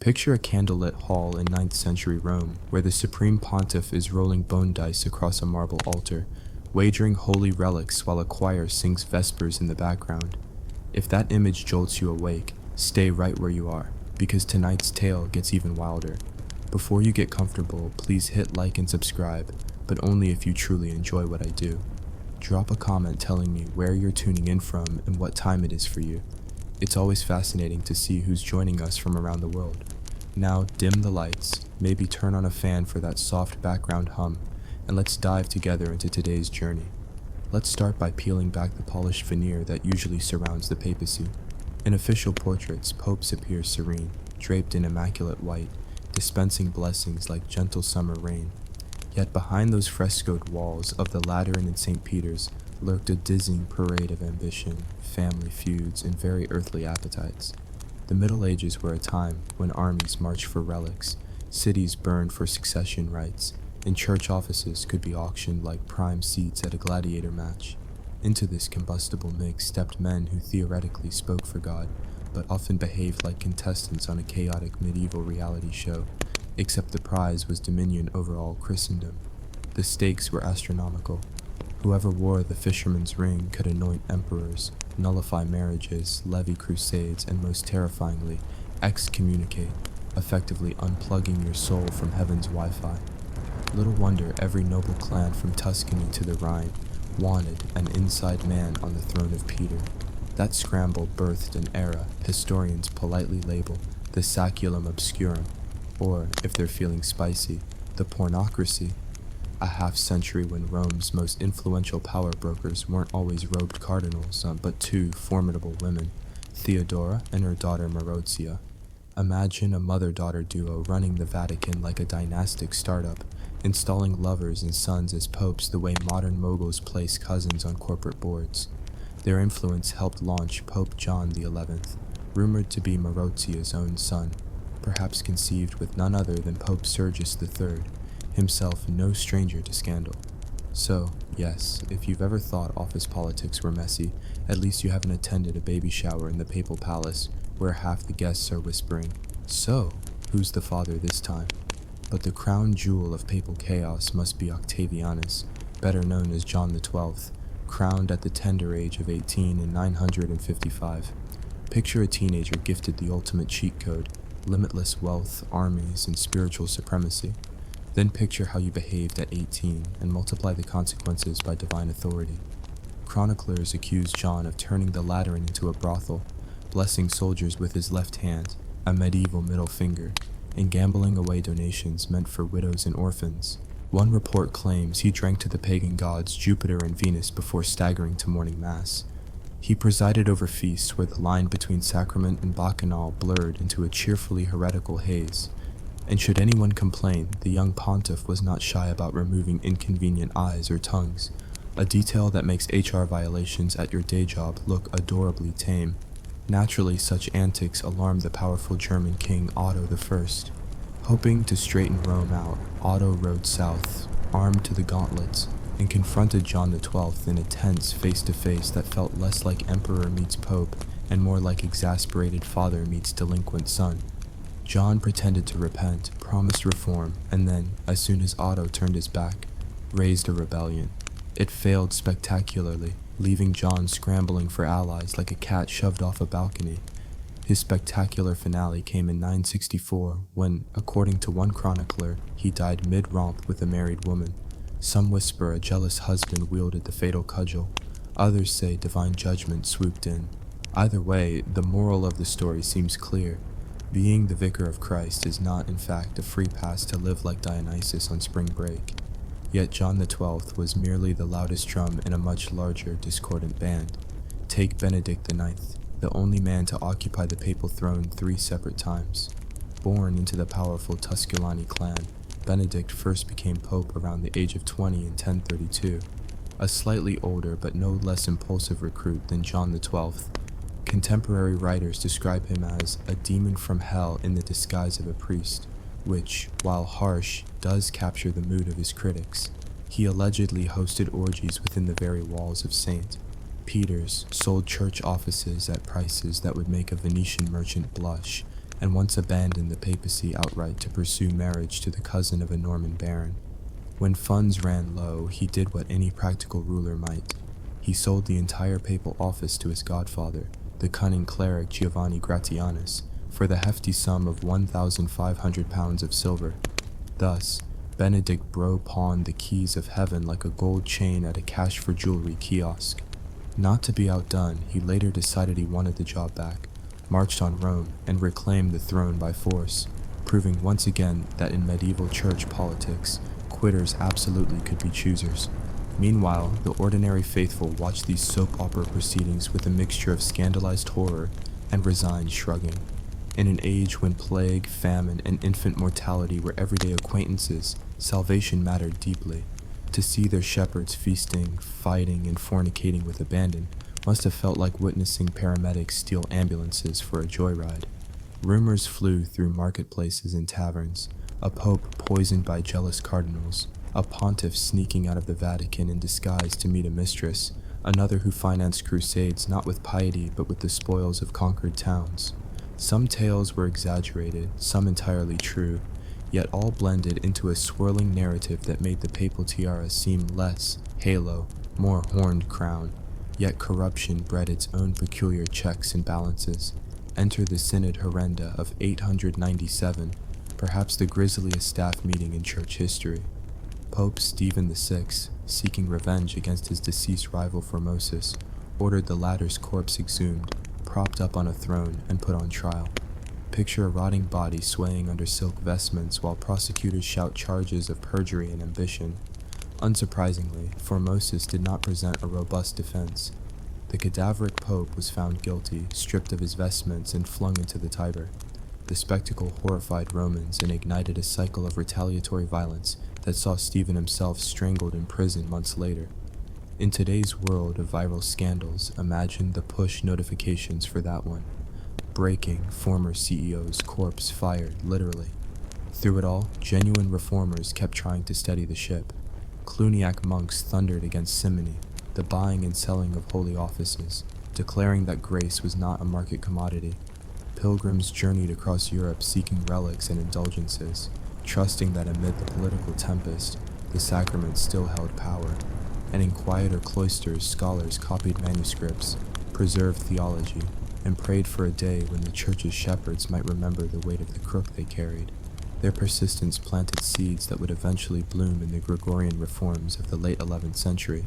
Picture a candlelit hall in 9th century Rome, where the supreme pontiff is rolling bone dice across a marble altar, wagering holy relics while a choir sings vespers in the background. If that image jolts you awake, stay right where you are, because tonight's tale gets even wilder. Before you get comfortable, please hit like and subscribe, but only if you truly enjoy what I do. Drop a comment telling me where you're tuning in from and what time it is for you. It's always fascinating to see who's joining us from around the world. Now dim the lights, maybe turn on a fan for that soft background hum, and let's dive together into today's journey. Let's start by peeling back the polished veneer that usually surrounds the papacy. In official portraits, popes appear serene, draped in immaculate white, dispensing blessings like gentle summer rain. Yet behind those frescoed walls of the Lateran and St. Peter's lurked a dizzying parade of ambition, family feuds, and very earthly appetites. The Middle Ages were a time when armies marched for relics, cities burned for succession rights, and church offices could be auctioned like prime seats at a gladiator match. Into this combustible mix stepped men who theoretically spoke for God, but often behaved like contestants on a chaotic medieval reality show, except the prize was dominion over all Christendom. The stakes were astronomical. Whoever wore the fisherman's ring could anoint emperors, nullify marriages, levy crusades, and most terrifyingly, excommunicate, effectively unplugging your soul from heaven's Wi-Fi. Little wonder every noble clan from Tuscany to the Rhine wanted an inside man on the throne of Peter. That scramble birthed an era historians politely label the saculum obscurum, or, if they're feeling spicy, the pornocracy. A half-century when Rome's most influential power brokers weren't always robed cardinals, but two formidable women, Theodora and her daughter Marozia. Imagine a mother-daughter duo running the Vatican like a dynastic startup, installing lovers and sons as popes the way modern moguls place cousins on corporate boards. Their influence helped launch Pope John XI, rumored to be Marozia's own son, perhaps conceived with none other than Pope Sergius III, himself no stranger to scandal. So, yes, if you've ever thought office politics were messy, at least you haven't attended a baby shower in the papal palace where half the guests are whispering, "So, who's the father this time?" But the crown jewel of papal chaos must be Octavianus, better known as John XII, crowned at the tender age of 18 in 955. Picture a teenager gifted the ultimate cheat code, limitless wealth, armies, and spiritual supremacy. Then picture how you behaved at 18 and multiply the consequences by divine authority. Chroniclers accuse John of turning the Lateran into a brothel, blessing soldiers with his left hand, a medieval middle finger, and gambling away donations meant for widows and orphans. One report claims he drank to the pagan gods Jupiter and Venus before staggering to morning mass. He presided over feasts where the line between sacrament and bacchanal blurred into a cheerfully heretical haze. And should anyone complain, the young pontiff was not shy about removing inconvenient eyes or tongues, a detail that makes HR violations at your day job look adorably tame. Naturally, such antics alarmed the powerful German king Otto I. Hoping to straighten Rome out, Otto rode south, armed to the gauntlets, and confronted John XII in a tense face-to-face that felt less like emperor meets pope and more like exasperated father meets delinquent son. John pretended to repent, promised reform, and then, as soon as Otto turned his back, raised a rebellion. It failed spectacularly, leaving John scrambling for allies like a cat shoved off a balcony. His spectacular finale came in 964 when, according to one chronicler, he died mid-romp with a married woman. Some whisper a jealous husband wielded the fatal cudgel. Others say divine judgment swooped in. Either way, the moral of the story seems clear. Being the vicar of Christ is not, in fact, a free pass to live like Dionysus on spring break. Yet John XII was merely the loudest drum in a much larger, discordant band. Take Benedict IX, the only man to occupy the papal throne 3 separate times. Born into the powerful Tusculani clan, Benedict first became pope around the age of 20 in 1032, a slightly older but no less impulsive recruit than John XII. Contemporary writers describe him as a demon from hell in the disguise of a priest, which, while harsh, does capture the mood of his critics. He allegedly hosted orgies within the very walls of St. Peter's, sold church offices at prices that would make a Venetian merchant blush, and once abandoned the papacy outright to pursue marriage to the cousin of a Norman baron. When funds ran low, he did what any practical ruler might. He sold the entire papal office to his godfather, the cunning cleric Giovanni Gratianus, for the hefty sum of 1,500 pounds of silver. Thus, Benedict Bro pawned the keys of heaven like a gold chain at a cash-for-jewelry kiosk. Not to be outdone, he later decided he wanted the job back, marched on Rome, and reclaimed the throne by force, proving once again that in medieval church politics, quitters absolutely could be choosers. Meanwhile, the ordinary faithful watched these soap opera proceedings with a mixture of scandalized horror and resigned shrugging. In an age when plague, famine, and infant mortality were everyday acquaintances, salvation mattered deeply. To see their shepherds feasting, fighting, and fornicating with abandon must have felt like witnessing paramedics steal ambulances for a joyride. Rumors flew through marketplaces and taverns, a pope poisoned by jealous cardinals, a pontiff sneaking out of the Vatican in disguise to meet a mistress, another who financed crusades not with piety but with the spoils of conquered towns. Some tales were exaggerated, some entirely true, yet all blended into a swirling narrative that made the papal tiara seem less halo, more horned crown. Yet corruption bred its own peculiar checks and balances. Enter the Synod Horrenda of 897, perhaps the grisliest staff meeting in church history. Pope Stephen VI, seeking revenge against his deceased rival Formosus, ordered the latter's corpse exhumed, propped up on a throne, and put on trial. Picture a rotting body swaying under silk vestments while prosecutors shout charges of perjury and ambition. Unsurprisingly, Formosus did not present a robust defense. The cadaveric pope was found guilty, stripped of his vestments, and flung into the Tiber. The spectacle horrified Romans and ignited a cycle of retaliatory violence that saw Stephen himself strangled in prison months later. In today's world of viral scandals, imagine the push notifications for that one. Breaking, former CEO's corpse fired, literally. Through it all, genuine reformers kept trying to steady the ship. Cluniac monks thundered against simony, the buying and selling of holy offices, declaring that grace was not a market commodity. Pilgrims journeyed across Europe seeking relics and indulgences, trusting that amid the political tempest, the sacraments still held power. And in quieter cloisters, scholars copied manuscripts, preserved theology, and prayed for a day when the church's shepherds might remember the weight of the crook they carried. Their persistence planted seeds that would eventually bloom in the Gregorian reforms of the late 11th century,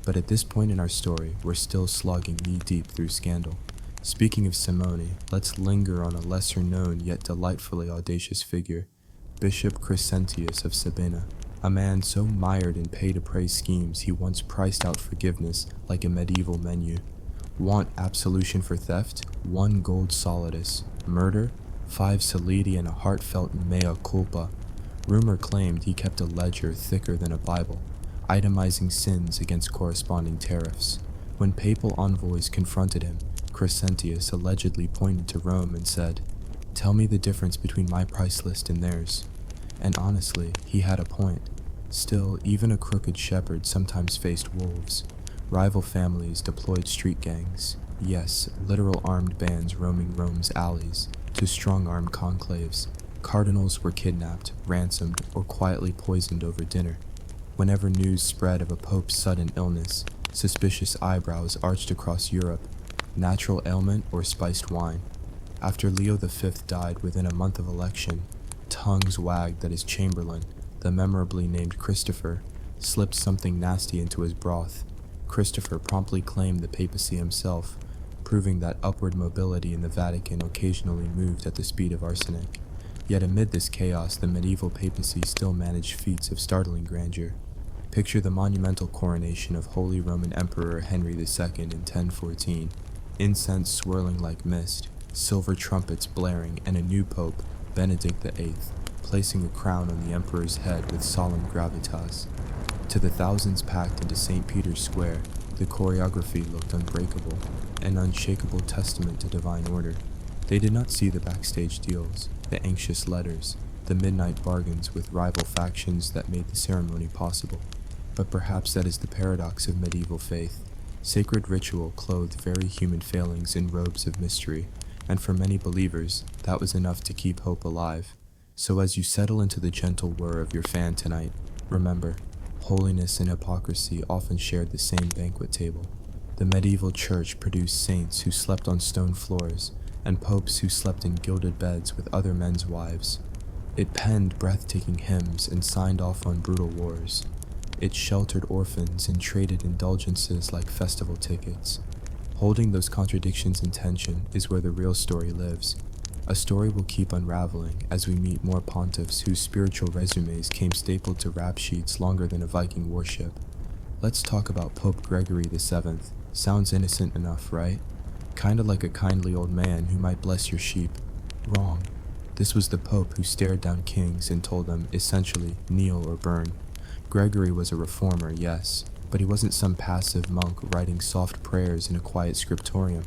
but at this point in our story, we're still slogging knee-deep through scandal. Speaking of simony, let's linger on a lesser-known yet delightfully audacious figure, Bishop Crescentius of Sabina, a man so mired in pay-to-pray schemes he once priced out forgiveness like a medieval menu. Want absolution for theft? 1 gold solidus. Murder? 5 solidi and a heartfelt mea culpa. Rumor claimed he kept a ledger thicker than a Bible, itemizing sins against corresponding tariffs. When papal envoys confronted him, Crescentius allegedly pointed to Rome and said, "Tell me the difference between my price list and theirs." And honestly, he had a point. Still, even a crooked shepherd sometimes faced wolves. Rival families deployed street gangs, yes, literal armed bands roaming Rome's alleys, to strong-arm conclaves. Cardinals were kidnapped, ransomed, or quietly poisoned over dinner. Whenever news spread of a pope's sudden illness, suspicious eyebrows arched across Europe. Natural ailment or spiced wine? After Leo V died within a month of election, tongues wagged that his chamberlain, the memorably named Christopher, slipped something nasty into his broth. Christopher promptly claimed the papacy himself, proving that upward mobility in the Vatican occasionally moved at the speed of arsenic. Yet amid this chaos, the medieval papacy still managed feats of startling grandeur. Picture the monumental coronation of Holy Roman Emperor Henry II in 1014, incense swirling like mist, silver trumpets blaring, and a new pope, Benedict VIII, placing a crown on the emperor's head with solemn gravitas. To the thousands packed into St. Peter's Square, the choreography looked unbreakable, an unshakable testament to divine order. They did not see the backstage deals, the anxious letters, the midnight bargains with rival factions that made the ceremony possible. But perhaps that is the paradox of medieval faith. Sacred ritual clothed very human failings in robes of mystery, and for many believers, that was enough to keep hope alive. So as you settle into the gentle whir of your fan tonight, remember, holiness and hypocrisy often shared the same banquet table. The medieval church produced saints who slept on stone floors, and popes who slept in gilded beds with other men's wives. It penned breathtaking hymns and signed off on brutal wars. It sheltered orphans and traded indulgences like festival tickets. Holding those contradictions in tension is where the real story lives. A story will keep unraveling as we meet more pontiffs whose spiritual resumes came stapled to rap sheets longer than a Viking warship. Let's talk about Pope Gregory VII. Sounds innocent enough, right? Kinda like a kindly old man who might bless your sheep. Wrong. This was the Pope who stared down kings and told them, essentially, kneel or burn. Gregory was a reformer, yes, but he wasn't some passive monk writing soft prayers in a quiet scriptorium.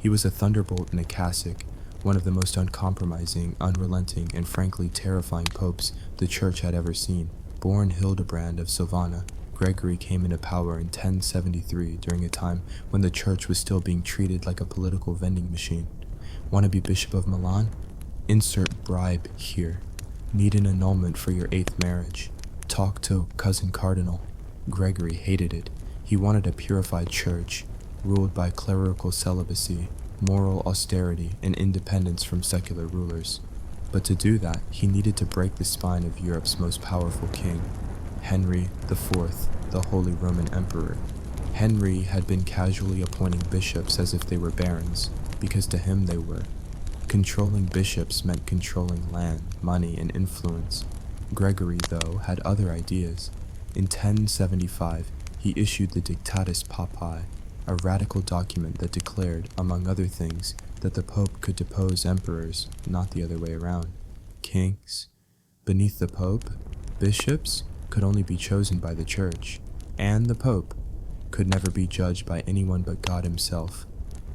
He was a thunderbolt in a cassock, one of the most uncompromising, unrelenting, and frankly terrifying popes the church had ever seen. Born Hildebrand of Savannah, Gregory came into power in 1073 during a time when the church was still being treated like a political vending machine. Want to be Bishop of Milan? Insert bribe here. Need an annulment for your 8th marriage. Talk to cousin cardinal. Gregory hated it. He wanted a purified church, ruled by clerical celibacy, moral austerity, and independence from secular rulers. But to do that, he needed to break the spine of Europe's most powerful king, Henry IV, the Holy Roman Emperor. Henry had been casually appointing bishops as if they were barons, because to him they were. Controlling bishops meant controlling land, money, and influence. Gregory, though, had other ideas. In 1075, he issued the Dictatus Papae, a radical document that declared, among other things, that the Pope could depose emperors, not the other way around. Kings. Beneath the Pope, bishops could only be chosen by the Church, and the Pope could never be judged by anyone but God himself.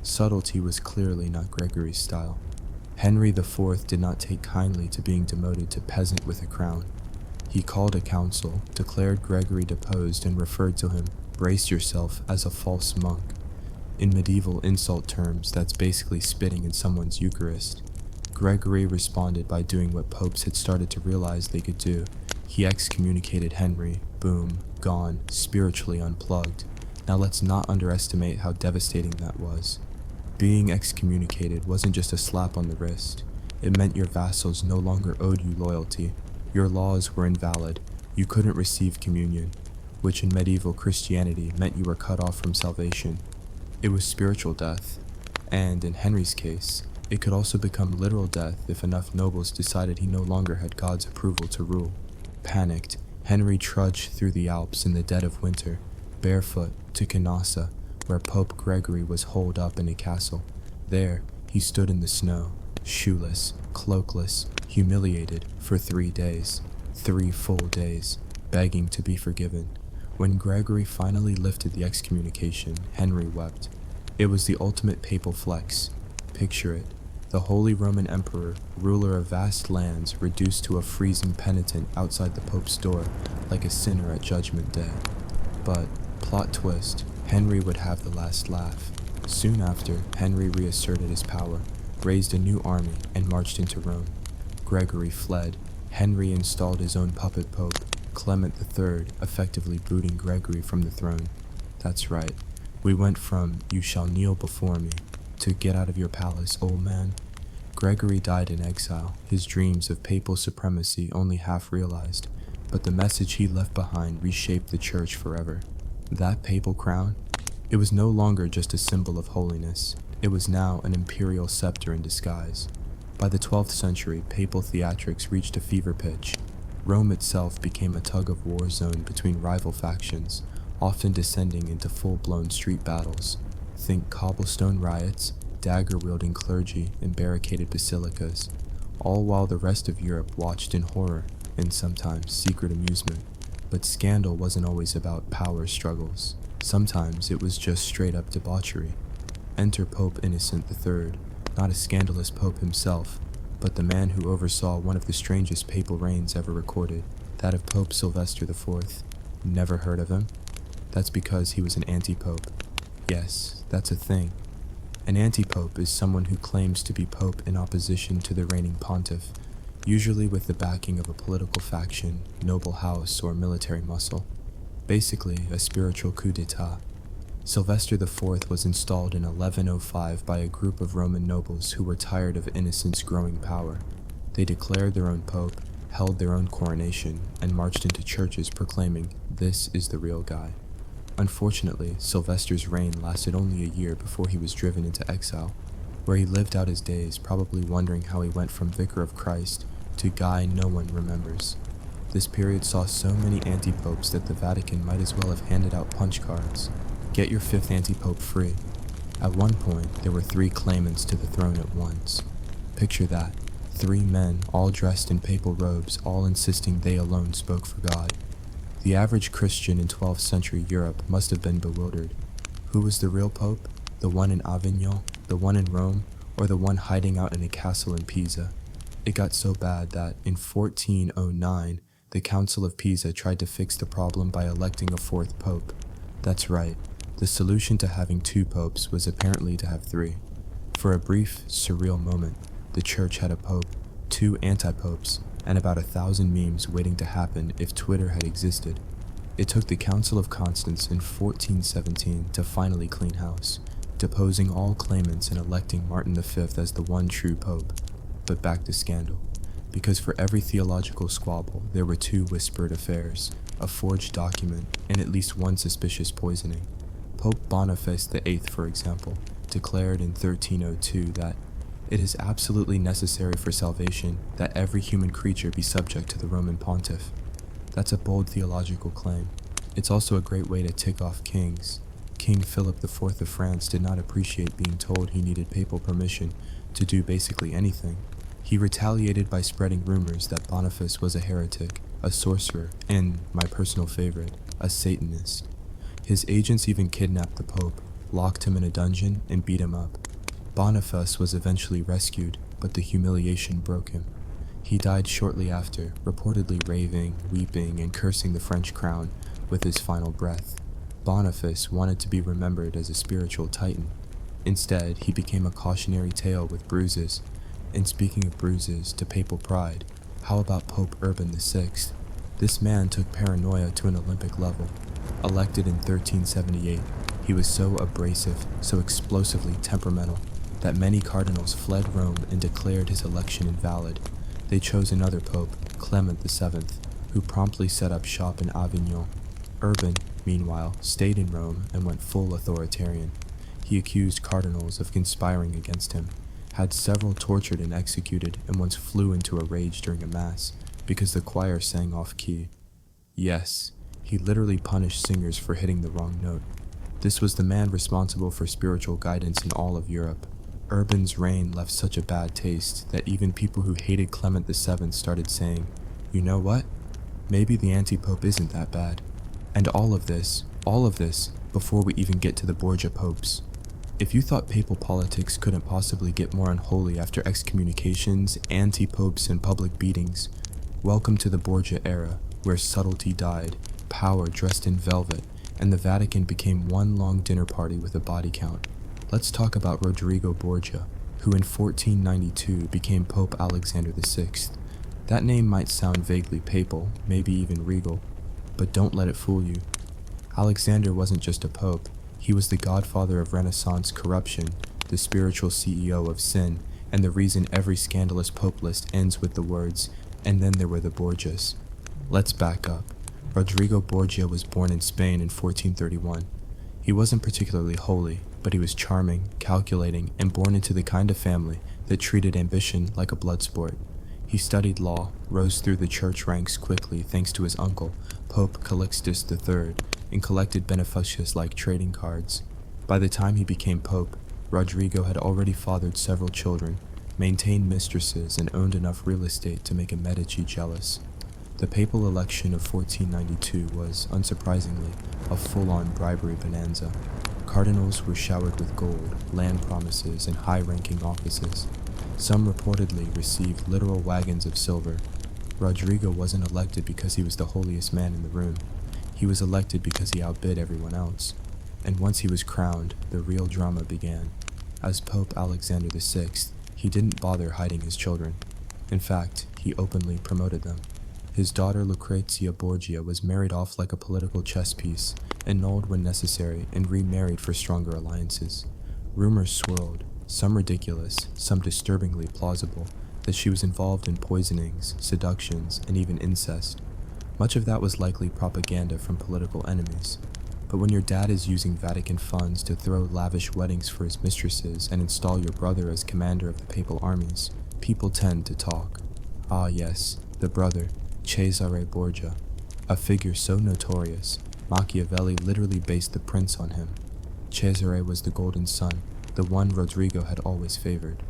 Subtlety was clearly not Gregory's style. Henry IV did not take kindly to being demoted to peasant with a crown. He called a council, declared Gregory deposed, and referred to him, brace yourself, as a false monk. In medieval insult terms, that's basically spitting in someone's Eucharist. Gregory responded by doing what popes had started to realize they could do. He excommunicated Henry. Boom, gone, spiritually unplugged. Now let's not underestimate how devastating that was. Being excommunicated wasn't just a slap on the wrist. It meant your vassals no longer owed you loyalty. Your laws were invalid. You couldn't receive communion, which in medieval Christianity meant you were cut off from salvation. It was spiritual death, and in Henry's case, it could also become literal death if enough nobles decided he no longer had God's approval to rule. Panicked, Henry trudged through the Alps in the dead of winter, barefoot, to Canossa, where Pope Gregory was holed up in a castle. There, he stood in the snow, shoeless, cloakless, humiliated, for 3 days, 3 full days, begging to be forgiven. When Gregory finally lifted the excommunication, Henry wept. It was the ultimate papal flex. Picture it. The Holy Roman Emperor, ruler of vast lands, reduced to a freezing penitent outside the Pope's door, like a sinner at Judgment Day. But, plot twist, Henry would have the last laugh. Soon after, Henry reasserted his power, raised a new army, and marched into Rome. Gregory fled. Henry installed his own puppet pope, Clement III, effectively booting Gregory from the throne. That's right. We went from, "You shall kneel before me," to "Get out of your palace, old man." Gregory died in exile, his dreams of papal supremacy only half realized, but the message he left behind reshaped the church forever. That papal crown? It was no longer just a symbol of holiness. It was now an imperial scepter in disguise. By the 12th century, papal theatrics reached a fever pitch. Rome itself became a tug-of-war zone between rival factions, often descending into full-blown street battles. Think cobblestone riots, dagger-wielding clergy, and barricaded basilicas, all while the rest of Europe watched in horror and sometimes secret amusement. But scandal wasn't always about power struggles. Sometimes it was just straight-up debauchery. Enter Pope Innocent III, not a scandalous pope himself, but the man who oversaw one of the strangest papal reigns ever recorded, that of Pope Sylvester IV. Never heard of him? That's because he was an anti-pope. Yes, that's a thing. An antipope is someone who claims to be pope in opposition to the reigning pontiff, usually with the backing of a political faction, noble house, or military muscle. Basically, a spiritual coup d'etat. Sylvester IV was installed in 1105 by a group of Roman nobles who were tired of Innocent's growing power. They declared their own pope, held their own coronation, and marched into churches proclaiming, "This is the real guy." Unfortunately, Sylvester's reign lasted only a year before he was driven into exile, where he lived out his days probably wondering how he went from Vicar of Christ to guy no one remembers. This period saw so many anti-popes that the Vatican might as well have handed out punch cards. Get your fifth anti-pope free. At one point, there were 3 claimants to the throne at once. Picture that, 3 men all dressed in papal robes, all insisting they alone spoke for God. The average Christian in 12th century Europe must have been bewildered. Who was the real pope? The one in Avignon, the one in Rome, or the one hiding out in a castle in Pisa? It got so bad that, in 1409, the Council of Pisa tried to fix the problem by electing a 4th pope. That's right, the solution to having 2 popes was apparently to have 3. For a brief, surreal moment, the church had a pope, 2 anti-popes, and about 1,000 memes waiting to happen if Twitter had existed. It took the Council of Constance in 1417 to finally clean house, deposing all claimants and electing Martin V as the one true pope. But back to scandal. Because for every theological squabble, there were 2 whispered affairs, a forged document, and at least 1 suspicious poisoning. Pope Boniface VIII, for example, declared in 1302 that it is absolutely necessary for salvation that every human creature be subject to the Roman pontiff. That's a bold theological claim. It's also a great way to tick off kings. King Philip IV of France did not appreciate being told he needed papal permission to do basically anything. He retaliated by spreading rumors that Boniface was a heretic, a sorcerer, and, my personal favorite, a Satanist. His agents even kidnapped the Pope, locked him in a dungeon, and beat him up. Boniface was eventually rescued, but the humiliation broke him. He died shortly after, reportedly raving, weeping, and cursing the French crown with his final breath. Boniface wanted to be remembered as a spiritual titan. Instead, he became a cautionary tale with bruises. And speaking of bruises to papal pride, how about Pope Urban VI? This man took paranoia to an Olympic level. Elected in 1378, he was so abrasive, so explosively temperamental, that many cardinals fled Rome and declared his election invalid. They chose another pope, Clement VII, who promptly set up shop in Avignon. Urban, meanwhile, stayed in Rome and went full authoritarian. He accused cardinals of conspiring against him, had several tortured and executed, and once flew into a rage during a mass because the choir sang off-key. Yes, he literally punished singers for hitting the wrong note. This was the man responsible for spiritual guidance in all of Europe. Urban's reign left such a bad taste that even people who hated Clement VII started saying, "You know what? Maybe the anti-pope isn't that bad." And all of this, before we even get to the Borgia popes. If you thought papal politics couldn't possibly get more unholy after excommunications, anti-popes, and public beatings, welcome to the Borgia era, where subtlety died, power dressed in velvet, and the Vatican became one long dinner party with a body count. Let's talk about Rodrigo Borgia, who in 1492 became Pope Alexander VI. That name might sound vaguely papal, maybe even regal, but don't let it fool you. Alexander wasn't just a pope, he was the godfather of Renaissance corruption, the spiritual CEO of sin, and the reason every scandalous pope list ends with the words, "and then there were the Borgias." Let's back up. Rodrigo Borgia was born in Spain in 1431. He wasn't particularly holy, but he was charming, calculating, and born into the kind of family that treated ambition like a blood sport. He studied law, rose through the church ranks quickly thanks to his uncle, Pope Calixtus III, and collected beneficias like trading cards. By the time he became pope, Rodrigo had already fathered several children, maintained mistresses, and owned enough real estate to make a Medici jealous. The papal election of 1492 was, unsurprisingly, a full-on bribery bonanza. Cardinals were showered with gold, land promises, and high-ranking offices. Some reportedly received literal wagons of silver. Rodrigo wasn't elected because he was the holiest man in the room. He was elected because he outbid everyone else. And once he was crowned, the real drama began. As Pope Alexander VI, he didn't bother hiding his children. In fact, he openly promoted them. His daughter Lucrezia Borgia was married off like a political chess piece, annulled when necessary, and remarried for stronger alliances. Rumors swirled, some ridiculous, some disturbingly plausible, that she was involved in poisonings, seductions, and even incest. Much of that was likely propaganda from political enemies. But when your dad is using Vatican funds to throw lavish weddings for his mistresses and install your brother as commander of the papal armies, people tend to talk. Ah yes, the brother, Cesare Borgia, a figure so notorious, Machiavelli literally based the prince on him. Cesare was the golden son, the one Rodrigo had always favored.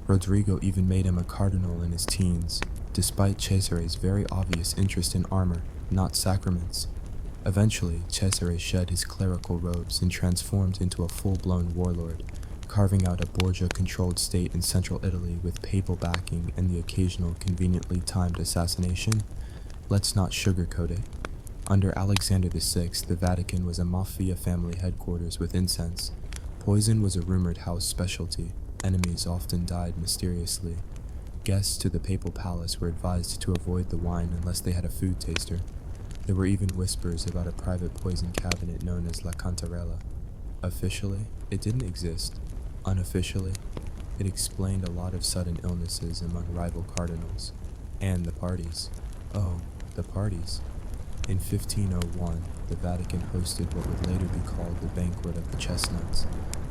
Rodrigo even made him a cardinal in his teens, despite Cesare's very obvious interest in armor, not sacraments. Eventually, Cesare shed his clerical robes and transformed into a full-blown warlord, carving out a Borgia-controlled state in central Italy with papal backing and the occasional conveniently timed assassination. Let's not sugarcoat it. Under Alexander VI, the Vatican was a mafia family headquarters with incense. Poison was a rumored house specialty. Enemies often died mysteriously. Guests to the papal palace were advised to avoid the wine unless they had a food taster. There were even whispers about a private poison cabinet known as La Cantarella. Officially, it didn't exist. Unofficially, it explained a lot of sudden illnesses among rival cardinals. And the parties. Oh, the parties. In 1501, the Vatican hosted what would later be called the Banquet of the Chestnuts,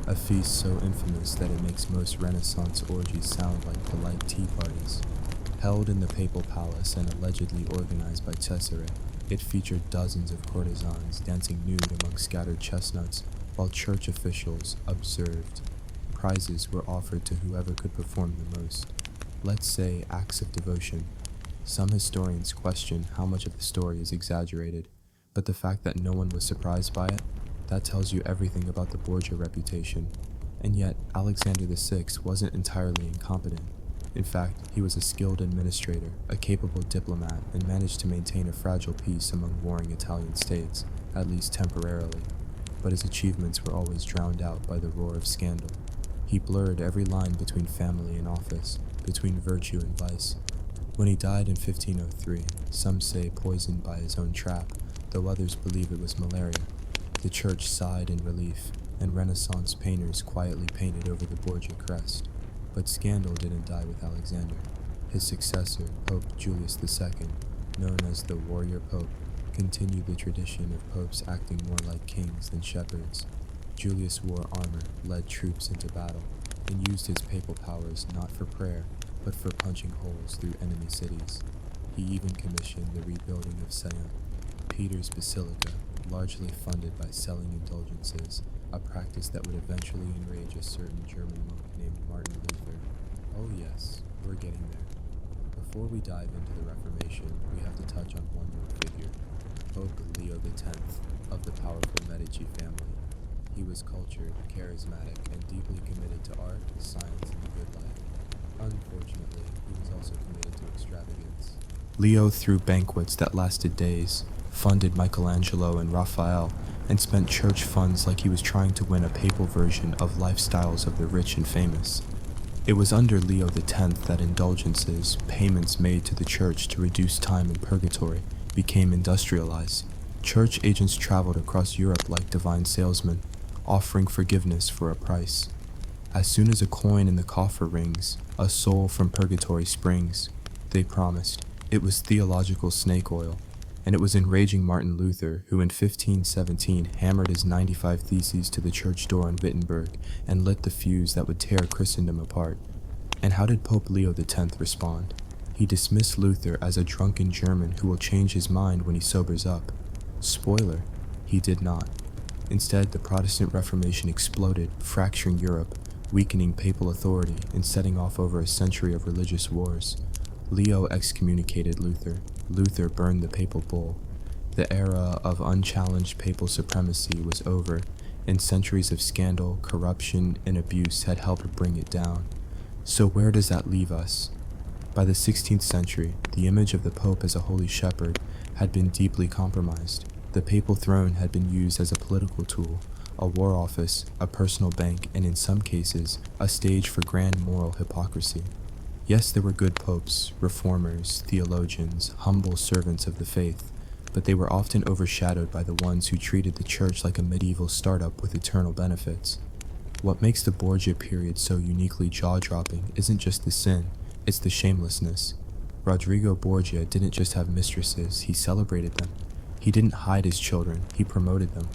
a feast so infamous that it makes most Renaissance orgies sound like polite tea parties. Held in the papal palace and allegedly organized by Cesare, it featured dozens of courtesans dancing nude among scattered chestnuts while church officials observed. Prizes were offered to whoever could perform the most. Let's say acts of devotion. Some historians question how much of the story is exaggerated, but the fact that no one was surprised by it, that tells you everything about the Borgia reputation. And yet, Alexander VI wasn't entirely incompetent. In fact, he was a skilled administrator, a capable diplomat, and managed to maintain a fragile peace among warring Italian states, at least temporarily. But his achievements were always drowned out by the roar of scandal. He blurred every line between family and office, between virtue and vice. When he died in 1503, some say poisoned by his own trap, though others believe it was malaria. The church sighed in relief, and Renaissance painters quietly painted over the Borgia crest. But scandal didn't die with Alexander. His successor, Pope Julius II, known as the Warrior Pope, continued the tradition of popes acting more like kings than shepherds. Julius wore armor, led troops into battle, and used his papal powers not for prayer, but for punching holes through enemy cities. He even commissioned the rebuilding of St. Peter's Basilica, largely funded by selling indulgences, a practice that would eventually enrage a certain German monk named Martin Luther. Oh yes, we're getting there. Before we dive into the Reformation, we have to touch on one more figure, Pope Leo X of the powerful Medici family. He was cultured, charismatic, and deeply committed to art, science, and the good life. Unfortunately, he was also committed to extravagance. Leo threw banquets that lasted days, funded Michelangelo and Raphael, and spent church funds like he was trying to win a papal version of lifestyles of the rich and famous. It was under Leo X that indulgences, payments made to the church to reduce time in purgatory, became industrialized. Church agents traveled across Europe like divine salesmen, offering forgiveness for a price. As soon as a coin in the coffer rings, a soul from purgatory springs, they promised. It was theological snake oil, and it was enraging Martin Luther, who in 1517 hammered his 95 Theses to the church door in Wittenberg and lit the fuse that would tear Christendom apart. And how did Pope Leo X respond? He dismissed Luther as a drunken German who will change his mind when he sobers up. Spoiler, he did not. Instead, the Protestant Reformation exploded, fracturing Europe, weakening papal authority, and setting off over a century of religious wars. Leo excommunicated Luther. Luther burned the papal bull. The era of unchallenged papal supremacy was over, and centuries of scandal, corruption, and abuse had helped bring it down. So where does that leave us? By the 16th century, the image of the Pope as a holy shepherd had been deeply compromised. The papal throne had been used as a political tool, a war office, a personal bank, and in some cases, a stage for grand moral hypocrisy. Yes, there were good popes, reformers, theologians, humble servants of the faith, but they were often overshadowed by the ones who treated the church like a medieval startup with eternal benefits. What makes the Borgia period so uniquely jaw-dropping isn't just the sin, it's the shamelessness. Rodrigo Borgia didn't just have mistresses, he celebrated them. He didn't hide his children, he promoted them.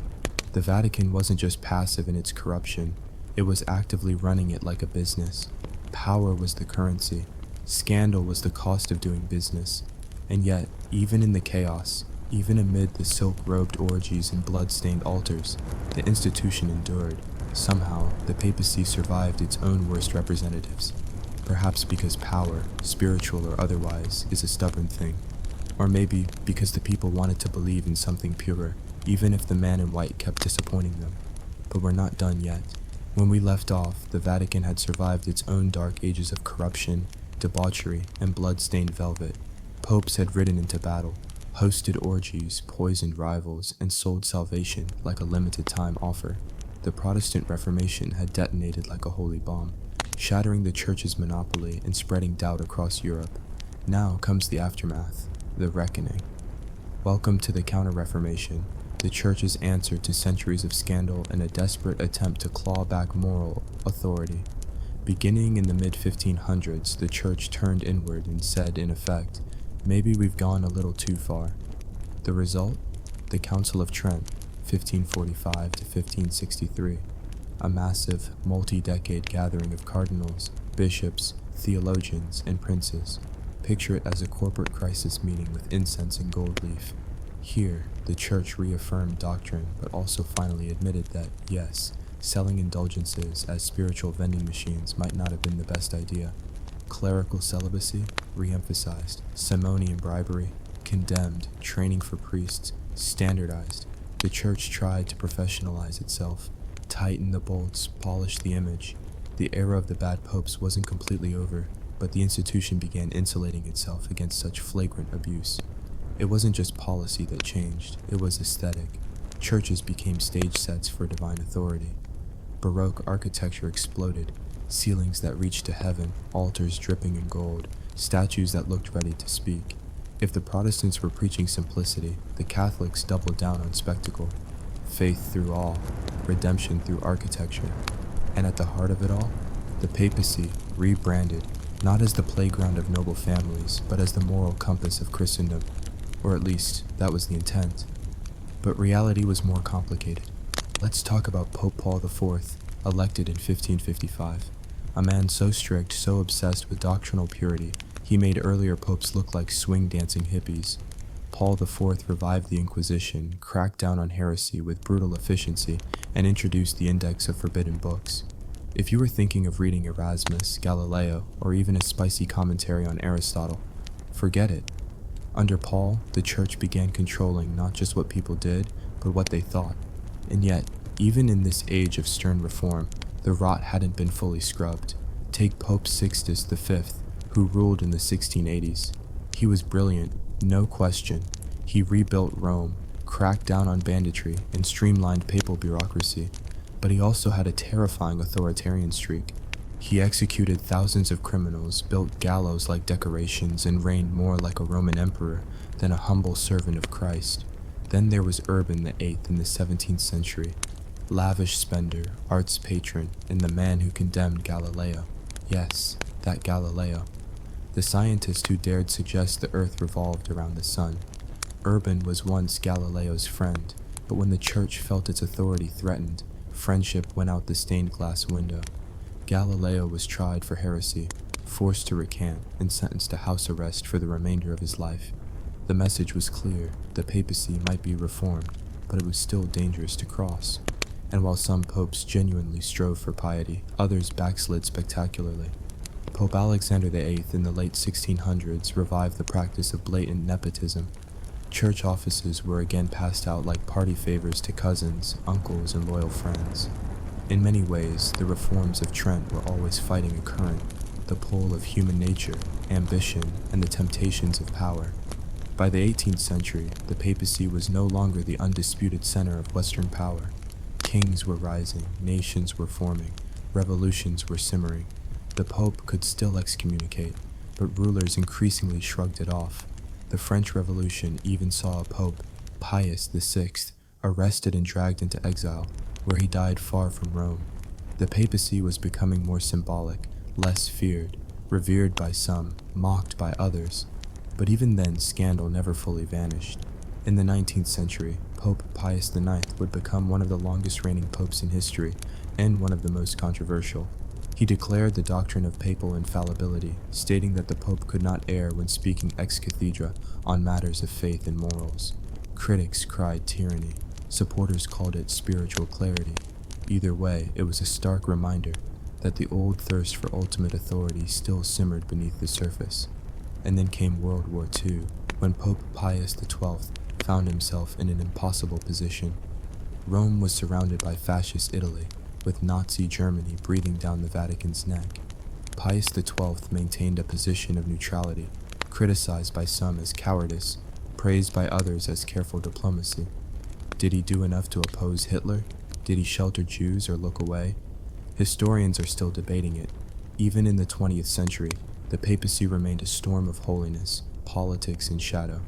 The Vatican wasn't just passive in its corruption, it was actively running it like a business. Power was the currency, scandal was the cost of doing business, and yet, even in the chaos, even amid the silk-robed orgies and blood-stained altars, the institution endured. Somehow, the papacy survived its own worst representatives. Perhaps because power, spiritual or otherwise, is a stubborn thing. Or maybe because the people wanted to believe in something purer, even if the man in white kept disappointing them. But we're not done yet. When we left off, the Vatican had survived its own dark ages of corruption, debauchery, and blood-stained velvet. Popes had ridden into battle, hosted orgies, poisoned rivals, and sold salvation like a limited-time offer. The Protestant Reformation had detonated like a holy bomb, shattering the church's monopoly and spreading doubt across Europe. Now comes the aftermath, the reckoning. Welcome to the Counter-Reformation, the church's answer to centuries of scandal and a desperate attempt to claw back moral authority. Beginning in the mid-1500s, the church turned inward and said, in effect, maybe we've gone a little too far. The result? The Council of Trent, 1545 to 1563, a massive, multi-decade gathering of cardinals, bishops, theologians, and princes. Picture it as a corporate crisis meeting with incense and gold leaf. Here, the church reaffirmed doctrine, but also finally admitted that, yes, selling indulgences as spiritual vending machines might not have been the best idea. Clerical celibacy, re-emphasized. Simonian bribery, condemned. Training for priests, standardized. The church tried to professionalize itself, tighten the bolts, polish the image. The era of the bad popes wasn't completely over, but the institution began insulating itself against such flagrant abuse. It wasn't just policy that changed, it was aesthetic. Churches became stage sets for divine authority. Baroque architecture exploded, ceilings that reached to heaven, altars dripping in gold, statues that looked ready to speak. If the Protestants were preaching simplicity, the Catholics doubled down on spectacle. Faith through awe, redemption through architecture. And at the heart of it all, the papacy, rebranded, not as the playground of noble families, but as the moral compass of Christendom. Or at least, that was the intent. But reality was more complicated. Let's talk about Pope Paul IV, elected in 1555. A man so strict, so obsessed with doctrinal purity, he made earlier popes look like swing-dancing hippies. Paul IV revived the Inquisition, cracked down on heresy with brutal efficiency, and introduced the Index of Forbidden Books. If you were thinking of reading Erasmus, Galileo, or even a spicy commentary on Aristotle, forget it. Under Paul, the church began controlling not just what people did, but what they thought. And yet, even in this age of stern reform, the rot hadn't been fully scrubbed. Take Pope Sixtus V, who ruled in the 1680s. He was brilliant, no question. He rebuilt Rome, cracked down on banditry, and streamlined papal bureaucracy. But he also had a terrifying authoritarian streak. He executed thousands of criminals, built gallows-like decorations, and reigned more like a Roman emperor than a humble servant of Christ. Then there was Urban VIII in the 17th century, lavish spender, art's patron, and the man who condemned Galileo. Yes, that Galileo. The scientist who dared suggest the earth revolved around the sun. Urban was once Galileo's friend, but when the church felt its authority threatened, friendship went out the stained glass window. Galileo was tried for heresy, forced to recant, and sentenced to house arrest for the remainder of his life. The message was clear: the papacy might be reformed, but it was still dangerous to cross. And while some popes genuinely strove for piety, others backslid spectacularly. Pope Alexander VIII in the late 1600s revived the practice of blatant nepotism. Church offices were again passed out like party favors to cousins, uncles, and loyal friends. In many ways, the reforms of Trent were always fighting a current, the pull of human nature, ambition, and the temptations of power. By the 18th century, the papacy was no longer the undisputed center of Western power. Kings were rising, nations were forming, revolutions were simmering. The Pope could still excommunicate, but rulers increasingly shrugged it off. The French Revolution even saw a Pope, Pius VI, arrested and dragged into exile, where he died far from Rome. The papacy was becoming more symbolic, less feared, revered by some, mocked by others. But even then, scandal never fully vanished. In the 19th century, Pope Pius IX would become one of the longest reigning popes in history, and one of the most controversial. He declared the doctrine of papal infallibility, stating that the Pope could not err when speaking ex cathedra on matters of faith and morals. Critics cried tyranny. Supporters called it spiritual clarity. Either way, it was a stark reminder that the old thirst for ultimate authority still simmered beneath the surface. And then came World War II, when Pope Pius XII found himself in an impossible position. Rome was surrounded by fascist Italy, with Nazi Germany breathing down the Vatican's neck. Pius XII maintained a position of neutrality, criticized by some as cowardice, praised by others as careful diplomacy. Did he do enough to oppose Hitler? Did he shelter Jews or look away? Historians are still debating it. Even in the 20th century, the papacy remained a storm of holiness, politics, and shadow.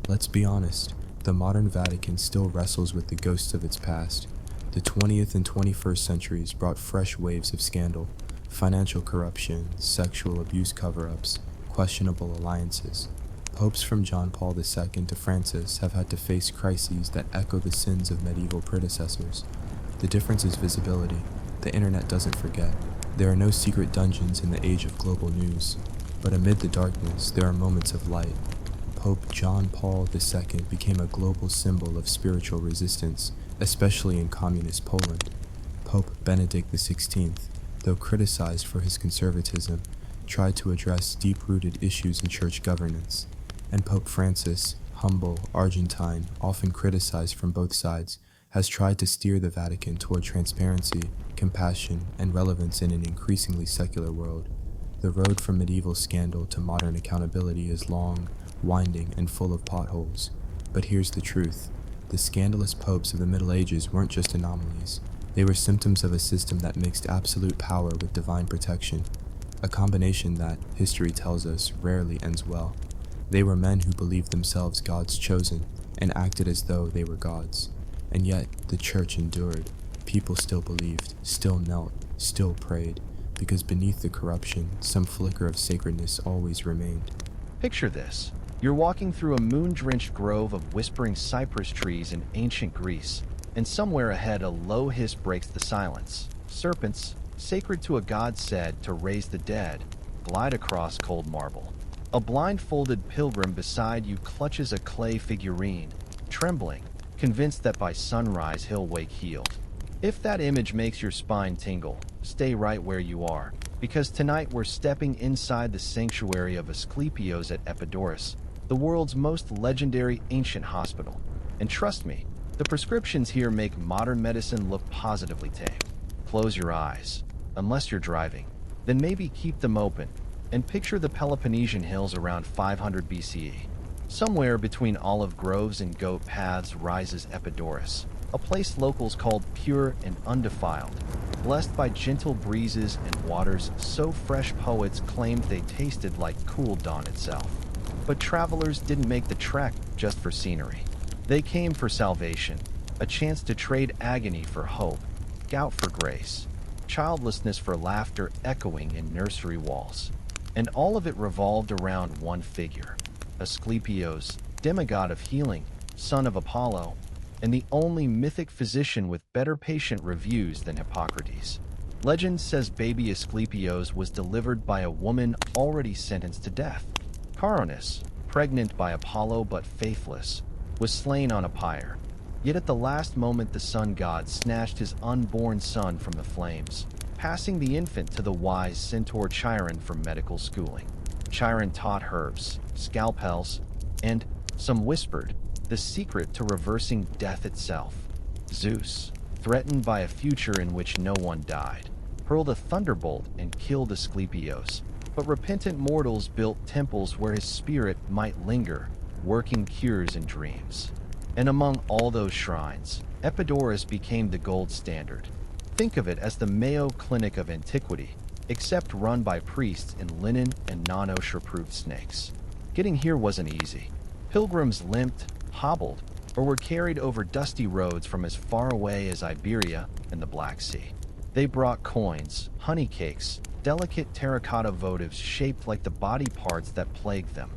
Let's be honest, the modern Vatican still wrestles with the ghosts of its past. The 20th and 21st centuries brought fresh waves of scandal, financial corruption, sexual abuse cover-ups, questionable alliances. Popes from John Paul II to Francis have had to face crises that echo the sins of medieval predecessors. The difference is visibility. The internet doesn't forget. There are no secret dungeons in the age of global news. But amid the darkness, there are moments of light. Pope John Paul II became a global symbol of spiritual resistance, especially in communist Poland. Pope Benedict XVI, though criticized for his conservatism, tried to address deep-rooted issues in church governance. And Pope Francis, humble, Argentine, often criticized from both sides, has tried to steer the Vatican toward transparency, compassion, and relevance in an increasingly secular world. The road from medieval scandal to modern accountability is long, winding, and full of potholes. But here's the truth. The scandalous popes of the Middle Ages weren't just anomalies. They were symptoms of a system that mixed absolute power with divine protection, a combination that, history tells us, rarely ends well. They were men who believed themselves God's chosen and acted as though they were gods. And yet, the church endured. People still believed, still knelt, still prayed, because beneath the corruption, some flicker of sacredness always remained. Picture this. You're walking through a moon-drenched grove of whispering cypress trees in ancient Greece, and somewhere ahead a low hiss breaks the silence. Serpents, sacred to a god said to raise the dead, glide across cold marble. A blindfolded pilgrim beside you clutches a clay figurine, trembling, convinced that by sunrise he'll wake healed. If that image makes your spine tingle, stay right where you are, because tonight we're stepping inside the sanctuary of Asclepios at Epidaurus, the world's most legendary ancient hospital. And trust me, the prescriptions here make modern medicine look positively tame. Close your eyes, unless you're driving, then maybe keep them open, and picture the Peloponnesian hills around 500 BCE. Somewhere between olive groves and goat paths rises Epidaurus, a place locals called pure and undefiled, blessed by gentle breezes and waters so fresh poets claimed they tasted like cool dawn itself. But travelers didn't make the trek just for scenery. They came for salvation, a chance to trade agony for hope, gout for grace, childlessness for laughter echoing in nursery walls. And all of it revolved around one figure, Asclepios, demigod of healing, son of Apollo, and the only mythic physician with better patient reviews than Hippocrates. Legend says baby Asclepios was delivered by a woman already sentenced to death. Caronis, pregnant by Apollo but faithless, was slain on a pyre. Yet at the last moment the sun god snatched his unborn son from the flames, passing the infant to the wise centaur Chiron for medical schooling. Chiron taught herbs, scalpels, and, some whispered, the secret to reversing death itself. Zeus, threatened by a future in which no one died, hurled a thunderbolt and killed Asclepios, but repentant mortals built temples where his spirit might linger, working cures in dreams. And among all those shrines, Epidaurus became the gold standard. Think of it as the Mayo Clinic of antiquity, except run by priests in linen and non-OSHA-approved snakes. Getting here wasn't easy. Pilgrims limped, hobbled, or were carried over dusty roads from as far away as Iberia and the Black Sea. They brought coins, honey cakes, delicate terracotta votives shaped like the body parts that plagued them,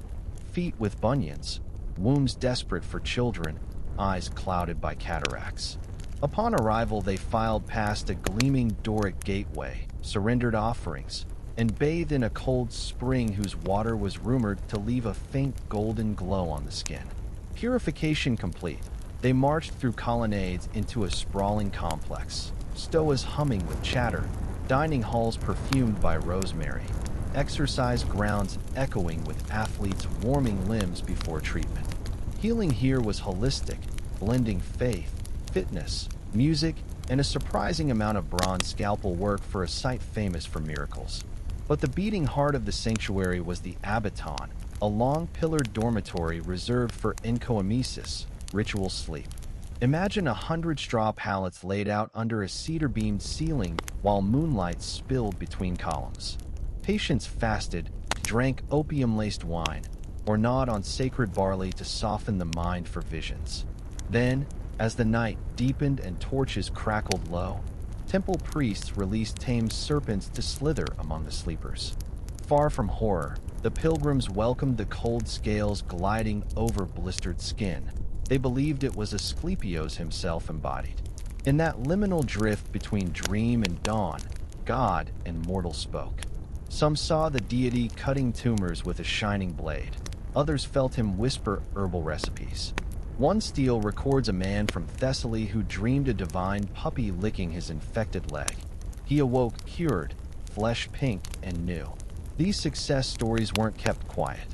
feet with bunions, wombs desperate for children, eyes clouded by cataracts. Upon arrival, they filed past a gleaming Doric gateway, surrendered offerings, and bathed in a cold spring whose water was rumored to leave a faint golden glow on the skin. Purification complete, they marched through colonnades into a sprawling complex, stoas humming with chatter, dining halls perfumed by rosemary, exercise grounds echoing with athletes warming limbs before treatment. Healing here was holistic, blending faith, fitness, music, and a surprising amount of bronze scalpel work for a site famous for miracles. But the beating heart of the sanctuary was the abaton, a long-pillared dormitory reserved for encoemesis, ritual sleep. Imagine 100 straw pallets laid out under a cedar-beamed ceiling while moonlight spilled between columns. Patients fasted, drank opium-laced wine, or gnawed on sacred barley to soften the mind for visions. Then, as the night deepened and torches crackled low, temple priests released tame serpents to slither among the sleepers. Far from horror, the pilgrims welcomed the cold scales gliding over blistered skin. They believed it was Asclepios himself embodied. In that liminal drift between dream and dawn, God and mortal spoke. Some saw the deity cutting tumors with a shining blade. Others felt him whisper herbal recipes. One stele records a man from Thessaly who dreamed a divine puppy licking his infected leg. He awoke cured, flesh pink and new. These success stories weren't kept quiet.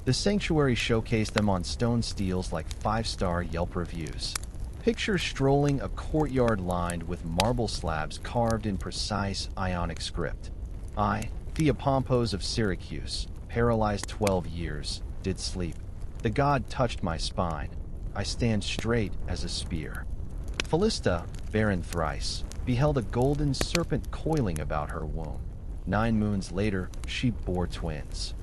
The sanctuary showcased them on stone steles like 5-star Yelp reviews. Picture strolling a courtyard lined with marble slabs carved in precise Ionic script. I, Theopompos of Syracuse, paralyzed 12 years, did sleep. The god touched my spine. I stand straight as a spear. Philista, barren thrice, beheld a golden serpent coiling about her womb. 9 moons later, she bore twins.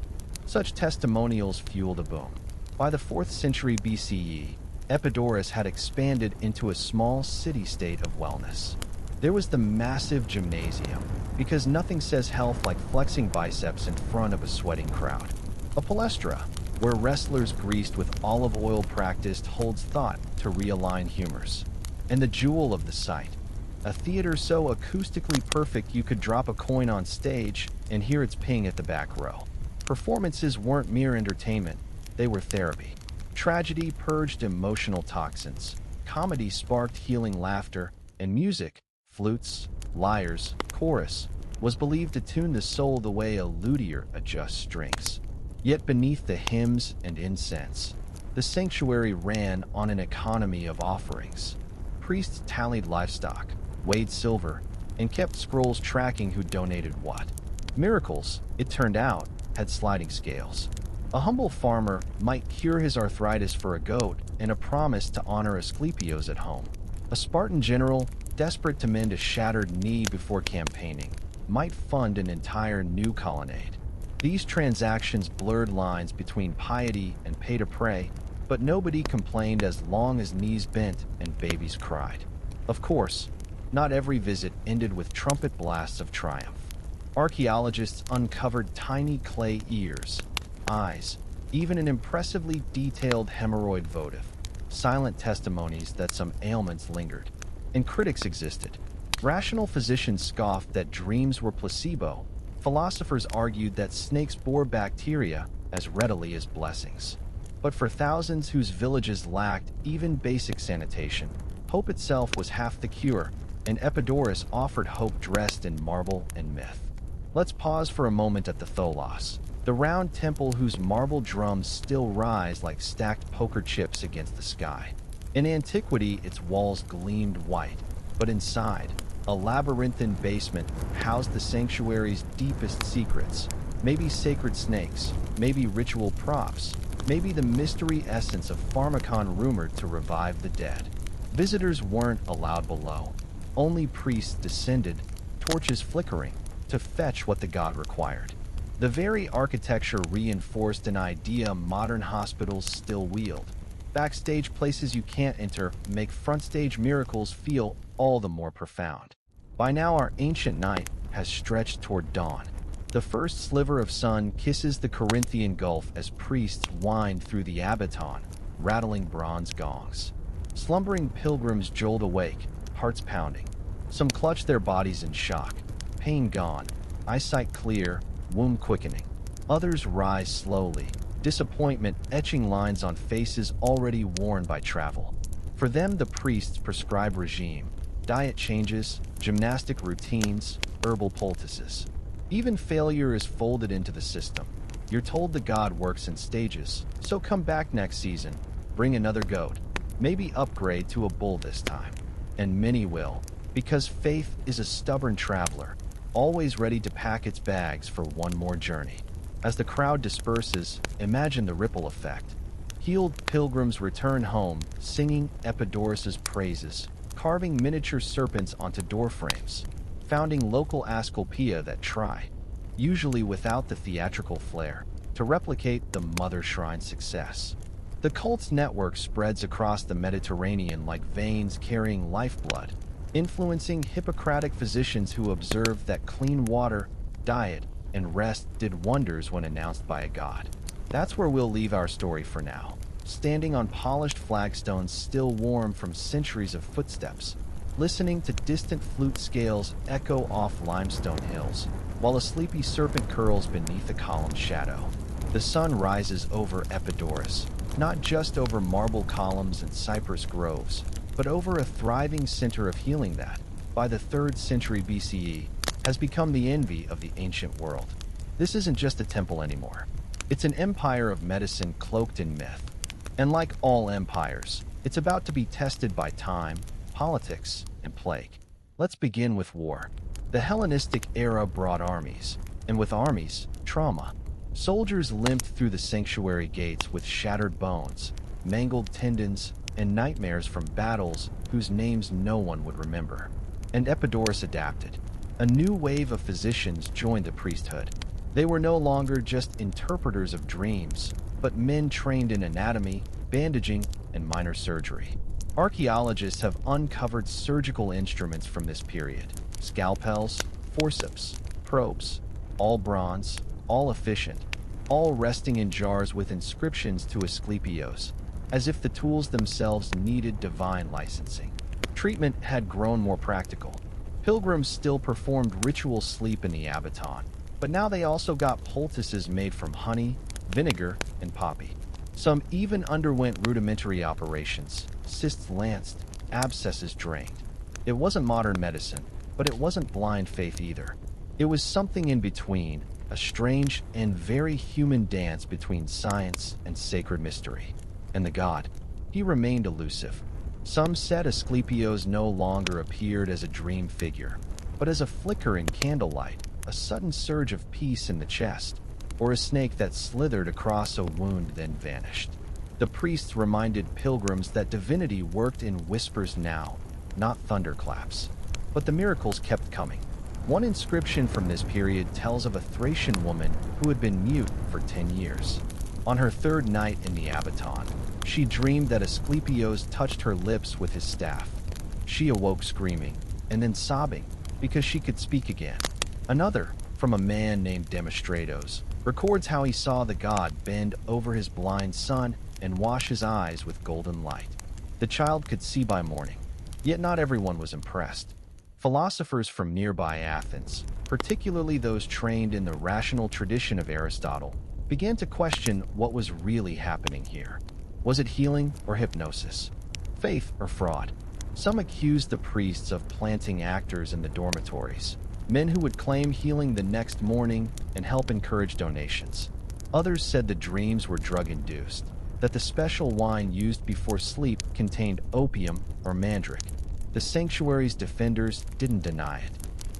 Such testimonials fueled a boom. By the 4th century BCE, Epidaurus had expanded into a small city-state of wellness. There was the massive gymnasium, because nothing says health like flexing biceps in front of a sweating crowd. A palestra, where wrestlers greased with olive oil practiced holds thought to realign humors. And the jewel of the site, a theater so acoustically perfect you could drop a coin on stage and hear its ping at the back row. Performances weren't mere entertainment, they were therapy. Tragedy purged emotional toxins, comedy sparked healing laughter, and music, flutes, lyres, chorus, was believed to tune the soul the way a luthier adjusts strings. Yet beneath the hymns and incense, the sanctuary ran on an economy of offerings. Priests tallied livestock, weighed silver, and kept scrolls tracking who donated what. Miracles, it turned out, had sliding scales. A humble farmer might cure his arthritis for a goat and a promise to honor Asclepios at home. A Spartan general, desperate to mend a shattered knee before campaigning, might fund an entire new colonnade. These transactions blurred lines between piety and pay-to-pray, but nobody complained as long as knees bent and babies cried. Of course, not every visit ended with trumpet blasts of triumph. Archaeologists uncovered tiny clay ears, eyes, even an impressively detailed hemorrhoid votive, silent testimonies that some ailments lingered. And critics existed. Rational physicians scoffed that dreams were placebo. Philosophers argued that snakes bore bacteria as readily as blessings. But for thousands whose villages lacked even basic sanitation, hope itself was half the cure, and Epidaurus offered hope dressed in marble and myth. Let's pause for a moment at the Tholos, the round temple whose marble drums still rise like stacked poker chips against the sky. In antiquity, its walls gleamed white, but inside, a labyrinthine basement housed the sanctuary's deepest secrets. Maybe sacred snakes, maybe ritual props, maybe the mystery essence of pharmacon rumored to revive the dead. Visitors weren't allowed below. Only priests descended, torches flickering, to fetch what the god required. The very architecture reinforced an idea modern hospitals still wield. Backstage places you can't enter make frontstage miracles feel all the more profound. By now our ancient night has stretched toward dawn. The first sliver of sun kisses the Corinthian Gulf as priests wind through the abaton, rattling bronze gongs. Slumbering pilgrims jolt awake, hearts pounding. Some clutch their bodies in shock, pain gone, eyesight clear, womb quickening. Others rise slowly, disappointment etching lines on faces already worn by travel. For them, the priests prescribe regime, diet changes, gymnastic routines, herbal poultices. Even failure is folded into the system. You're told the god works in stages, so come back next season, bring another goat, maybe upgrade to a bull this time. And many will, because faith is a stubborn traveler, always ready to pack its bags for one more journey. As the crowd disperses, imagine the ripple effect. Healed pilgrims return home, singing Epidaurus's praises, carving miniature serpents onto doorframes, founding local Asclepia that try, usually without the theatrical flair, to replicate the mother shrine's success. The cult's network spreads across the Mediterranean like veins carrying lifeblood, influencing Hippocratic physicians who observed that clean water, diet, and rest did wonders when announced by a god. That's where we'll leave our story for now, standing on polished flagstones still warm from centuries of footsteps, listening to distant flute scales echo off limestone hills, while a sleepy serpent curls beneath a column's shadow. The sun rises over Epidaurus, not just over marble columns and cypress groves, but over a thriving center of healing that, by the 3rd century BCE, has become the envy of the ancient world. This isn't just a temple anymore. It's an empire of medicine cloaked in myth. And like all empires, it's about to be tested by time, politics, and plague. Let's begin with war. The Hellenistic era brought armies, and with armies, trauma. Soldiers limped through the sanctuary gates with shattered bones, mangled tendons, and nightmares from battles whose names no one would remember. And Epidaurus adapted. A new wave of physicians joined the priesthood. They were no longer just interpreters of dreams, but men trained in anatomy, bandaging, and minor surgery. Archaeologists have uncovered surgical instruments from this period. Scalpels, forceps, probes, all bronze, all efficient, all resting in jars with inscriptions to Asclepios, as if the tools themselves needed divine licensing. Treatment had grown more practical. Pilgrims still performed ritual sleep in the abaton, but now they also got poultices made from honey, vinegar, and poppy. Some even underwent rudimentary operations, cysts lanced, abscesses drained. It wasn't modern medicine, but it wasn't blind faith either. It was something in between, a strange and very human dance between science and sacred mystery. And the god, he remained elusive. Some said Asclepios no longer appeared as a dream figure, but as a flicker in candlelight, a sudden surge of peace in the chest, or a snake that slithered across a wound then vanished. The priests reminded pilgrims that divinity worked in whispers now, not thunderclaps. But the miracles kept coming. One inscription from this period tells of a Thracian woman who had been mute for 10 years. On her 3rd night in the abaton, she dreamed that Asclepios touched her lips with his staff. She awoke screaming, and then sobbing, because she could speak again. Another, from a man named Demostratos, records how he saw the god bend over his blind son and wash his eyes with golden light. The child could see by morning, yet not everyone was impressed. Philosophers from nearby Athens, particularly those trained in the rational tradition of Aristotle, began to question what was really happening here. Was it healing or hypnosis? Faith or fraud? Some accused the priests of planting actors in the dormitories, men who would claim healing the next morning and help encourage donations. Others said the dreams were drug-induced, that the special wine used before sleep contained opium or mandrake. The sanctuary's defenders didn't deny it.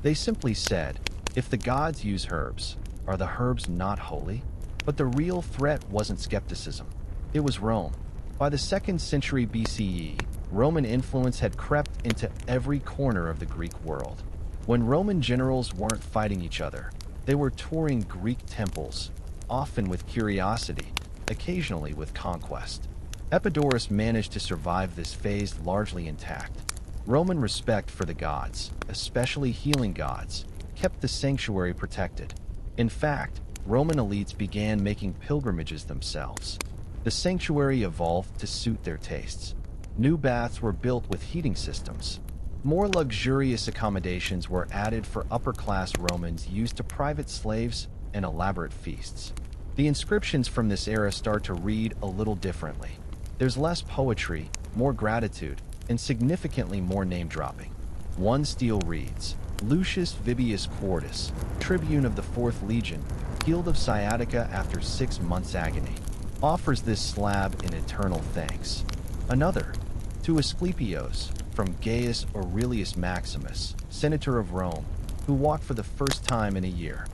They simply said, if the gods use herbs, are the herbs not holy? But the real threat wasn't skepticism. It was Rome. By the 2nd century BCE, Roman influence had crept into every corner of the Greek world. When Roman generals weren't fighting each other, they were touring Greek temples, often with curiosity, occasionally with conquest. Epidaurus managed to survive this phase largely intact. Roman respect for the gods, especially healing gods, kept the sanctuary protected. In fact, Roman elites began making pilgrimages themselves. The sanctuary evolved to suit their tastes. New baths were built with heating systems. More luxurious accommodations were added for upper-class Romans used to private slaves and elaborate feasts. The inscriptions from this era start to read a little differently. There's less poetry, more gratitude, and significantly more name-dropping. One stele reads, Lucius Vibius Quartus, tribune of the 4th Legion, healed of sciatica after 6 months' agony, offers this slab in eternal thanks. Another, to Asclepios, from Gaius Aurelius Maximus, senator of Rome, who walked for the first time in a year.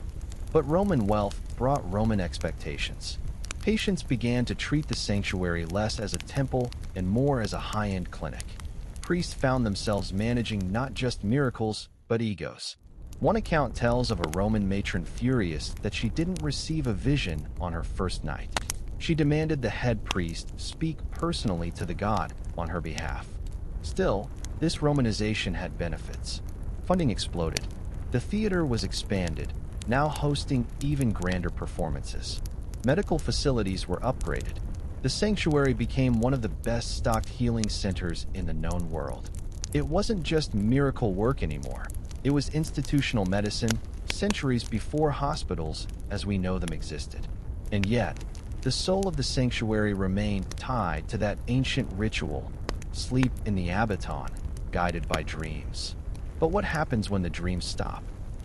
But Roman wealth brought Roman expectations. Patients began to treat the sanctuary less as a temple and more as a high-end clinic. Priests found themselves managing not just miracles, but egos. One account tells of a Roman matron furious that she didn't receive a vision on her first night. She demanded the head priest speak personally to the god on her behalf. Still, this Romanization had benefits. Funding exploded. The theater was expanded, now hosting even grander performances. Medical facilities were upgraded. The sanctuary became one of the best-stocked healing centers in the known world. It wasn't just miracle work anymore. It was institutional medicine, centuries before hospitals as we know them existed. And yet, the soul of the sanctuary remained tied to that ancient ritual, sleep in the abaton, guided by dreams. But what happens when the dreams stop?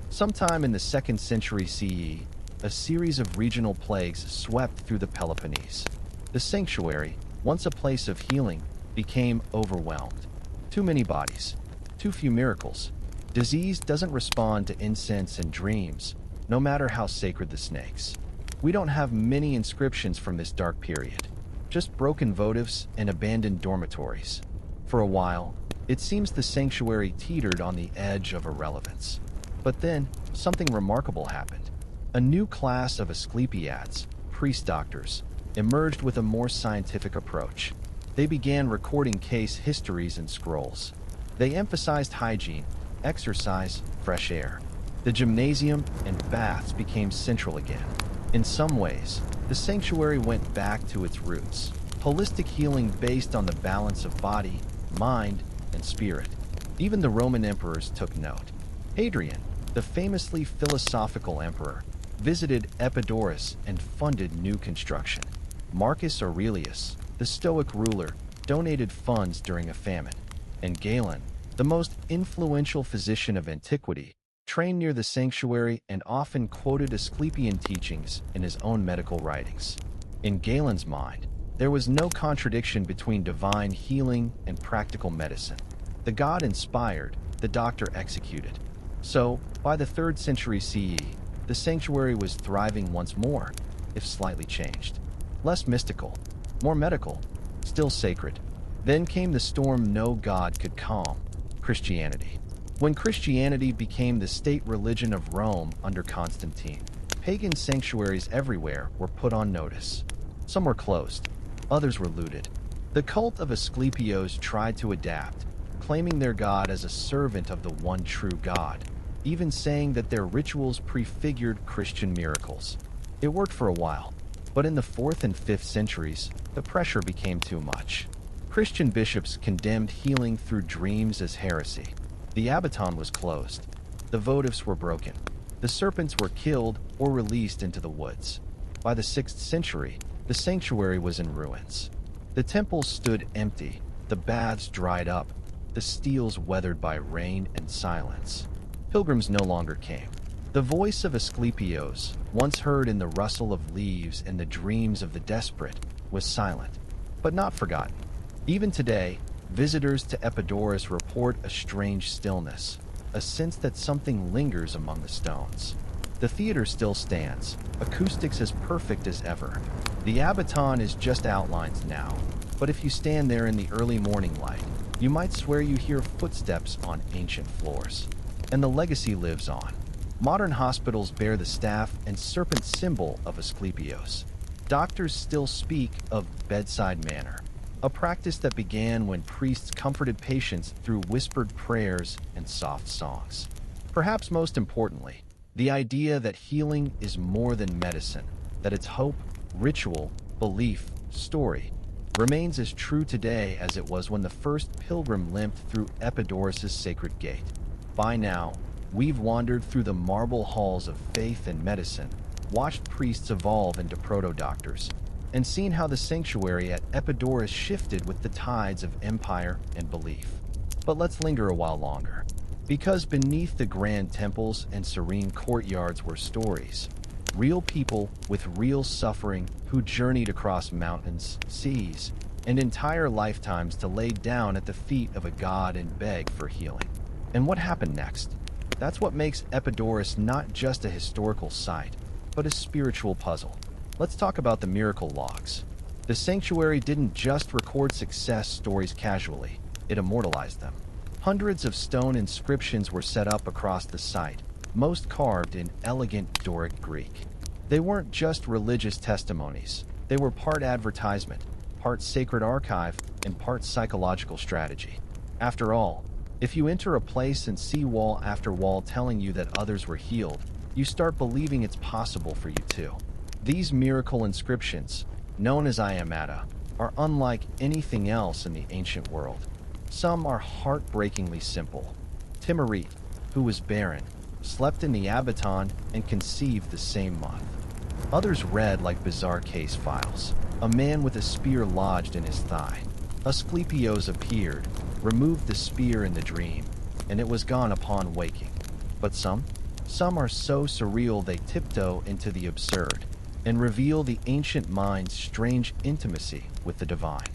Sometime in the 2nd century CE, a series of regional plagues swept through the Peloponnese. The sanctuary, once a place of healing, became overwhelmed. Too many bodies, too few miracles. Disease doesn't respond to incense and dreams, no matter how sacred the snakes. We don't have many inscriptions from this dark period, just broken votives and abandoned dormitories. For a while, it seems the sanctuary teetered on the edge of irrelevance. But then, something remarkable happened. A new class of Asclepiads, priest-doctors, emerged with a more scientific approach. They began recording case histories and scrolls. They emphasized hygiene, exercise, fresh air. The gymnasium and baths became central again. In some ways, the sanctuary went back to its roots, holistic healing based on the balance of body, mind, and spirit. Even the Roman emperors took note. Hadrian, the famously philosophical emperor, visited Epidaurus and funded new construction. Marcus Aurelius, the Stoic ruler, donated funds during a famine. And Galen, the most influential physician of antiquity, trained near the sanctuary and often quoted Asclepian teachings in his own medical writings. In Galen's mind, there was no contradiction between divine healing and practical medicine. The god inspired, the doctor executed. So, by the 3rd century CE, the sanctuary was thriving once more, if slightly changed. Less mystical, more medical, still sacred. Then came the storm no god could calm, Christianity. When Christianity became the state religion of Rome under Constantine, pagan sanctuaries everywhere were put on notice. Some were closed, others were looted. The cult of Asclepios tried to adapt, claiming their god as a servant of the one true God, even saying that their rituals prefigured Christian miracles. It worked for a while, but in the 4th and 5th centuries, the pressure became too much. Christian bishops condemned healing through dreams as heresy. The abaton was closed. The votives were broken. The serpents were killed or released into the woods. By the 6th century, the sanctuary was in ruins. The temples stood empty, the baths dried up, the steles weathered by rain and silence. Pilgrims no longer came. The voice of Asclepios, once heard in the rustle of leaves and the dreams of the desperate, was silent, but not forgotten. Even today, visitors to Epidaurus report a strange stillness, a sense that something lingers among the stones. The theater still stands, acoustics as perfect as ever. The abaton is just outlines now, But if you stand there in the early morning light, you might swear you hear footsteps on ancient floors. And the legacy lives on. Modern hospitals bear the staff and serpent symbol of Asclepios. Doctors still speak of bedside manner, a practice that began when priests comforted patients through whispered prayers and soft songs. Perhaps most importantly, the idea that healing is more than medicine, that it's hope, ritual, belief, story, remains as true today as it was when the first pilgrim limped through Epidaurus' sacred gate. By now, we've wandered through the marble halls of faith and medicine, watched priests evolve into proto-doctors, and seen how the sanctuary at Epidaurus shifted with the tides of empire and belief. But let's linger a while longer. Because beneath the grand temples and serene courtyards were stories, real people with real suffering who journeyed across mountains, seas, and entire lifetimes to lay down at the feet of a god and beg for healing. And what happened next? That's what makes Epidaurus not just a historical site, but a spiritual puzzle. Let's talk about the miracle logs. The sanctuary didn't just record success stories casually, it immortalized them. Hundreds of stone inscriptions were set up across the site, most carved in elegant Doric Greek. They weren't just religious testimonies, they were part advertisement, part sacred archive, and part psychological strategy. After all, if you enter a place and see wall after wall telling you that others were healed, you start believing it's possible for you too. These miracle inscriptions, known as iamata, are unlike anything else in the ancient world. Some are heartbreakingly simple. Timurit, who was barren, slept in the Abaton and conceived the same month. Others read like bizarre case files. A man with a spear lodged in his thigh. Asclepios appeared, removed the spear in the dream, and it was gone upon waking. But some are so surreal they tiptoe into the absurd and reveal the ancient mind's strange intimacy with the divine.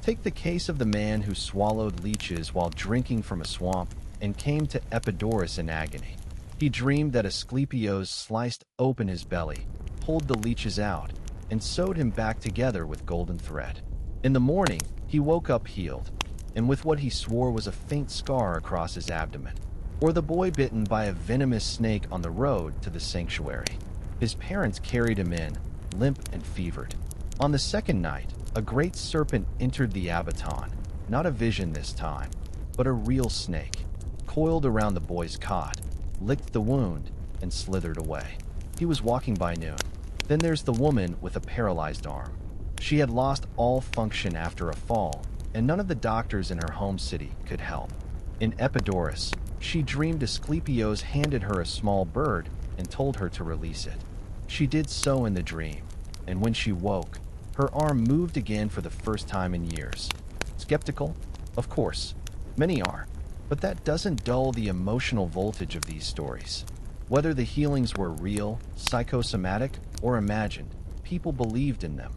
Take the case of the man who swallowed leeches while drinking from a swamp and came to Epidaurus in agony. He dreamed that Asclepios sliced open his belly, pulled the leeches out, and sewed him back together with golden thread. In the morning, he woke up healed, and with what he swore was a faint scar across his abdomen. Or the boy bitten by a venomous snake on the road to the sanctuary. His parents carried him in, limp and fevered. On the second night, a great serpent entered the Abaton, not a vision this time, but a real snake, coiled around the boy's cot, licked the wound, and slithered away. He was walking by noon. Then there's the woman with a paralyzed arm. She had lost all function after a fall, and none of the doctors in her home city could help. In Epidaurus, she dreamed Asclepios handed her a small bird and told her to release it. She did so in the dream, and when she woke, her arm moved again for the first time in years. Skeptical? Of course. Many are. But that doesn't dull the emotional voltage of these stories. Whether the healings were real, psychosomatic, or imagined, people believed in them.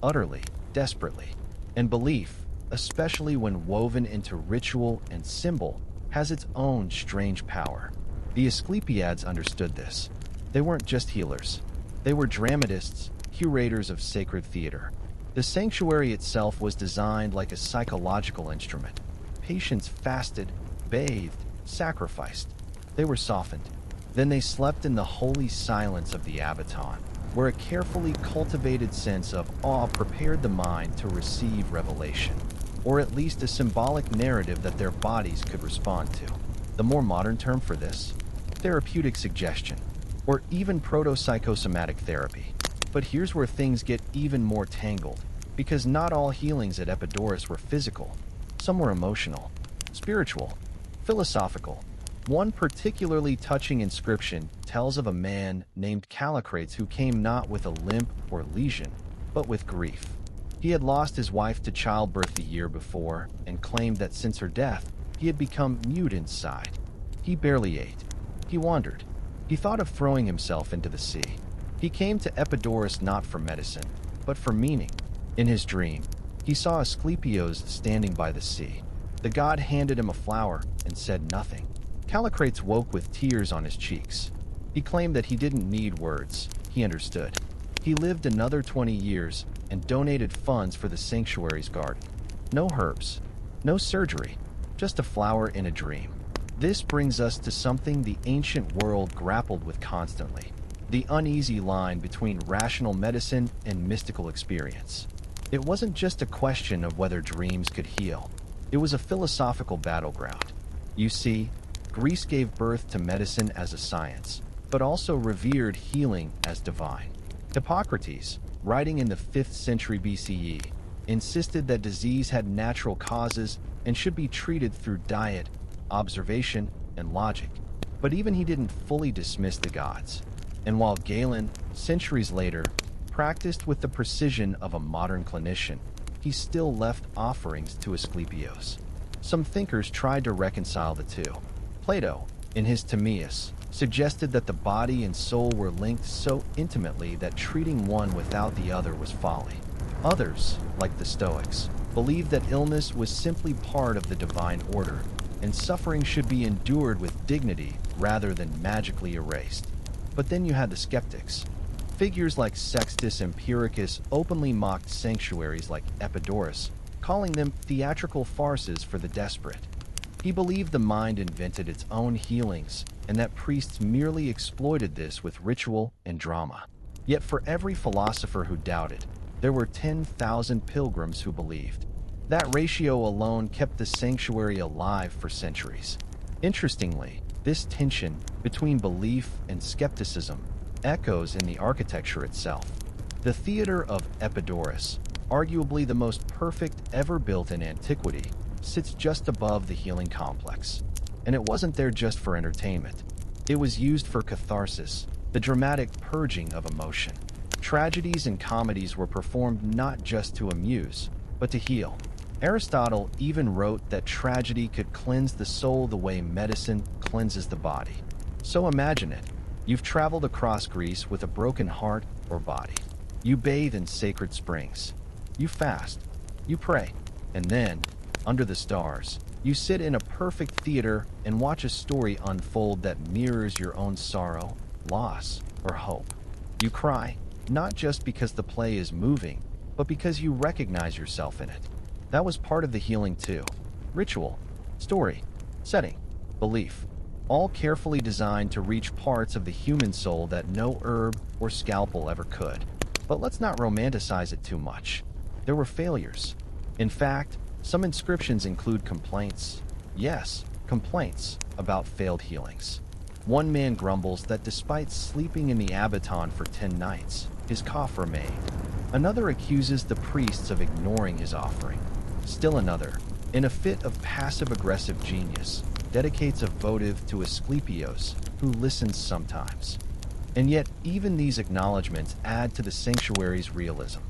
Utterly, desperately. And belief, especially when woven into ritual and symbol, has its own strange power. The Asclepiads understood this. They weren't just healers. They were dramatists, curators of sacred theater. The sanctuary itself was designed like a psychological instrument. Patients fasted, bathed, sacrificed. They were softened. Then they slept in the holy silence of the Abaton, where a carefully cultivated sense of awe prepared the mind to receive revelation, or at least a symbolic narrative that their bodies could respond to. The more modern term for this, therapeutic suggestion, or even proto-psychosomatic therapy. But here's where things get even more tangled, because not all healings at Epidaurus were physical. Some were emotional, spiritual, philosophical. One particularly touching inscription tells of a man named Callicrates who came not with a limp or lesion, but with grief. He had lost his wife to childbirth the year before and claimed that since her death, he had become mute inside. He barely ate. He wandered. He thought of throwing himself into the sea. He came to Epidaurus not for medicine, but for meaning. In his dream, he saw Asclepios standing by the sea. The god handed him a flower and said nothing. Callicrates woke with tears on his cheeks. He claimed that he didn't need words. He understood. He lived another 20 years and donated funds for the sanctuary's garden. No herbs, no surgery, just a flower in a dream. This brings us to something the ancient world grappled with constantly: the uneasy line between rational medicine and mystical experience. It wasn't just a question of whether dreams could heal. It was a philosophical battleground. You see, Greece gave birth to medicine as a science, but also revered healing as divine. Hippocrates, writing in the 5th century BCE, insisted that disease had natural causes and should be treated through diet, observation, and logic. But even he didn't fully dismiss the gods. And while Galen, centuries later, practiced with the precision of a modern clinician, he still left offerings to Asclepios. Some thinkers tried to reconcile the two. Plato, in his Timaeus, suggested that the body and soul were linked so intimately that treating one without the other was folly. Others, like the Stoics, believed that illness was simply part of the divine order, and suffering should be endured with dignity rather than magically erased. But then you had the skeptics. Figures like Sextus Empiricus openly mocked sanctuaries like Epidaurus, calling them theatrical farces for the desperate. He believed the mind invented its own healings, and that priests merely exploited this with ritual and drama. Yet for every philosopher who doubted, there were 10,000 pilgrims who believed. That ratio alone kept the sanctuary alive for centuries. Interestingly, this tension between belief and skepticism echoes in the architecture itself. The theater of Epidaurus, arguably the most perfect ever built in antiquity, sits just above the healing complex. And it wasn't there just for entertainment. It was used for catharsis, the dramatic purging of emotion. Tragedies and comedies were performed not just to amuse, but to heal. Aristotle even wrote that tragedy could cleanse the soul the way medicine cleanses the body. So imagine it. You've traveled across Greece with a broken heart or body. You bathe in sacred springs. You fast. You pray. And then, under the stars, you sit in a perfect theater and watch a story unfold that mirrors your own sorrow, loss, or hope. You cry, not just because the play is moving, but because you recognize yourself in it. That was part of the healing too. Ritual, story, setting, belief, all carefully designed to reach parts of the human soul that no herb or scalpel ever could. But let's not romanticize it too much. There were failures. In fact, some inscriptions include complaints. Yes, complaints about failed healings. One man grumbles that despite sleeping in the abaton for 10 nights, his cough remained. Another accuses the priests of ignoring his offering. Still another, in a fit of passive-aggressive genius, dedicates a votive to Asclepios, who listens sometimes. And yet, even these acknowledgments add to the sanctuary's realism.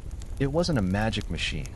It wasn't a magic machine.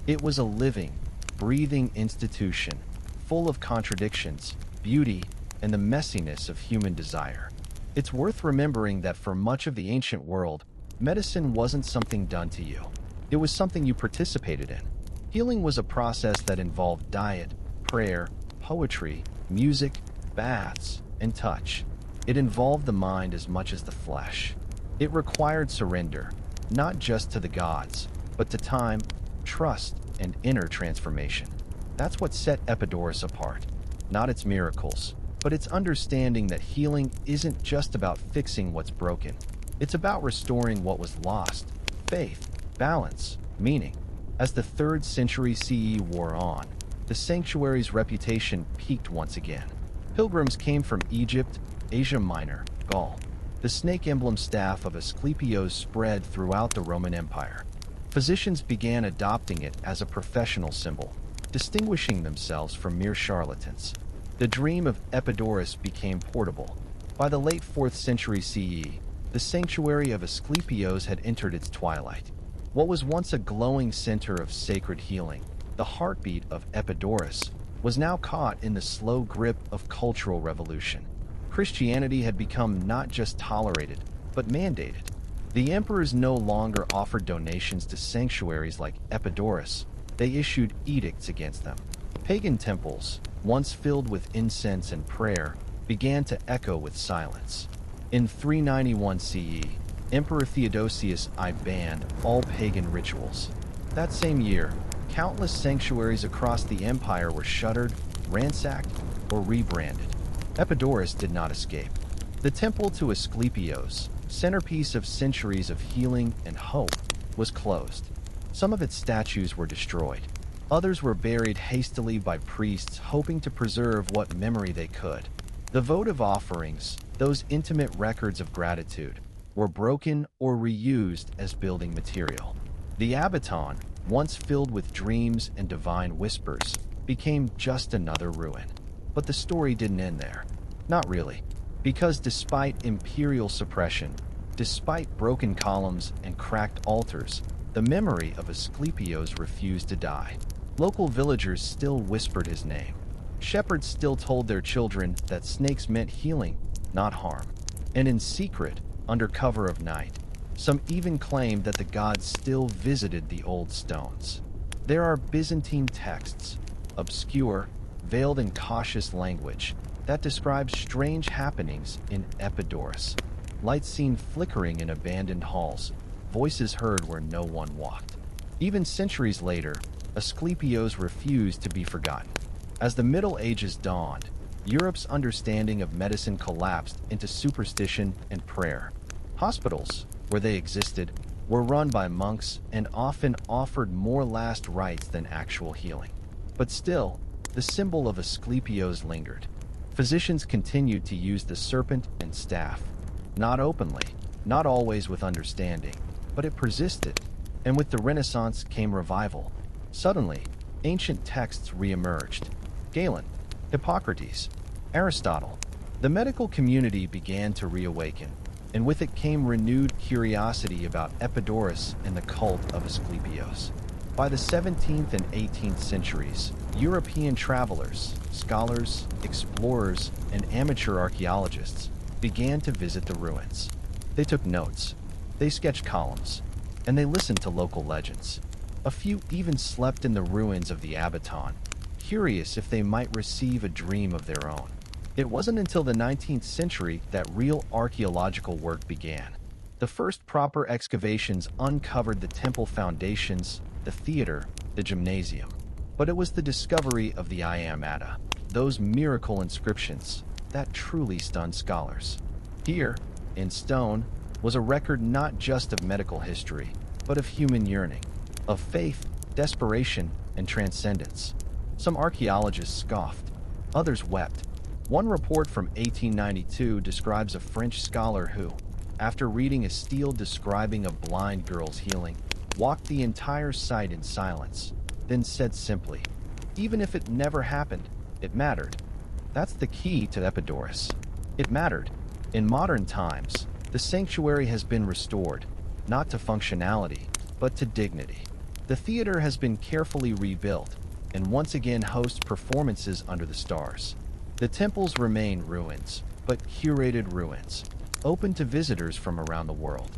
It was a living, breathing institution, full of contradictions, beauty, and the messiness of human desire. It's worth remembering that for much of the ancient world, medicine wasn't something done to you. It was something you participated in. Healing was a process that involved diet, prayer, poetry, music, baths, and touch. It involved the mind as much as the flesh. It required surrender, not just to the gods, but to time, trust, and inner transformation. That's what set Epidaurus apart. Not its miracles, but its understanding that healing isn't just about fixing what's broken. It's about restoring what was lost: faith, balance, meaning. As the 3rd century CE wore on, the sanctuary's reputation peaked once again. Pilgrims came from Egypt, Asia Minor, Gaul. The snake emblem staff of Asclepios spread throughout the Roman Empire. Physicians began adopting it as a professional symbol, distinguishing themselves from mere charlatans. The dream of Epidaurus became portable. By the late 4th century CE, the sanctuary of Asclepios had entered its twilight. What was once a glowing center of sacred healing, the heartbeat of Epidaurus, was now caught in the slow grip of cultural revolution. Christianity had become not just tolerated, but mandated. The emperors no longer offered donations to sanctuaries like Epidaurus. They issued edicts against them. Pagan temples, once filled with incense and prayer, began to echo with silence. In 391 CE, Emperor Theodosius I banned all pagan rituals. That same year, countless sanctuaries across the empire were shuttered, ransacked, or rebranded. Epidaurus did not escape. The temple to Asclepios, centerpiece of centuries of healing and hope, was closed. Some of its statues were destroyed. Others were buried hastily by priests hoping to preserve what memory they could. The votive offerings, those intimate records of gratitude, were broken or reused as building material. The Abaton, once filled with dreams and divine whispers, became just another ruin. But the story didn't end there. Not really. Because despite imperial suppression, despite broken columns and cracked altars, the memory of Asclepios refused to die. Local villagers still whispered his name. Shepherds still told their children that snakes meant healing, not harm. And in secret, under cover of night, some even claimed that the gods still visited the old stones. There are Byzantine texts, obscure, veiled in cautious language, that describes strange happenings in Epidaurus. Lights seen flickering in abandoned halls, voices heard where no one walked. Even centuries later, Asclepios refused to be forgotten. As the Middle Ages dawned, Europe's understanding of medicine collapsed into superstition and prayer. Hospitals, where they existed, were run by monks and often offered more last rites than actual healing. But still, the symbol of Asclepios lingered. Physicians continued to use the serpent and staff. Not openly, not always with understanding, but it persisted. And with the Renaissance came revival. Suddenly, ancient texts re-emerged. Galen, Hippocrates, Aristotle. The medical community began to reawaken, and with it came renewed curiosity about Epidaurus and the cult of Asclepios. By the 17th and 18th centuries, European travelers, scholars, explorers, and amateur archaeologists began to visit the ruins. They took notes, they sketched columns, and they listened to local legends. A few even slept in the ruins of the Abaton, curious if they might receive a dream of their own. It wasn't until the 19th century that real archaeological work began. The first proper excavations uncovered the temple foundations, the theater, the gymnasium. But it was the discovery of the Iamata, those miracle inscriptions, that truly stunned scholars. Here, in stone, was a record not just of medical history, but of human yearning, of faith, desperation, and transcendence. Some archaeologists scoffed, others wept. One report from 1892 describes a French scholar who, after reading a stele describing a blind girl's healing, walked the entire site in silence, then said simply, "Even if it never happened, it mattered." That's the key to Epidaurus. It mattered. In modern times, the sanctuary has been restored, not to functionality, but to dignity. The theater has been carefully rebuilt, and once again hosts performances under the stars. The temples remain ruins, but curated ruins, open to visitors from around the world.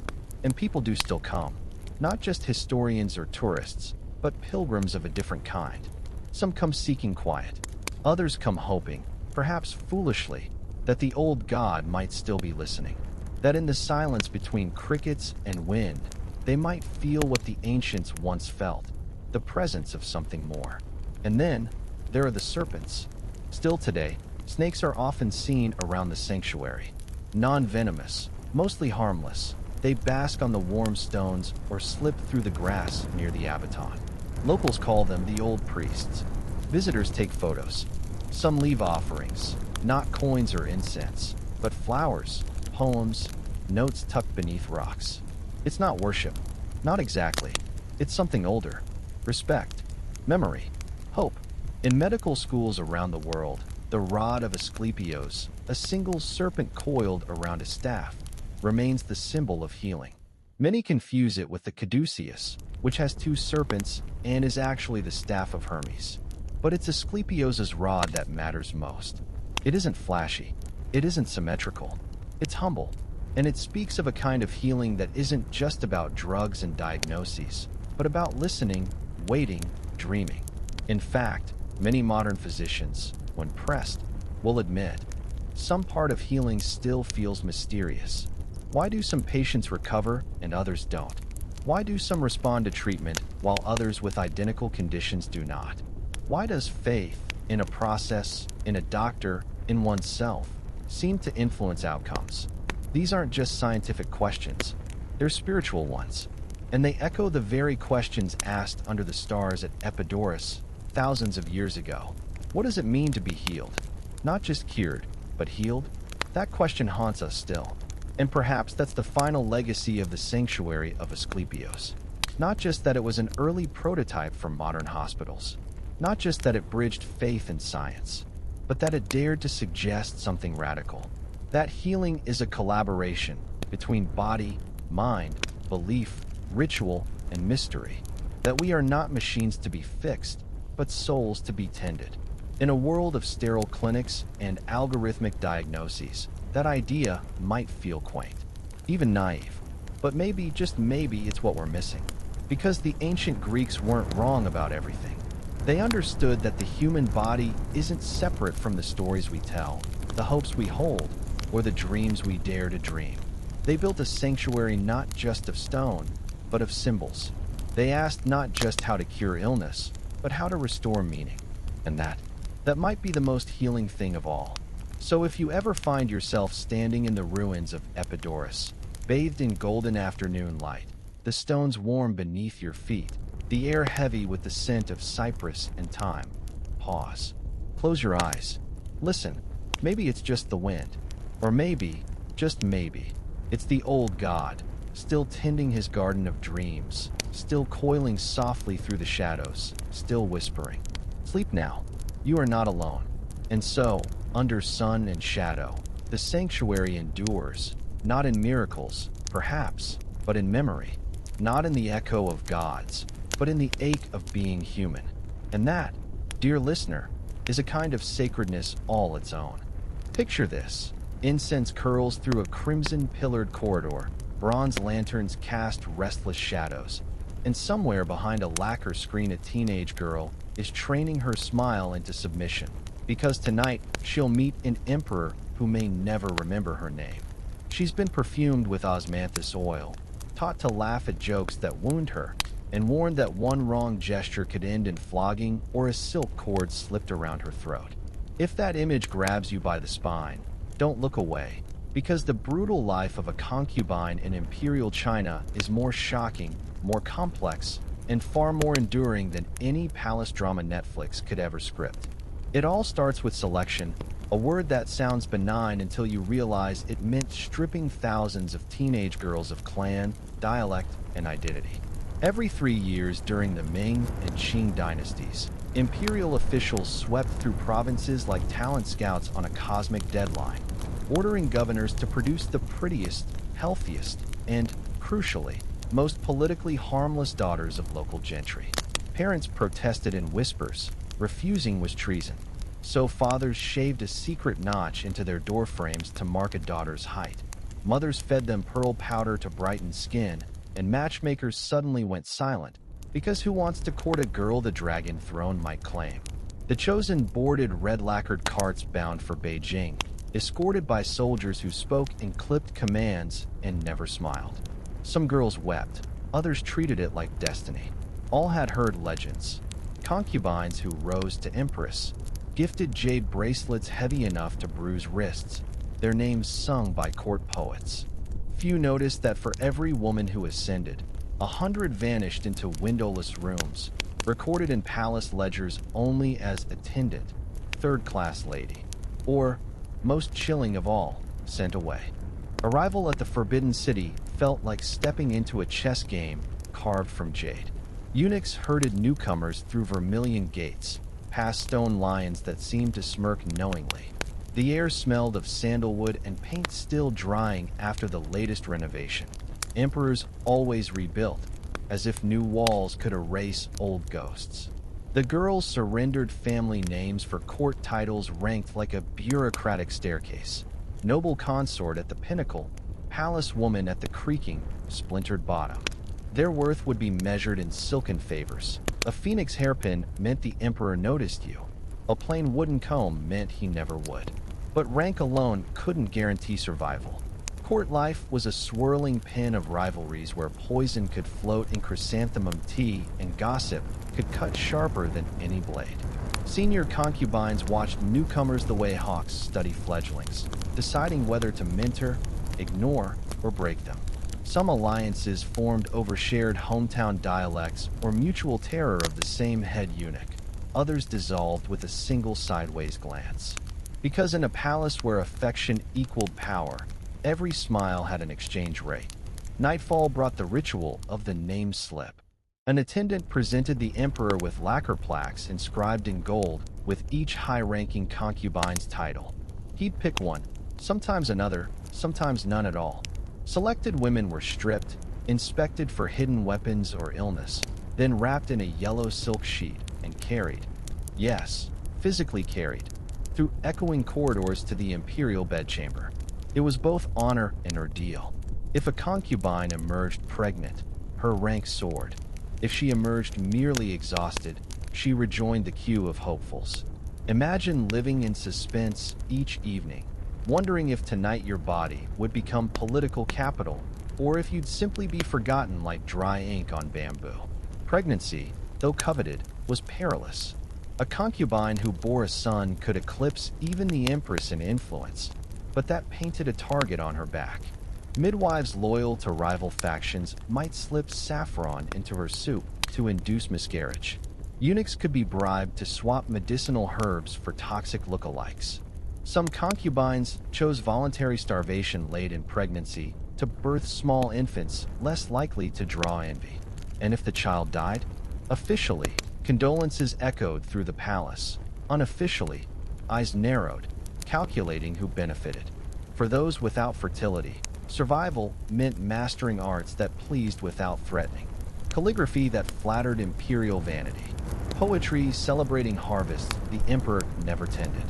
And people do still come, not just historians or tourists, but pilgrims of a different kind. Some come seeking quiet, others come hoping, perhaps foolishly, that the old god might still be listening, that in the silence between crickets and wind, they might feel what the ancients once felt, the presence of something more. And then, there are the serpents. Still today, snakes are often seen around the sanctuary. Non-venomous, mostly harmless, they bask on the warm stones or slip through the grass near the Abaton. Locals call them the old priests. Visitors take photos. Some leave offerings, not coins or incense, but flowers, poems, notes tucked beneath rocks. It's not worship. Not exactly. It's something older. Respect. Memory. Hope. In medical schools around the world, the rod of Asclepios, a single serpent coiled around a staff, remains the symbol of healing. Many confuse it with the caduceus, which has two serpents and is actually the staff of Hermes. But it's Asclepios' rod that matters most. It isn't flashy. It isn't symmetrical. It's humble. And it speaks of a kind of healing that isn't just about drugs and diagnoses, but about listening, waiting, dreaming. In fact, many modern physicians, when pressed, will admit some part of healing still feels mysterious. Why do some patients recover and others don't? Why do some respond to treatment while others with identical conditions do not? Why does faith in a process, in a doctor, in oneself, seem to influence outcomes? These aren't just scientific questions, they're spiritual ones. And they echo the very questions asked under the stars at Epidaurus thousands of years ago. What does it mean to be healed? Not just cured, but healed? That question haunts us still. And perhaps that's the final legacy of the sanctuary of Asclepios. Not just that it was an early prototype for modern hospitals, not just that it bridged faith and science, but that it dared to suggest something radical. That healing is a collaboration between body, mind, belief, ritual, and mystery. That we are not machines to be fixed, but souls to be tended. In a world of sterile clinics and algorithmic diagnoses, that idea might feel quaint, even naive. But maybe, just maybe, it's what we're missing. Because the ancient Greeks weren't wrong about everything. They understood that the human body isn't separate from the stories we tell, the hopes we hold, or the dreams we dare to dream. They built a sanctuary not just of stone, but of symbols. They asked not just how to cure illness, but how to restore meaning. And that might be the most healing thing of all. So if you ever find yourself standing in the ruins of Epidaurus, bathed in golden afternoon light, the stones warm beneath your feet, the air heavy with the scent of cypress and thyme, pause. Close your eyes. Listen. Maybe it's just the wind. Or maybe, just maybe, it's the old god, still tending his garden of dreams, still coiling softly through the shadows, still whispering. Sleep now. You are not alone. And so, under sun and shadow, the sanctuary endures, not in miracles, perhaps, but in memory. Not in the echo of gods, but in the ache of being human. And that, dear listener, is a kind of sacredness all its own. Picture this. Incense curls through a crimson-pillared corridor, bronze lanterns cast restless shadows, and somewhere behind a lacquer screen a teenage girl is training her smile into submission, because tonight she'll meet an emperor who may never remember her name. She's been perfumed with osmanthus oil, taught to laugh at jokes that wound her, and warned that one wrong gesture could end in flogging or a silk cord slipped around her throat. If that image grabs you by the spine, don't look away, because the brutal life of a concubine in imperial China is more shocking, more complex, and far more enduring than any palace drama Netflix could ever script. It all starts with selection, a word that sounds benign until you realize it meant stripping thousands of teenage girls of clan, dialect, and identity. Every 3 years during the Ming and Qing dynasties, imperial officials swept through provinces like talent scouts on a cosmic deadline, ordering governors to produce the prettiest, healthiest, and, crucially, most politically harmless daughters of local gentry. Parents protested in whispers. Refusing was treason. So fathers shaved a secret notch into their door frames to mark a daughter's height. Mothers fed them pearl powder to brighten skin, and matchmakers suddenly went silent, because who wants to court a girl the dragon throne might claim? The chosen boarded red-lacquered carts bound for Beijing, escorted by soldiers who spoke in clipped commands and never smiled. Some girls wept, others treated it like destiny. All had heard legends. Concubines who rose to empress, gifted jade bracelets heavy enough to bruise wrists, their names sung by court poets. Few noticed that for every woman who ascended, 100 vanished into windowless rooms, recorded in palace ledgers only as attendant, third-class lady, or, most chilling of all, sent away. Arrival at the Forbidden City felt like stepping into a chess game carved from jade. Eunuchs herded newcomers through vermilion gates, past stone lions that seemed to smirk knowingly. The air smelled of sandalwood and paint still drying after the latest renovation. Emperors always rebuilt, as if new walls could erase old ghosts. The girls surrendered family names for court titles ranked like a bureaucratic staircase. Noble consort at the pinnacle, palace woman at the creaking, splintered bottom. Their worth would be measured in silken favors. A phoenix hairpin meant the emperor noticed you. A plain wooden comb meant he never would. But rank alone couldn't guarantee survival. Court life was a swirling pen of rivalries where poison could float in chrysanthemum tea and gossip could cut sharper than any blade. Senior concubines watched newcomers the way hawks study fledglings, deciding whether to mentor, ignore, or break them. Some alliances formed over shared hometown dialects or mutual terror of the same head eunuch. Others dissolved with a single sideways glance. Because in a palace where affection equaled power, every smile had an exchange rate. Nightfall brought the ritual of the name slip. An attendant presented the emperor with lacquer plaques inscribed in gold with each high-ranking concubine's title. He'd pick one, sometimes another, sometimes none at all. Selected women were stripped, inspected for hidden weapons or illness, then wrapped in a yellow silk sheet and carried, yes, physically carried, through echoing corridors to the imperial bedchamber. It was both honor and ordeal. If a concubine emerged pregnant, her rank soared. If she emerged merely exhausted, she rejoined the queue of hopefuls. Imagine living in suspense each evening, wondering if tonight your body would become political capital, or if you'd simply be forgotten like dry ink on bamboo. Pregnancy, though coveted, was perilous. A concubine who bore a son could eclipse even the empress in influence, but that painted a target on her back. Midwives loyal to rival factions might slip saffron into her soup to induce miscarriage. Eunuchs could be bribed to swap medicinal herbs for toxic lookalikes. Some concubines chose voluntary starvation late in pregnancy to birth small infants less likely to draw envy. And if the child died, officially, condolences echoed through the palace. Unofficially, eyes narrowed, calculating who benefited. For those without fertility, survival meant mastering arts that pleased without threatening. Calligraphy that flattered imperial vanity. Poetry celebrating harvests the emperor never tended.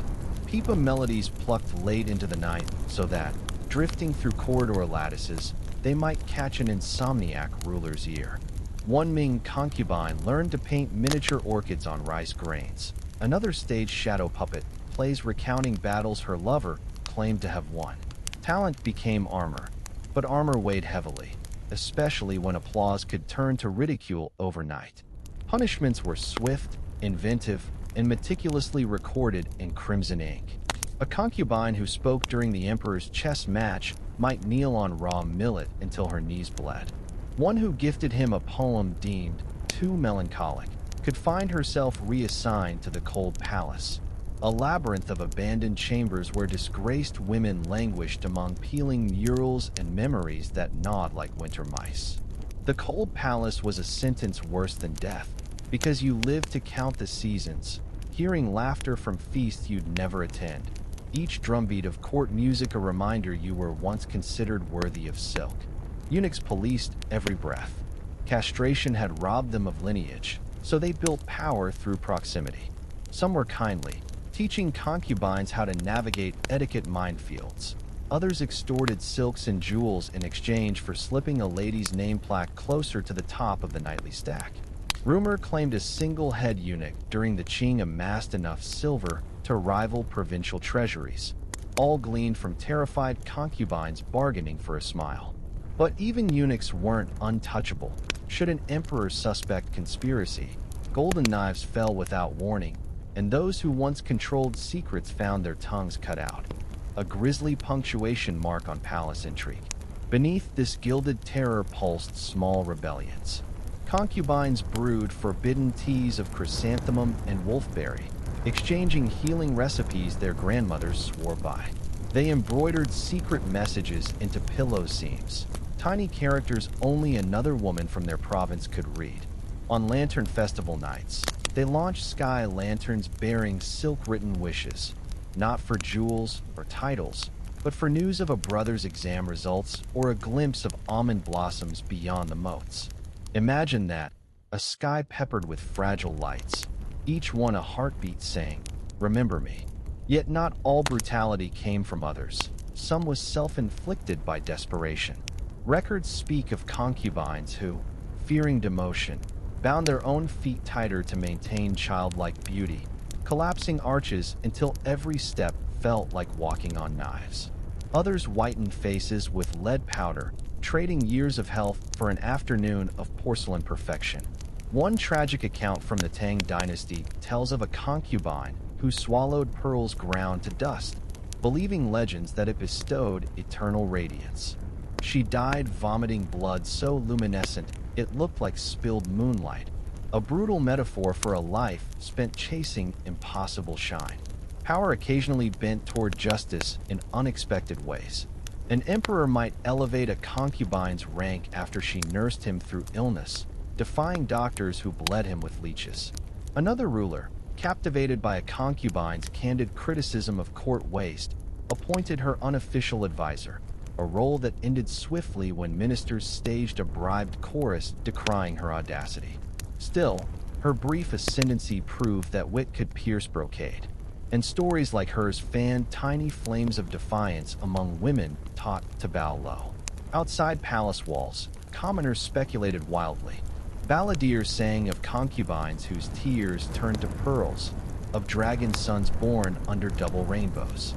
Pipa melodies plucked late into the night so that, drifting through corridor lattices, they might catch an insomniac ruler's ear. One Ming concubine learned to paint miniature orchids on rice grains. Another staged shadow puppet plays recounting battles her lover claimed to have won. Talent became armor, but armor weighed heavily, especially when applause could turn to ridicule overnight. Punishments were swift, inventive, and meticulously recorded in crimson ink. A concubine who spoke during the emperor's chess match might kneel on raw millet until her knees bled. One who gifted him a poem deemed too melancholic could find herself reassigned to the cold palace, a labyrinth of abandoned chambers where disgraced women languished among peeling murals and memories that gnawed like winter mice. The cold palace was a sentence worse than death, because you lived to count the seasons, hearing laughter from feasts you'd never attend, each drumbeat of court music a reminder you were once considered worthy of silk. Eunuchs policed every breath. Castration had robbed them of lineage, so they built power through proximity. Some were kindly, teaching concubines how to navigate etiquette minefields. Others extorted silks and jewels in exchange for slipping a lady's name plaque closer to the top of the nightly stack. Rumor claimed a single head eunuch during the Qing amassed enough silver to rival provincial treasuries, all gleaned from terrified concubines bargaining for a smile. But even eunuchs weren't untouchable. Should an emperor suspect conspiracy, golden knives fell without warning, and those who once controlled secrets found their tongues cut out. A grisly punctuation mark on palace intrigue. Beneath this gilded terror pulsed small rebellions. Concubines brewed forbidden teas of chrysanthemum and wolfberry, exchanging healing recipes their grandmothers swore by. They embroidered secret messages into pillow seams, tiny characters only another woman from their province could read. On lantern festival nights, they launched sky lanterns bearing silk-written wishes, not for jewels or titles, but for news of a brother's exam results or a glimpse of almond blossoms beyond the moats. Imagine that, a sky peppered with fragile lights, each one a heartbeat saying, "Remember me." Yet not all brutality came from others. Some was self-inflicted by desperation. Records speak of concubines who, fearing demotion, bound their own feet tighter to maintain childlike beauty, collapsing arches until every step felt like walking on knives. Others whitened faces with lead powder, trading years of health for an afternoon of porcelain perfection. One tragic account from the Tang dynasty tells of a concubine who swallowed pearls ground to dust, believing legends that it bestowed eternal radiance. She died vomiting blood so luminescent it looked like spilled moonlight, a brutal metaphor for a life spent chasing impossible shine. Power occasionally bent toward justice in unexpected ways. An emperor might elevate a concubine's rank after she nursed him through illness, defying doctors who bled him with leeches. Another ruler, captivated by a concubine's candid criticism of court waste, appointed her unofficial advisor, a role that ended swiftly when ministers staged a bribed chorus decrying her audacity. Still, her brief ascendancy proved that wit could pierce brocade, and stories like hers fanned tiny flames of defiance among women taught to bow low. Outside palace walls, commoners speculated wildly. Balladeers sang of concubines whose tears turned to pearls, of dragon sons born under double rainbows.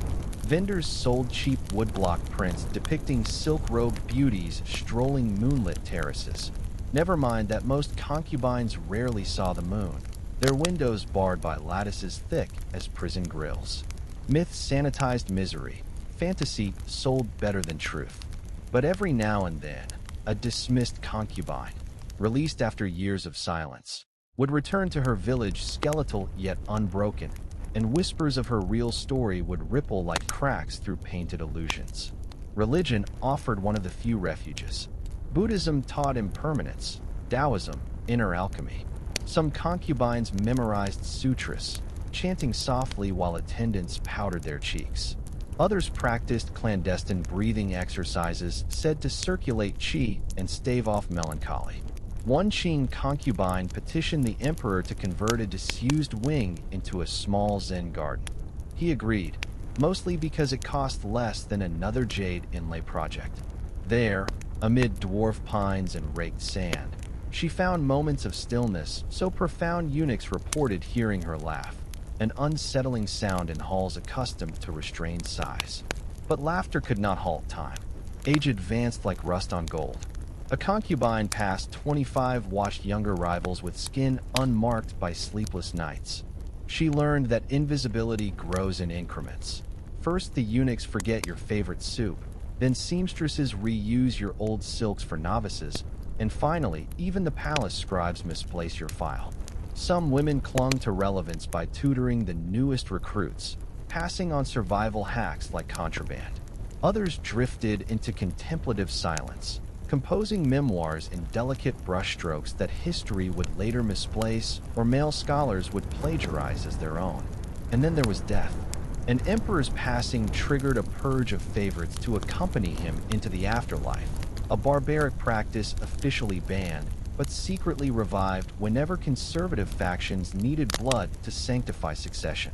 Vendors sold cheap woodblock prints depicting silk-robed beauties strolling moonlit terraces. Never mind that most concubines rarely saw the moon, their windows barred by lattices thick as prison grills. Myth sanitized misery, fantasy sold better than truth. But every now and then, a dismissed concubine, released after years of silence, would return to her village skeletal yet unbroken, and whispers of her real story would ripple like cracks through painted illusions. Religion offered one of the few refuges. Buddhism taught impermanence, Taoism, inner alchemy. Some concubines memorized sutras, chanting softly while attendants powdered their cheeks. Others practiced clandestine breathing exercises said to circulate qi and stave off melancholy. One Qing concubine petitioned the emperor to convert a disused wing into a small Zen garden. He agreed, mostly because it cost less than another jade inlay project. There, amid dwarf pines and raked sand, she found moments of stillness so profound eunuchs reported hearing her laugh, an unsettling sound in halls accustomed to restrained sighs. But laughter could not halt time. Age advanced like rust on gold. A concubine past 25 watched younger rivals with skin unmarked by sleepless nights. She learned that invisibility grows in increments. First, the eunuchs forget your favorite soup, then seamstresses reuse your old silks for novices, and finally, even the palace scribes misplace your file. Some women clung to relevance by tutoring the newest recruits, passing on survival hacks like contraband. Others drifted into contemplative silence, composing memoirs in delicate brushstrokes that history would later misplace or male scholars would plagiarize as their own. And then there was death. An emperor's passing triggered a purge of favorites to accompany him into the afterlife, a barbaric practice officially banned, but secretly revived whenever conservative factions needed blood to sanctify succession.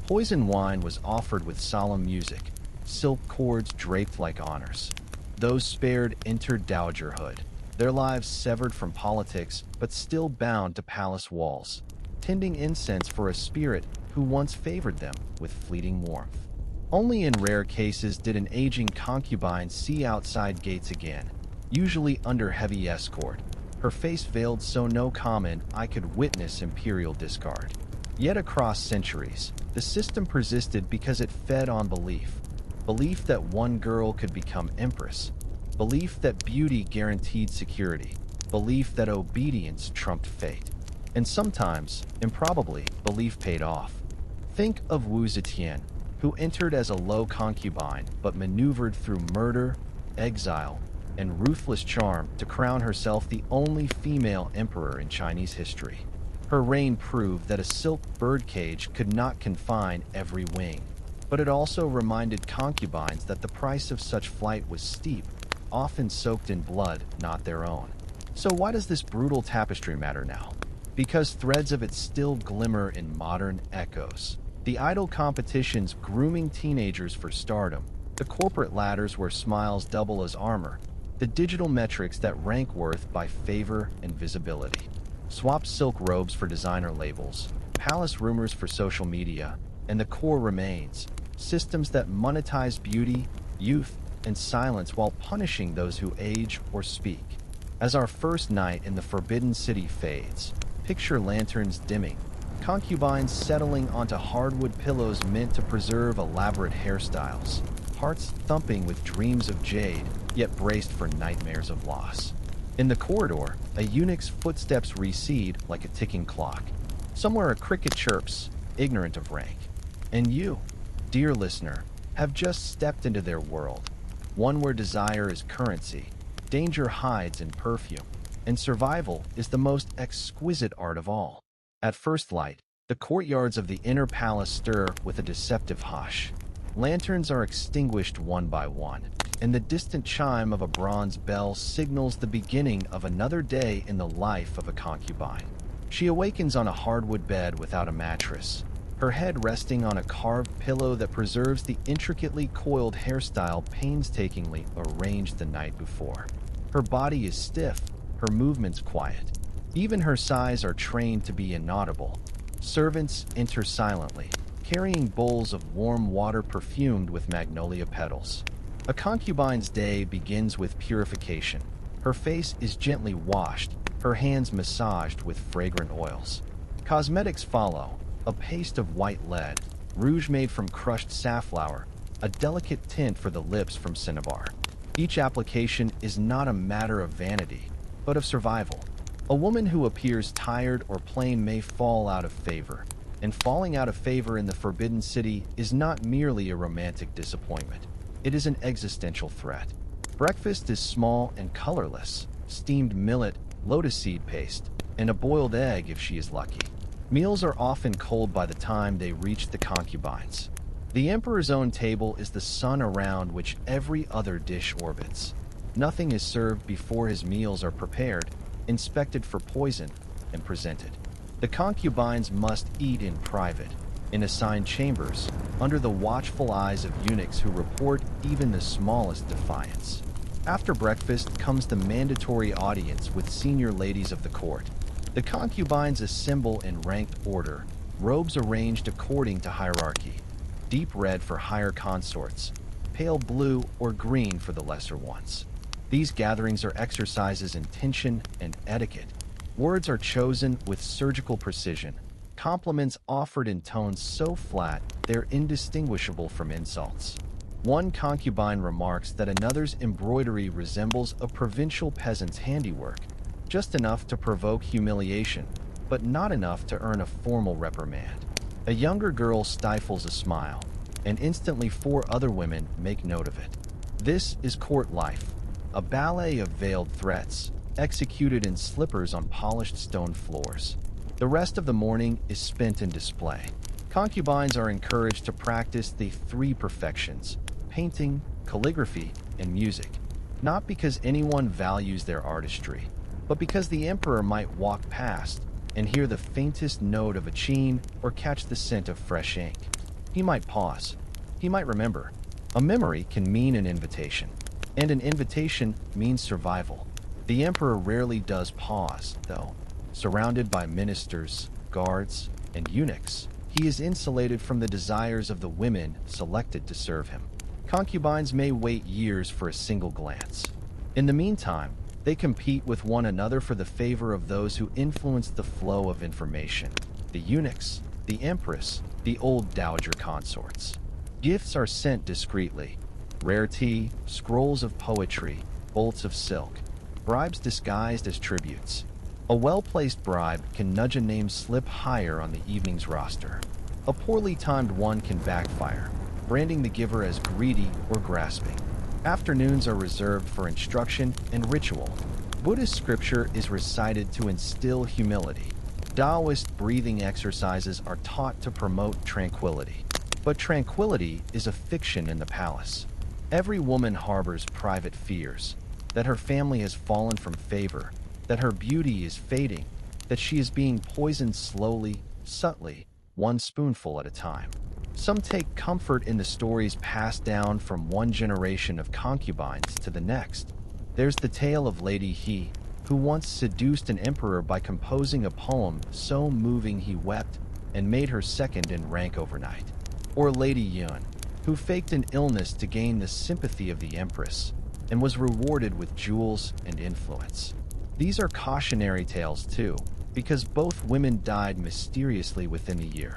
Poison wine was offered with solemn music, silk cords draped like honors. Those spared entered dowagerhood, their lives severed from politics but still bound to palace walls, tending incense for a spirit who once favored them with fleeting warmth. Only in rare cases did an aging concubine see outside gates again, usually under heavy escort, her face veiled so no common eye could witness imperial discard. Yet across centuries, the system persisted because it fed on belief. Belief that one girl could become empress. Belief that beauty guaranteed security. Belief that obedience trumped fate. And sometimes, improbably, belief paid off. Think of Wu Zetian, who entered as a low concubine but maneuvered through murder, exile, and ruthless charm to crown herself the only female emperor in Chinese history. Her reign proved that a silk birdcage could not confine every wing, but it also reminded concubines that the price of such flight was steep, often soaked in blood not their own. So why does this brutal tapestry matter now? Because threads of it still glimmer in modern echoes. The idle competitions grooming teenagers for stardom, the corporate ladders where smiles double as armor, the digital metrics that rank worth by favor and visibility. Swap silk robes for designer labels, palace rumors for social media, and the core remains, systems that monetize beauty, youth, and silence while punishing those who age or speak. As our first night in the Forbidden City fades, picture lanterns dimming, concubines settling onto hardwood pillows meant to preserve elaborate hairstyles, hearts thumping with dreams of jade, yet braced for nightmares of loss. In the corridor, a eunuch's footsteps recede like a ticking clock. Somewhere a cricket chirps, ignorant of rank. And you, dear listener, have just stepped into their world, one where desire is currency, danger hides in perfume, and survival is the most exquisite art of all. At first light, the courtyards of the inner palace stir with a deceptive hush. Lanterns are extinguished one by one, and the distant chime of a bronze bell signals the beginning of another day in the life of a concubine. She awakens on a hardwood bed without a mattress, her head resting on a carved pillow that preserves the intricately coiled hairstyle painstakingly arranged the night before. Her body is stiff, her movements quiet. Even her sighs are trained to be inaudible. Servants enter silently, carrying bowls of warm water perfumed with magnolia petals. A concubine's day begins with purification. Her face is gently washed, her hands massaged with fragrant oils. Cosmetics follow, a paste of white lead, rouge made from crushed safflower, a delicate tint for the lips from cinnabar. Each application is not a matter of vanity, but of survival. A woman who appears tired or plain may fall out of favor, and falling out of favor in the Forbidden City is not merely a romantic disappointment. It is an existential threat. Breakfast is small and colorless, steamed millet, lotus seed paste, and a boiled egg if she is lucky. Meals are often cold by the time they reach the concubines. The emperor's own table is the sun around which every other dish orbits. Nothing is served before his meals are prepared, inspected for poison, and presented. The concubines must eat in private, in assigned chambers, under the watchful eyes of eunuchs who report even the smallest defiance. After breakfast comes the mandatory audience with senior ladies of the court. The concubines assemble in ranked order, robes arranged according to hierarchy. Deep red for higher consorts, pale blue or green for the lesser ones. These gatherings are exercises in tension and etiquette. Words are chosen with surgical precision, compliments offered in tones so flat they're indistinguishable from insults. One concubine remarks that another's embroidery resembles a provincial peasant's handiwork, just enough to provoke humiliation, but not enough to earn a formal reprimand. A younger girl stifles a smile, and instantly 4 other women make note of it. This is court life, a ballet of veiled threats, executed in slippers on polished stone floors. The rest of the morning is spent in display. Concubines are encouraged to practice the 3 perfections: painting, calligraphy, and music, not because anyone values their artistry, but because the emperor might walk past and hear the faintest note of a chine or catch the scent of fresh ink. He might pause. He might remember. A memory can mean an invitation, and an invitation means survival. The emperor rarely does pause, though. Surrounded by ministers, guards, and eunuchs, he is insulated from the desires of the women selected to serve him. Concubines may wait years for a single glance. In the meantime, they compete with one another for the favor of those who influence the flow of information: the eunuchs, the empress, the old dowager consorts. Gifts are sent discreetly: rare tea, scrolls of poetry, bolts of silk, bribes disguised as tributes. A well-placed bribe can nudge a name slip higher on the evening's roster. A poorly timed one can backfire, branding the giver as greedy or grasping. Afternoons are reserved for instruction and ritual. Buddhist scripture is recited to instill humility. Taoist breathing exercises are taught to promote tranquility. But tranquility is a fiction in the palace. Every woman harbors private fears: that her family has fallen from favor, that her beauty is fading, that she is being poisoned slowly, subtly, one spoonful at a time. Some take comfort in the stories passed down from one generation of concubines to the next. There's the tale of Lady He, who once seduced an emperor by composing a poem so moving he wept and made her second in rank overnight. Or Lady Yun, who faked an illness to gain the sympathy of the empress and was rewarded with jewels and influence. These are cautionary tales too, because both women died mysteriously within a year.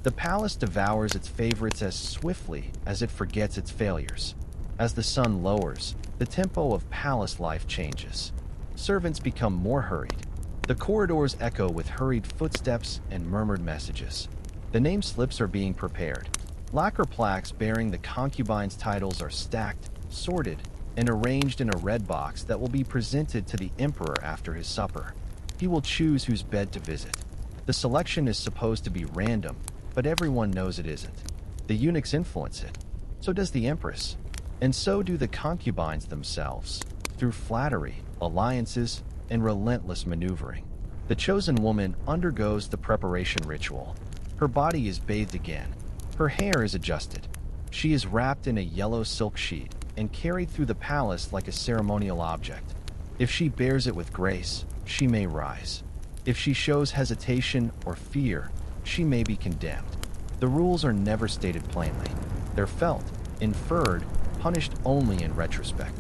The palace devours its favorites as swiftly as it forgets its failures. As the sun lowers, the tempo of palace life changes. Servants become more hurried. The corridors echo with hurried footsteps and murmured messages. The name slips are being prepared. Lacquer plaques bearing the concubines' titles are stacked, sorted, and arranged in a red box that will be presented to the emperor after his supper. He will choose whose bed to visit. The selection is supposed to be random, but everyone knows it isn't. The eunuchs influence it. So does the empress. And so do the concubines themselves, through flattery, alliances, and relentless maneuvering. The chosen woman undergoes the preparation ritual. Her body is bathed again. Her hair is adjusted. She is wrapped in a yellow silk sheet and carried through the palace like a ceremonial object. If she bears it with grace, she may rise. If she shows hesitation or fear, she may be condemned. The rules are never stated plainly. They're felt, inferred, punished only in retrospect.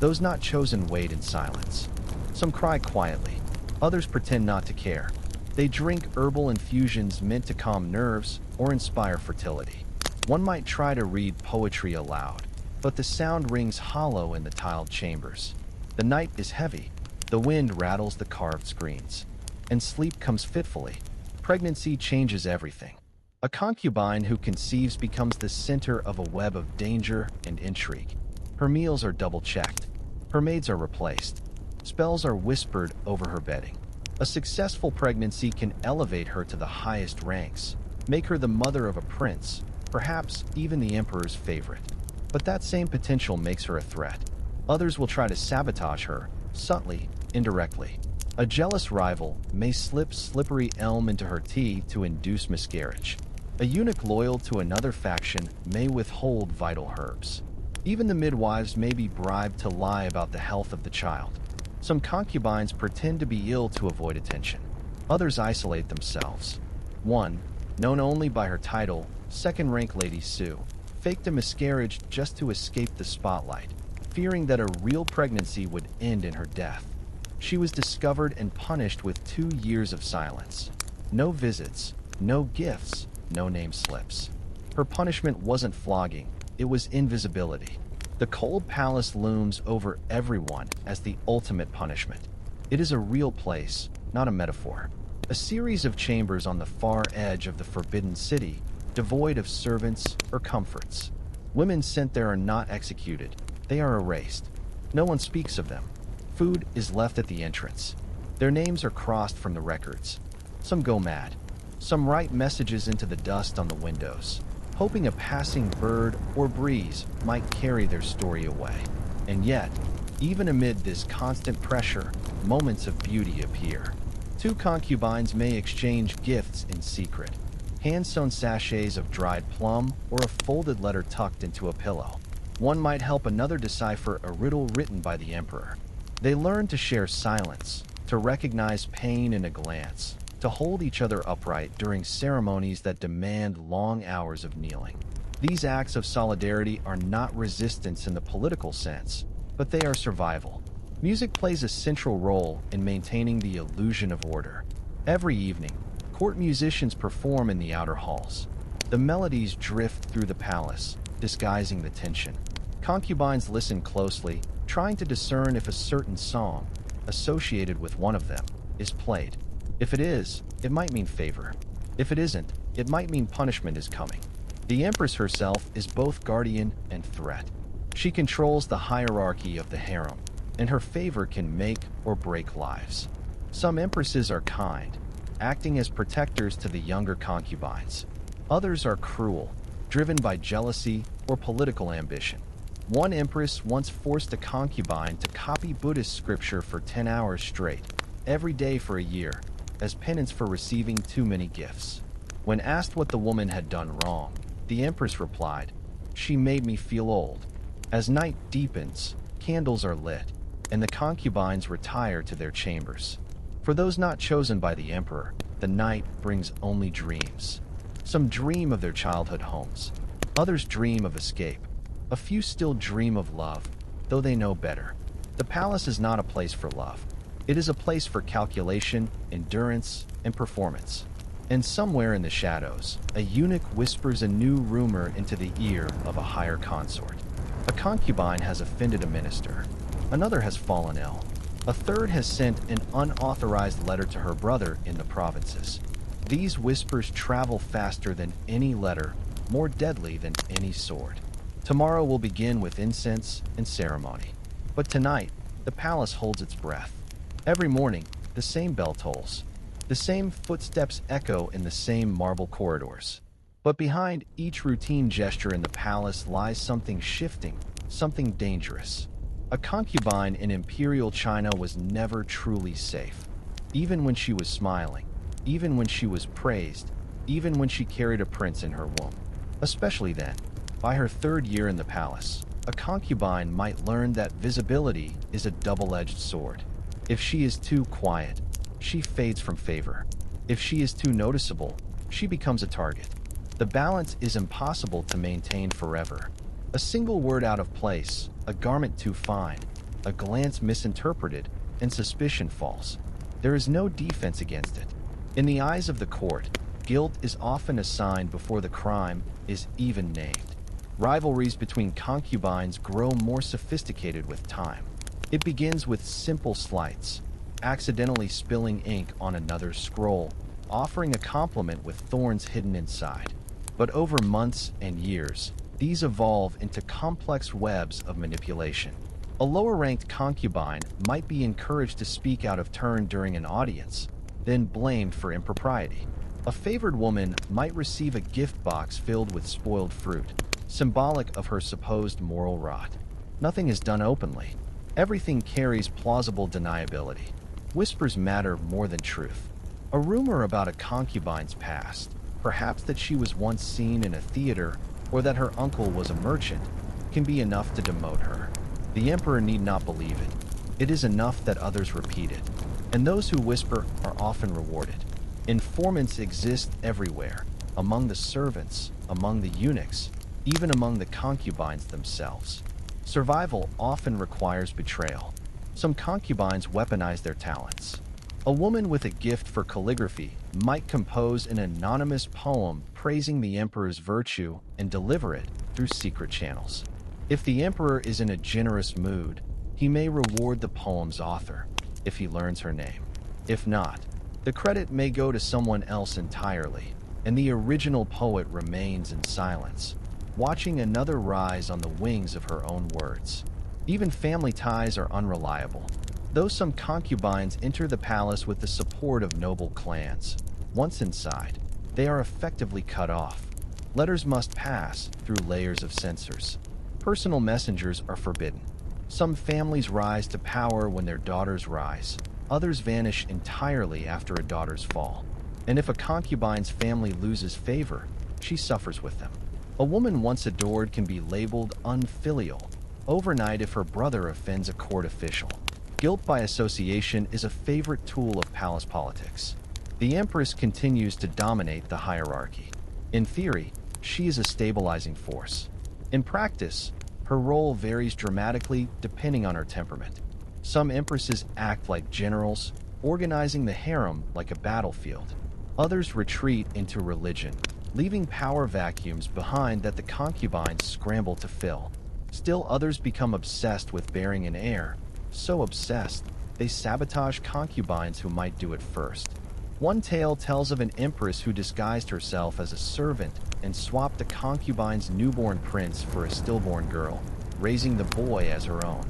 Those not chosen wait in silence. Some cry quietly. Others pretend not to care. They drink herbal infusions meant to calm nerves or inspire fertility. One might try to read poetry aloud, but the sound rings hollow in the tiled chambers. The night is heavy. The wind rattles the carved screens. And sleep comes fitfully. Pregnancy changes everything. A concubine who conceives becomes the center of a web of danger and intrigue. Her meals are double-checked. Her maids are replaced. Spells are whispered over her bedding. A successful pregnancy can elevate her to the highest ranks, make her the mother of a prince, perhaps even the emperor's favorite. But that same potential makes her a threat. Others will try to sabotage her, subtly, indirectly. A jealous rival may slip slippery elm into her tea to induce miscarriage. A eunuch loyal to another faction may withhold vital herbs. Even the midwives may be bribed to lie about the health of the child. Some concubines pretend to be ill to avoid attention. Others isolate themselves. One, known only by her title, second-rank Lady Sue, faked a miscarriage just to escape the spotlight, fearing that a real pregnancy would end in her death. She was discovered and punished with 2 years of silence. No visits, no gifts, no name slips. Her punishment wasn't flogging, it was invisibility. The cold palace looms over everyone as the ultimate punishment. It is a real place, not a metaphor. A series of chambers on the far edge of the Forbidden City, devoid of servants or comforts. Women sent there are not executed, they are erased. No one speaks of them. Food is left at the entrance. Their names are crossed from the records. Some go mad. Some write messages into the dust on the windows, hoping a passing bird or breeze might carry their story away. And yet, even amid this constant pressure, moments of beauty appear. 2 concubines may exchange gifts in secret. Hand-sewn sachets of dried plum or a folded letter tucked into a pillow. One might help another decipher a riddle written by the emperor. They learn to share silence, to recognize pain in a glance, to hold each other upright during ceremonies that demand long hours of kneeling. These acts of solidarity are not resistance in the political sense, but they are survival. Music plays a central role in maintaining the illusion of order. Every evening, court musicians perform in the outer halls. The melodies drift through the palace, disguising the tension. Concubines listen closely, trying to discern if a certain song, associated with one of them, is played. If it is, it might mean favor. If it isn't, it might mean punishment is coming. The empress herself is both guardian and threat. She controls the hierarchy of the harem, and her favor can make or break lives. Some empresses are kind, acting as protectors to the younger concubines. Others are cruel, driven by jealousy or political ambition. One empress once forced a concubine to copy Buddhist scripture for 10 hours straight, every day for a year, as penance for receiving too many gifts. When asked what the woman had done wrong, the empress replied, "She made me feel old." As night deepens, candles are lit, and the concubines retire to their chambers. For those not chosen by the emperor, the night brings only dreams. Some dream of their childhood homes. Others dream of escape. A few still dream of love, though they know better. The palace is not a place for love. It is a place for calculation, endurance, and performance. And somewhere in the shadows, a eunuch whispers a new rumor into the ear of a higher consort. A concubine has offended a minister. Another has fallen ill. A third has sent an unauthorized letter to her brother in the provinces. These whispers travel faster than any letter, more deadly than any sword. Tomorrow will begin with incense and ceremony. But tonight, the palace holds its breath. Every morning, the same bell tolls. The same footsteps echo in the same marble corridors. But behind each routine gesture in the palace lies something shifting, something dangerous. A concubine in imperial China was never truly safe. Even when she was smiling, even when she was praised, even when she carried a prince in her womb. Especially then, by her third year in the palace, a concubine might learn that visibility is a double-edged sword. If she is too quiet, she fades from favor. If she is too noticeable, she becomes a target. The balance is impossible to maintain forever. A single word out of place, a garment too fine, a glance misinterpreted, and suspicion falls. There is no defense against it. In the eyes of the court, guilt is often assigned before the crime is even named. Rivalries between concubines grow more sophisticated with time. It begins with simple slights, accidentally spilling ink on another's scroll, offering a compliment with thorns hidden inside. But over months and years, these evolve into complex webs of manipulation. A lower-ranked concubine might be encouraged to speak out of turn during an audience, then blamed for impropriety. A favored woman might receive a gift box filled with spoiled fruit, symbolic of her supposed moral rot. Nothing is done openly. Everything carries plausible deniability. Whispers matter more than truth. A rumor about a concubine's past, perhaps that she was once seen in a theater or that her uncle was a merchant, can be enough to demote her. The emperor need not believe it. It is enough that others repeat it. And those who whisper are often rewarded. Informants exist everywhere, among the servants, among the eunuchs, even among the concubines themselves. Survival often requires betrayal. Some concubines weaponize their talents. A woman with a gift for calligraphy might compose an anonymous poem praising the emperor's virtue and deliver it through secret channels. If the emperor is in a generous mood, he may reward the poem's author, if he learns her name. If not, the credit may go to someone else entirely, and the original poet remains in silence, watching another rise on the wings of her own words. Even family ties are unreliable. Though some concubines enter the palace with the support of noble clans, once inside, they are effectively cut off. Letters must pass through layers of censors. Personal messengers are forbidden. Some families rise to power when their daughters rise. Others vanish entirely after a daughter's fall. And if a concubine's family loses favor, she suffers with them. A woman once adored can be labeled unfilial overnight if her brother offends a court official. Guilt by association is a favorite tool of palace politics. The empress continues to dominate the hierarchy. In theory, she is a stabilizing force. In practice, her role varies dramatically depending on her temperament. Some empresses act like generals, organizing the harem like a battlefield. Others retreat into religion, leaving power vacuums behind that the concubines scramble to fill. Still others become obsessed with bearing an heir, so obsessed, they sabotage concubines who might do it first. One tale tells of an empress who disguised herself as a servant and swapped a concubine's newborn prince for a stillborn girl, raising the boy as her own.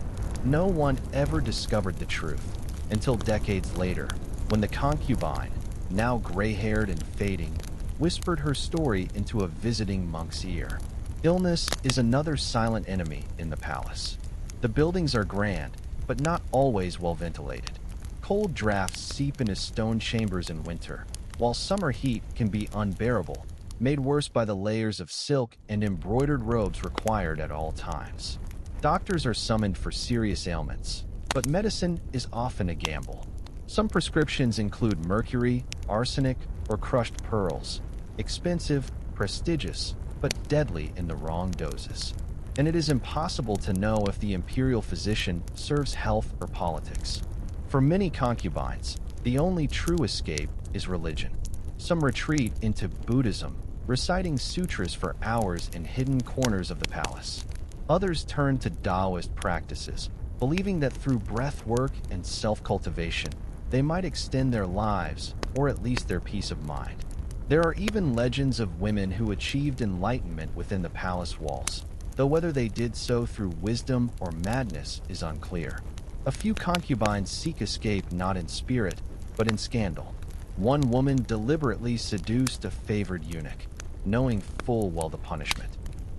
No one ever discovered the truth, until decades later, when the concubine, now gray-haired and fading, whispered her story into a visiting monk's ear. Illness is another silent enemy in the palace. The buildings are grand, but not always well ventilated. Cold drafts seep into stone chambers in winter, while summer heat can be unbearable, made worse by the layers of silk and embroidered robes required at all times. Doctors are summoned for serious ailments, but medicine is often a gamble. Some prescriptions include mercury, arsenic, or crushed pearls. Expensive, prestigious, but deadly in the wrong doses. And it is impossible to know if the imperial physician serves health or politics. For many concubines, the only true escape is religion. Some retreat into Buddhism, reciting sutras for hours in hidden corners of the palace. Others turn to Taoist practices, believing that through breath work and self-cultivation, they might extend their lives, or at least their peace of mind. There are even legends of women who achieved enlightenment within the palace walls, though whether they did so through wisdom or madness is unclear. A few concubines seek escape not in spirit, but in scandal. One woman deliberately seduced a favored eunuch, knowing full well the punishment.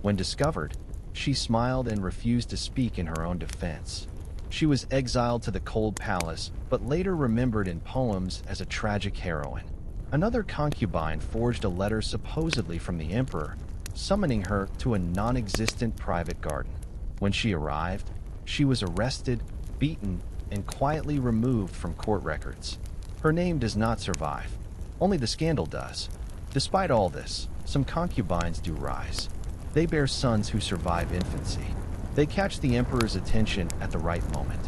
When discovered, she smiled and refused to speak in her own defense. She was exiled to the cold palace, but later remembered in poems as a tragic heroine. Another concubine forged a letter supposedly from the emperor, summoning her to a non-existent private garden. When she arrived, she was arrested, beaten, and quietly removed from court records. Her name does not survive. Only the scandal does. Despite all this, some concubines do rise. They bear sons who survive infancy. They catch the emperor's attention at the right moment.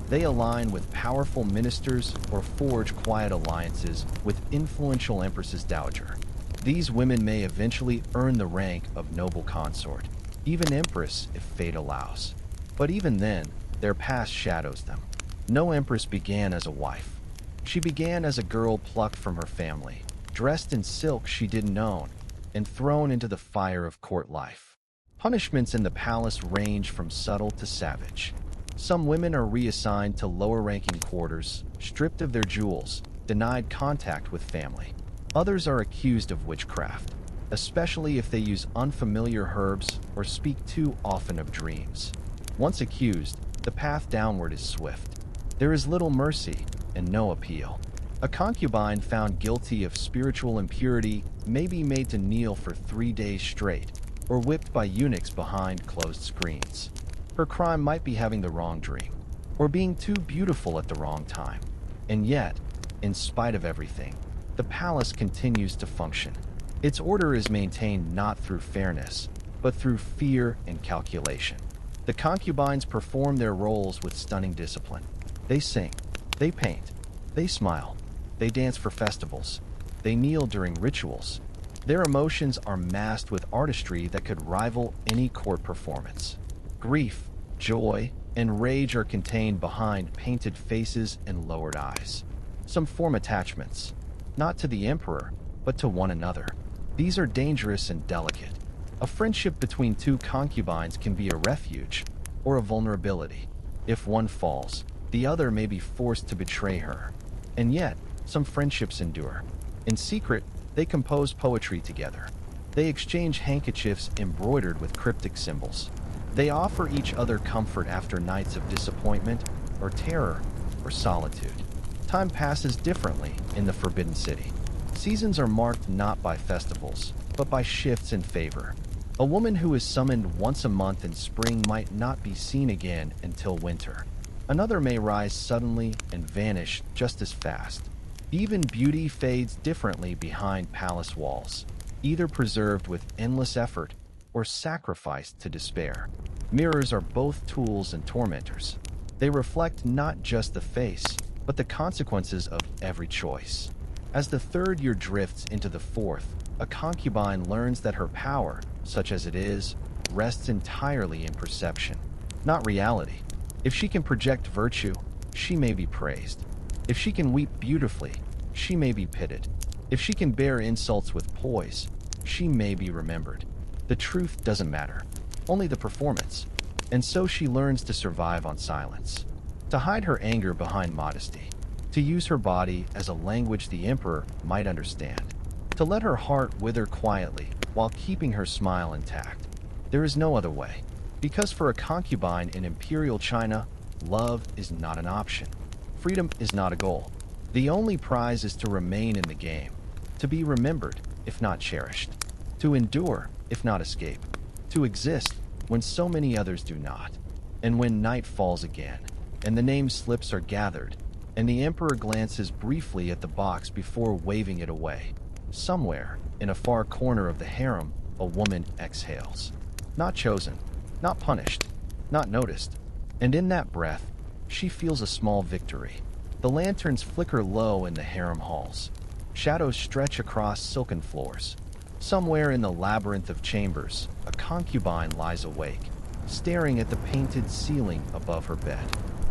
They align with powerful ministers or forge quiet alliances with influential empress's dowager. These women may eventually earn the rank of noble consort, even empress if fate allows. But even then, their past shadows them. No empress began as a wife. She began as a girl plucked from her family, dressed in silk she didn't own, and thrown into the fire of court life. Punishments in the palace range from subtle to savage. Some women are reassigned to lower-ranking quarters, stripped of their jewels, denied contact with family. Others are accused of witchcraft, especially if they use unfamiliar herbs or speak too often of dreams. Once accused, the path downward is swift. There is little mercy and no appeal. A concubine found guilty of spiritual impurity may be made to kneel for 3 days straight, or whipped by eunuchs behind closed screens. Her crime might be having the wrong dream, or being too beautiful at the wrong time. And yet, in spite of everything, the palace continues to function. Its order is maintained not through fairness, but through fear and calculation. The concubines perform their roles with stunning discipline. They sing, they paint, they smile, they dance for festivals, they kneel during rituals. Their emotions are masked with artistry that could rival any court performance. Grief, joy, and rage are contained behind painted faces and lowered eyes. Some form attachments, not to the emperor, but to one another. These are dangerous and delicate. A friendship between two concubines can be a refuge or a vulnerability. If one falls, the other may be forced to betray her. And yet, some friendships endure. In secret, they compose poetry together. They exchange handkerchiefs embroidered with cryptic symbols. They offer each other comfort after nights of disappointment, or terror, or solitude. Time passes differently in the Forbidden City. Seasons are marked not by festivals, but by shifts in favor. A woman who is summoned once a month in spring might not be seen again until winter. Another may rise suddenly and vanish just as fast. Even beauty fades differently behind palace walls, either preserved with endless effort or sacrificed to despair. Mirrors are both tools and tormentors. They reflect not just the face, but the consequences of every choice. As the third year drifts into the fourth, a concubine learns that her power, such as it is, rests entirely in perception, not reality. If she can project virtue, she may be praised. If she can weep beautifully, she may be pitied. If she can bear insults with poise, she may be remembered. The truth doesn't matter, only the performance. And so she learns to survive on silence, to hide her anger behind modesty, to use her body as a language the emperor might understand, to let her heart wither quietly while keeping her smile intact. There is no other way, because for a concubine in imperial China, love is not an option. Freedom is not a goal. The only prize is to remain in the game, to be remembered, if not cherished, to endure, if not escape, to exist when so many others do not. And when night falls again, and the name slips are gathered, and the emperor glances briefly at the box before waving it away, somewhere, in a far corner of the harem, a woman exhales. Not chosen, not punished, not noticed. And in that breath, she feels a small victory. The lanterns flicker low in the harem halls. Shadows stretch across silken floors. Somewhere in the labyrinth of chambers, a concubine lies awake, staring at the painted ceiling above her bed.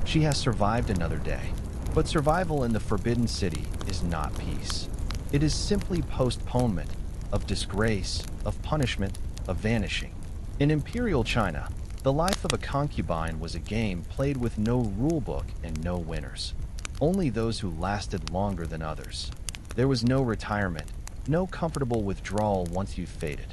She has survived another day. But survival in the Forbidden City is not peace. It is simply postponement of disgrace, of punishment, of vanishing. In Imperial China, the life of a concubine was a game played with no rulebook and no winners. Only those who lasted longer than others. There was no retirement, no comfortable withdrawal once you faded.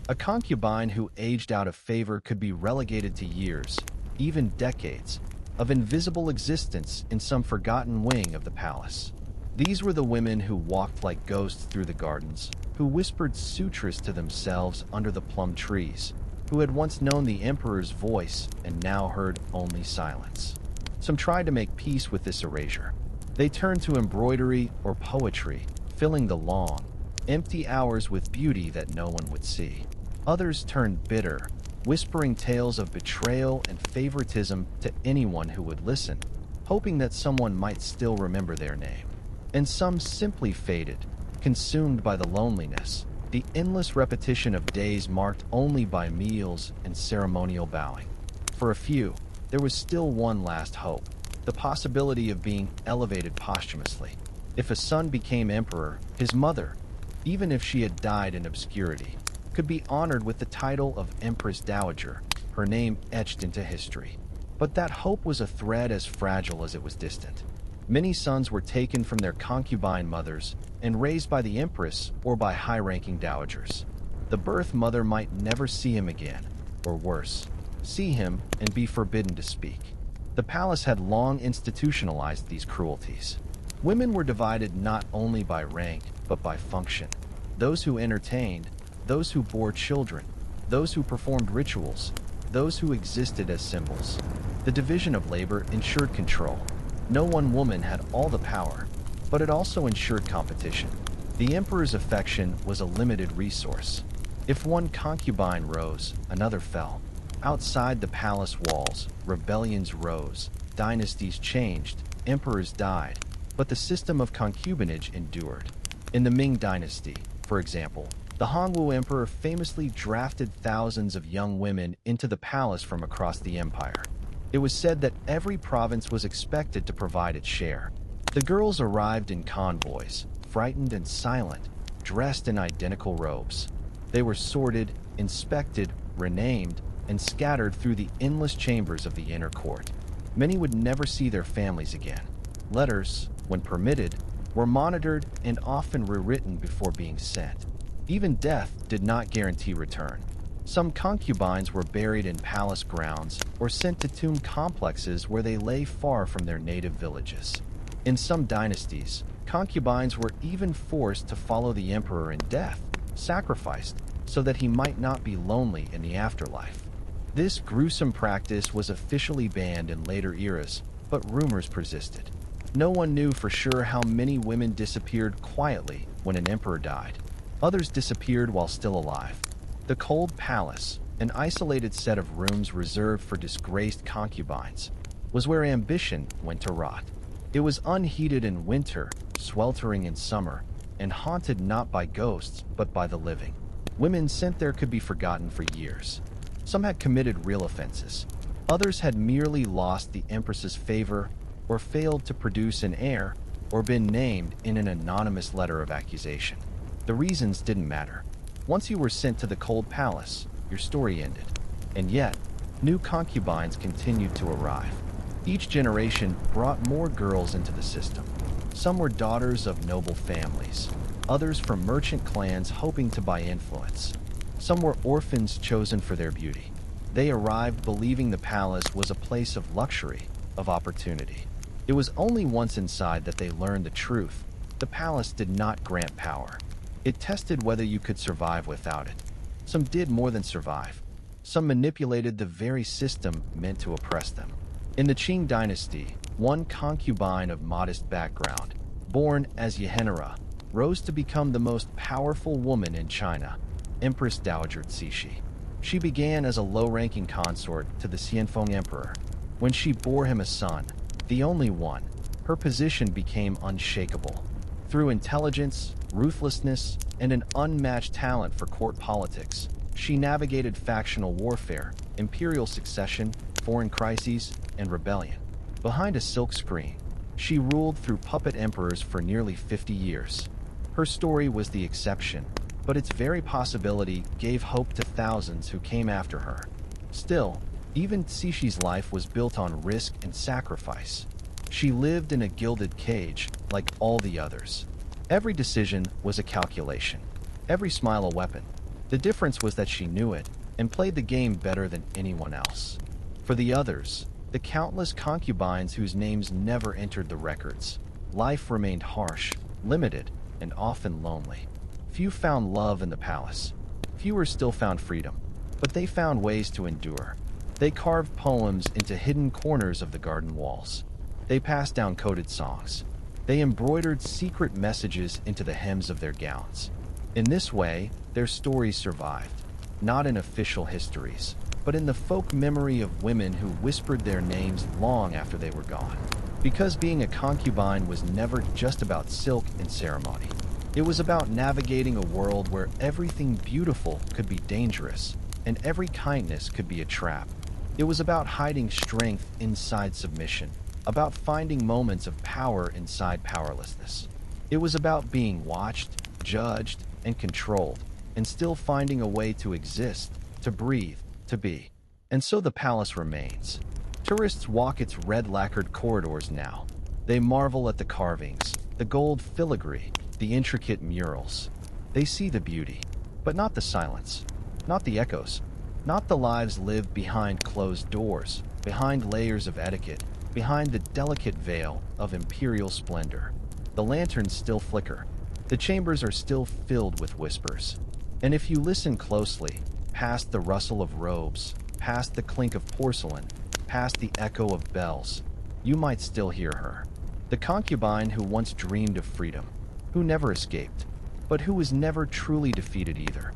A concubine who aged out of favor could be relegated to years, even decades, of invisible existence in some forgotten wing of the palace. These were the women who walked like ghosts through the gardens, who whispered sutras to themselves under the plum trees, who had once known the emperor's voice and now heard only silence. Some tried to make peace with this erasure. They turned to embroidery or poetry, filling the long, empty hours with beauty that no one would see. Others turned bitter, whispering tales of betrayal and favoritism to anyone who would listen, hoping that someone might still remember their name. And some simply faded, consumed by the loneliness, the endless repetition of days marked only by meals and ceremonial bowing. For a few, there was still one last hope, the possibility of being elevated posthumously. If a son became emperor, his mother, even if she had died in obscurity, could be honored with the title of Empress Dowager, her name etched into history. But that hope was a thread as fragile as it was distant. Many sons were taken from their concubine mothers and raised by the empress or by high-ranking dowagers. The birth mother might never see him again, or worse, see him and be forbidden to speak. The palace had long institutionalized these cruelties. Women were divided not only by rank, but by function. Those who entertained, those who bore children, those who performed rituals, those who existed as symbols. The division of labor ensured control. No one woman had all the power, but it also ensured competition. The emperor's affection was a limited resource. If one concubine rose, another fell. Outside the palace walls, rebellions rose, dynasties changed, emperors died, but the system of concubinage endured. In the Ming dynasty, for example, the Hongwu emperor famously drafted thousands of young women into the palace from across the empire. It was said that every province was expected to provide its share. The girls arrived in convoys, frightened and silent, dressed in identical robes. They were sorted, inspected, renamed, and scattered through the endless chambers of the inner court. Many would never see their families again. Letters, when permitted, were monitored and often rewritten before being sent. Even death did not guarantee return. Some concubines were buried in palace grounds or sent to tomb complexes where they lay far from their native villages. In some dynasties, concubines were even forced to follow the emperor in death, sacrificed, so that he might not be lonely in the afterlife. This gruesome practice was officially banned in later eras, but rumors persisted. No one knew for sure how many women disappeared quietly when an emperor died. Others disappeared while still alive. The cold palace, an isolated set of rooms reserved for disgraced concubines, was where ambition went to rot. It was unheated in winter, sweltering in summer, and haunted not by ghosts but by the living. Women sent there could be forgotten for years. Some had committed real offenses. Others had merely lost the empress's favor or failed to produce an heir or been named in an anonymous letter of accusation. The reasons didn't matter. Once you were sent to the cold palace, your story ended. And yet, new concubines continued to arrive. Each generation brought more girls into the system. Some were daughters of noble families, others from merchant clans hoping to buy influence. Some were orphans chosen for their beauty. They arrived believing the palace was a place of luxury, of opportunity. It was only once inside that they learned the truth. The palace did not grant power. It tested whether you could survive without it. Some did more than survive. Some manipulated the very system meant to oppress them. In the Qing dynasty, one concubine of modest background, born as Yahenira, rose to become the most powerful woman in China. Empress Dowager Cixi. She began as a low-ranking consort to the Xianfeng Emperor. When she bore him a son, the only one, her position became unshakable. Through intelligence, ruthlessness, and an unmatched talent for court politics, she navigated factional warfare, imperial succession, foreign crises, and rebellion. Behind a silk screen, she ruled through puppet emperors for nearly 50 years. Her story was the exception, but its very possibility gave hope to thousands who came after her. Still, even Cixi's life was built on risk and sacrifice. She lived in a gilded cage, like all the others. Every decision was a calculation, every smile a weapon. The difference was that she knew it, and played the game better than anyone else. For the others, the countless concubines whose names never entered the records, life remained harsh, limited, and often lonely. Few found love in the palace. Fewer still found freedom, but they found ways to endure. They carved poems into hidden corners of the garden walls. They passed down coded songs. They embroidered secret messages into the hems of their gowns. In this way, their stories survived, not in official histories, but in the folk memory of women who whispered their names long after they were gone. Because being a concubine was never just about silk and ceremony. It was about navigating a world where everything beautiful could be dangerous, and every kindness could be a trap. It was about hiding strength inside submission, about finding moments of power inside powerlessness. It was about being watched, judged, and controlled, and still finding a way to exist, to breathe, to be. And so the palace remains. Tourists walk its red-lacquered corridors now. They marvel at the carvings, the gold filigree, the intricate murals. They see the beauty, but not the silence, not the echoes, not the lives lived behind closed doors, behind layers of etiquette, behind the delicate veil of imperial splendor. The lanterns still flicker. The chambers are still filled with whispers. And if you listen closely, past the rustle of robes, past the clink of porcelain, past the echo of bells, you might still hear her. The concubine who once dreamed of freedom, who never escaped, but who was never truly defeated either.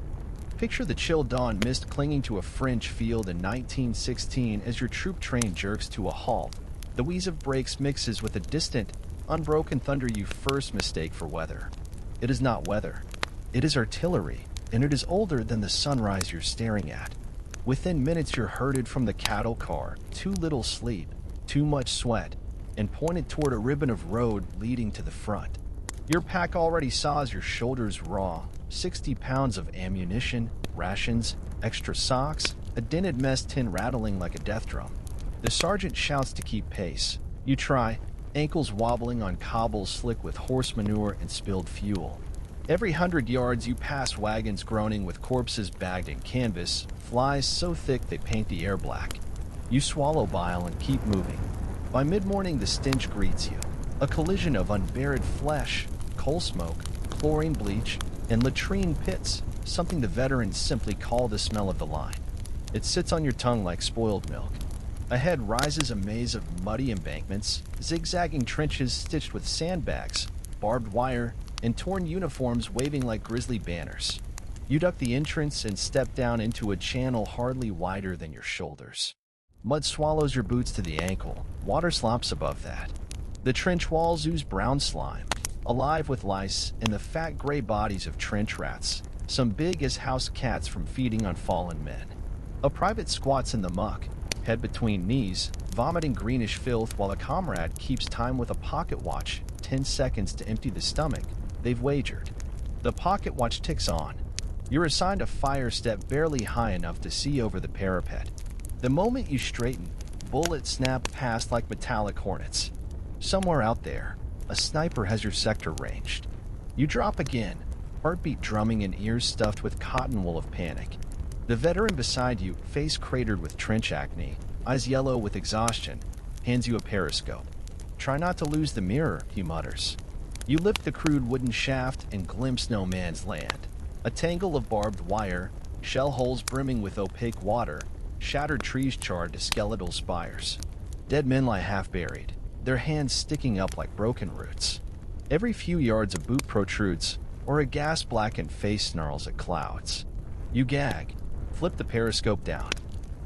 Picture the chill dawn mist clinging to a French field in 1916 as your troop train jerks to a halt. The wheeze of brakes mixes with the distant, unbroken thunder you first mistake for weather. It is not weather. It is artillery, and it is older than the sunrise you're staring at. Within minutes you're herded from the cattle car, too little sleep, too much sweat, and pointed toward a ribbon of road leading to the front. Your pack already saws your shoulders raw, 60 pounds of ammunition, rations, extra socks, a dented mess tin rattling like a death drum. The sergeant shouts to keep pace. You try, ankles wobbling on cobbles slick with horse manure and spilled fuel. Every 100 yards you pass wagons groaning with corpses bagged in canvas, flies so thick they paint the air black. You swallow bile and keep moving. By mid-morning the stench greets you. A collision of unburied flesh, coal smoke, chlorine bleach, and latrine pits, something the veterans simply call the smell of the line. It sits on your tongue like spoiled milk. Ahead rises a maze of muddy embankments, zigzagging trenches stitched with sandbags, barbed wire, and torn uniforms waving like grisly banners. You duck the entrance and step down into a channel hardly wider than your shoulders. Mud swallows your boots to the ankle, water slops above that. The trench walls ooze brown slime, alive with lice and the fat gray bodies of trench rats, some big as house cats from feeding on fallen men. A private squats in the muck, head between knees, vomiting greenish filth while a comrade keeps time with a pocket watch, 10 seconds to empty the stomach they've wagered. The pocket watch ticks on. You're assigned a fire step barely high enough to see over the parapet. The moment you straighten, bullets snap past like metallic hornets. Somewhere out there, a sniper has your sector ranged. You drop again, heartbeat drumming and ears stuffed with cotton wool of panic. The veteran beside you, face cratered with trench acne, eyes yellow with exhaustion, hands you a periscope. Try not to lose the mirror, he mutters. You lift the crude wooden shaft and glimpse no man's land. A tangle of barbed wire, shell holes brimming with opaque water, shattered trees charred to skeletal spires. Dead men lie half buried, their hands sticking up like broken roots. Every few yards a boot protrudes, or a gas-blackened face snarls at clouds. You gag. Flip the periscope down.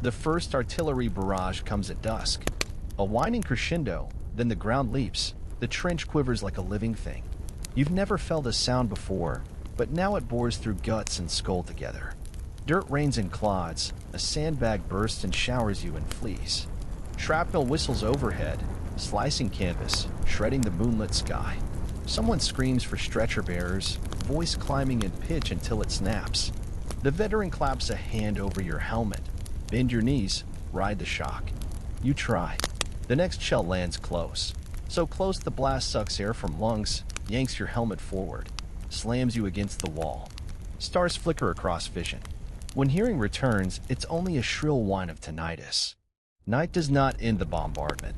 The first artillery barrage comes at dusk. A whining crescendo, then the ground leaps. The trench quivers like a living thing. You've never felt a sound before, but now it bores through guts and skull together. Dirt rains in clods, a sandbag bursts and showers you in fleas. Shrapnel whistles overhead, slicing canvas, shredding the moonlit sky. Someone screams for stretcher bearers, voice climbing in pitch until it snaps. The veteran claps a hand over your helmet. Bend your knees, ride the shock. You try. The next shell lands close. So close the blast sucks air from lungs, yanks your helmet forward, slams you against the wall. Stars flicker across vision. When hearing returns, it's only a shrill whine of tinnitus. Night does not end the bombardment.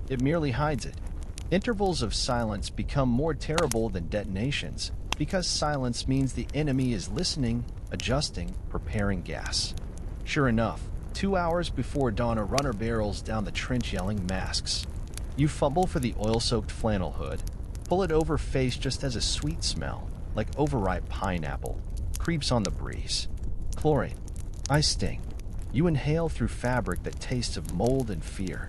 It merely hides it. Intervals of silence become more terrible than detonations, because silence means the enemy is listening, adjusting, preparing gas. Sure enough, 2 hours before dawn, a runner barrels down the trench yelling masks. You fumble for the oil-soaked flannel hood, pull it over face just as a sweet smell, like overripe pineapple, creeps on the breeze. Chlorine. Ice sting. You inhale through fabric that tastes of mold and fear.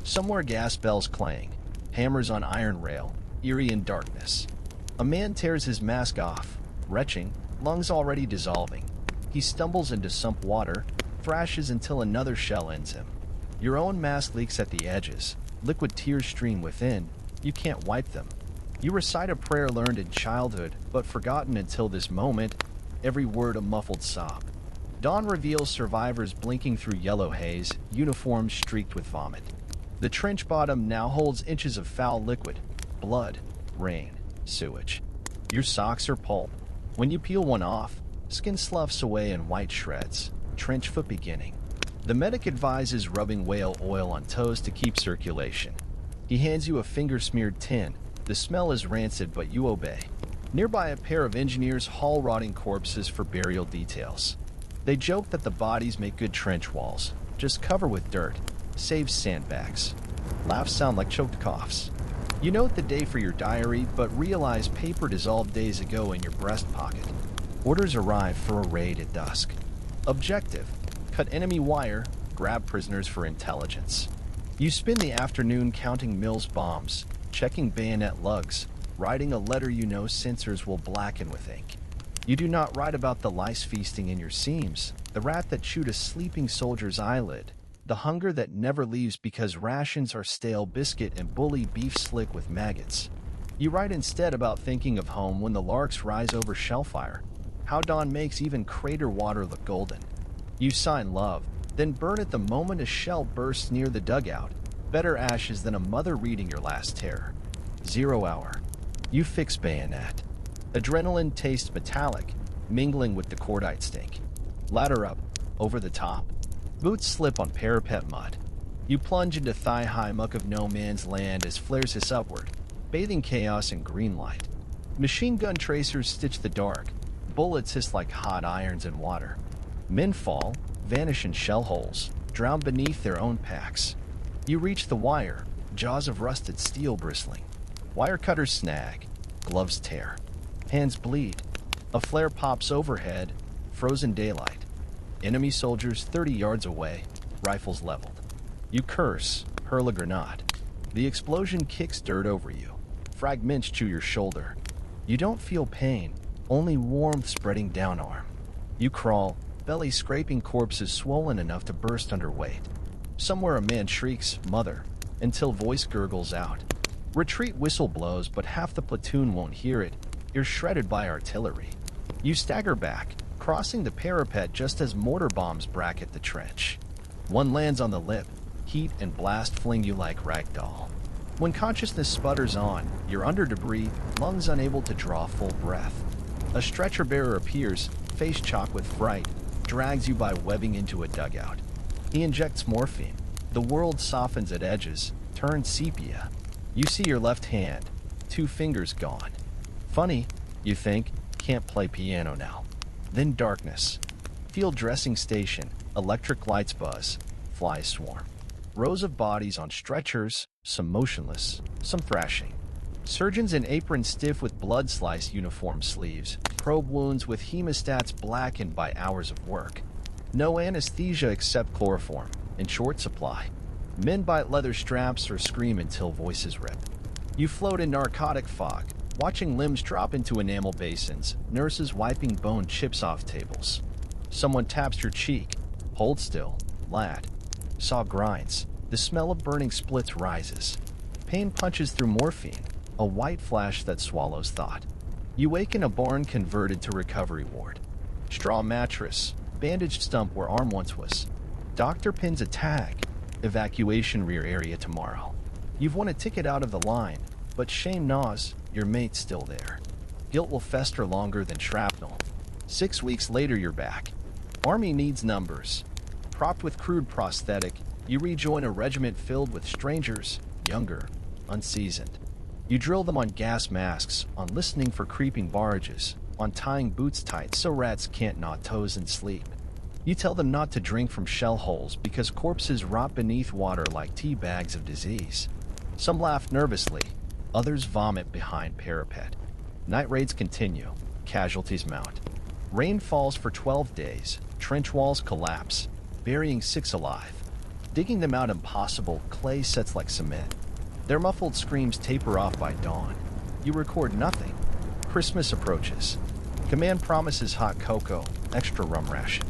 Somewhere gas bells clang, hammers on iron rail, eerie in darkness. A man tears his mask off, retching, lungs already dissolving. He stumbles into sump water, thrashes until another shell ends him. Your own mask leaks at the edges. Liquid tears stream within. You can't wipe them. You recite a prayer learned in childhood, but forgotten until this moment, every word a muffled sob. Dawn reveals survivors blinking through yellow haze, uniforms streaked with vomit. The trench bottom now holds inches of foul liquid, blood, rain, sewage. Your socks are pulp. When you peel one off, skin sloughs away in white shreds. Trench foot beginning. The medic advises rubbing whale oil on toes to keep circulation. He hands you a finger-smeared tin. The smell is rancid, but you obey. Nearby, a pair of engineers haul rotting corpses for burial details. They joke that the bodies make good trench walls. Just cover with dirt. Save sandbags. Laughs sound like choked coughs. You note the day for your diary, but realize paper dissolved days ago in your breast pocket. Orders arrive for a raid at dusk. Objective: cut enemy wire, grab prisoners for intelligence. You spend the afternoon counting Mills bombs, checking bayonet lugs, writing a letter you know censors will blacken with ink. You do not write about the lice feasting in your seams, the rat that chewed a sleeping soldier's eyelid, the hunger that never leaves because rations are stale biscuit and bully beef slick with maggots. You write instead about thinking of home when the larks rise over shellfire, how dawn makes even crater water look golden. You sign love, then burn at the moment a shell bursts near the dugout. Better ashes than a mother reading your last terror. 0 hour. You fix bayonet. Adrenaline tastes metallic, mingling with the cordite stink. Ladder up, over the top. Boots slip on parapet mud. You plunge into thigh-high muck of no man's land as flares hiss upward, bathing chaos in green light. Machine gun tracers stitch the dark. Bullets hiss like hot irons in water. Men fall, vanish in shell holes, drown beneath their own packs. You reach the wire, jaws of rusted steel bristling. Wire cutters snag, gloves tear. Hands bleed. A flare pops overhead, frozen daylight. Enemy soldiers 30 yards away, rifles leveled. You curse, hurl a grenade. The explosion kicks dirt over you. Fragments chew your shoulder. You don't feel pain, only warmth spreading down arm. You crawl, belly scraping corpses swollen enough to burst under weight. Somewhere a man shrieks, "Mother," until voice gurgles out. Retreat whistle blows, but half the platoon won't hear it. You're shredded by artillery. You stagger back, crossing the parapet just as mortar bombs bracket the trench. One lands on the lip. Heat and blast fling you like ragdoll. When consciousness sputters on, you're under debris, lungs unable to draw full breath. A stretcher bearer appears, face chalk with fright, drags you by webbing into a dugout. He injects morphine. The world softens at edges, turns sepia. You see your left hand, 2 fingers gone. Funny, you think, can't play piano now. Then darkness. Field dressing station, electric lights buzz, flies swarm. Rows of bodies on stretchers, some motionless, some thrashing. Surgeons in aprons stiff with blood-sliced uniform sleeves, probe wounds with hemostats blackened by hours of work. No anesthesia except chloroform, in short supply. Men bite leather straps or scream until voices rip. You float in narcotic fog, watching limbs drop into enamel basins, nurses wiping bone chips off tables. Someone taps your cheek. Hold still, lad. Saw grinds. The smell of burning splits rises. Pain punches through morphine, a white flash that swallows thought. You wake in a barn converted to recovery ward. Straw mattress, bandaged stump where arm once was. Doctor pins a tag. Evacuation rear area tomorrow. You've won a ticket out of the line, but shame gnaws, your mate's still there. Guilt will fester longer than shrapnel. 6 weeks later you're back. Army needs numbers. Propped with crude prosthetic, you rejoin a regiment filled with strangers, younger, unseasoned. You drill them on gas masks, on listening for creeping barges, on tying boots tight so rats can't gnaw toes and sleep. You tell them not to drink from shell holes because corpses rot beneath water like tea bags of disease. Some laugh nervously, others vomit behind parapet. Night raids continue, casualties mount. Rain falls for 12 days, trench walls collapse, burying 6 alive. Digging them out impossible, clay sets like cement. Their muffled screams taper off by dawn. You record nothing. Christmas approaches. Command promises hot cocoa, extra rum ration.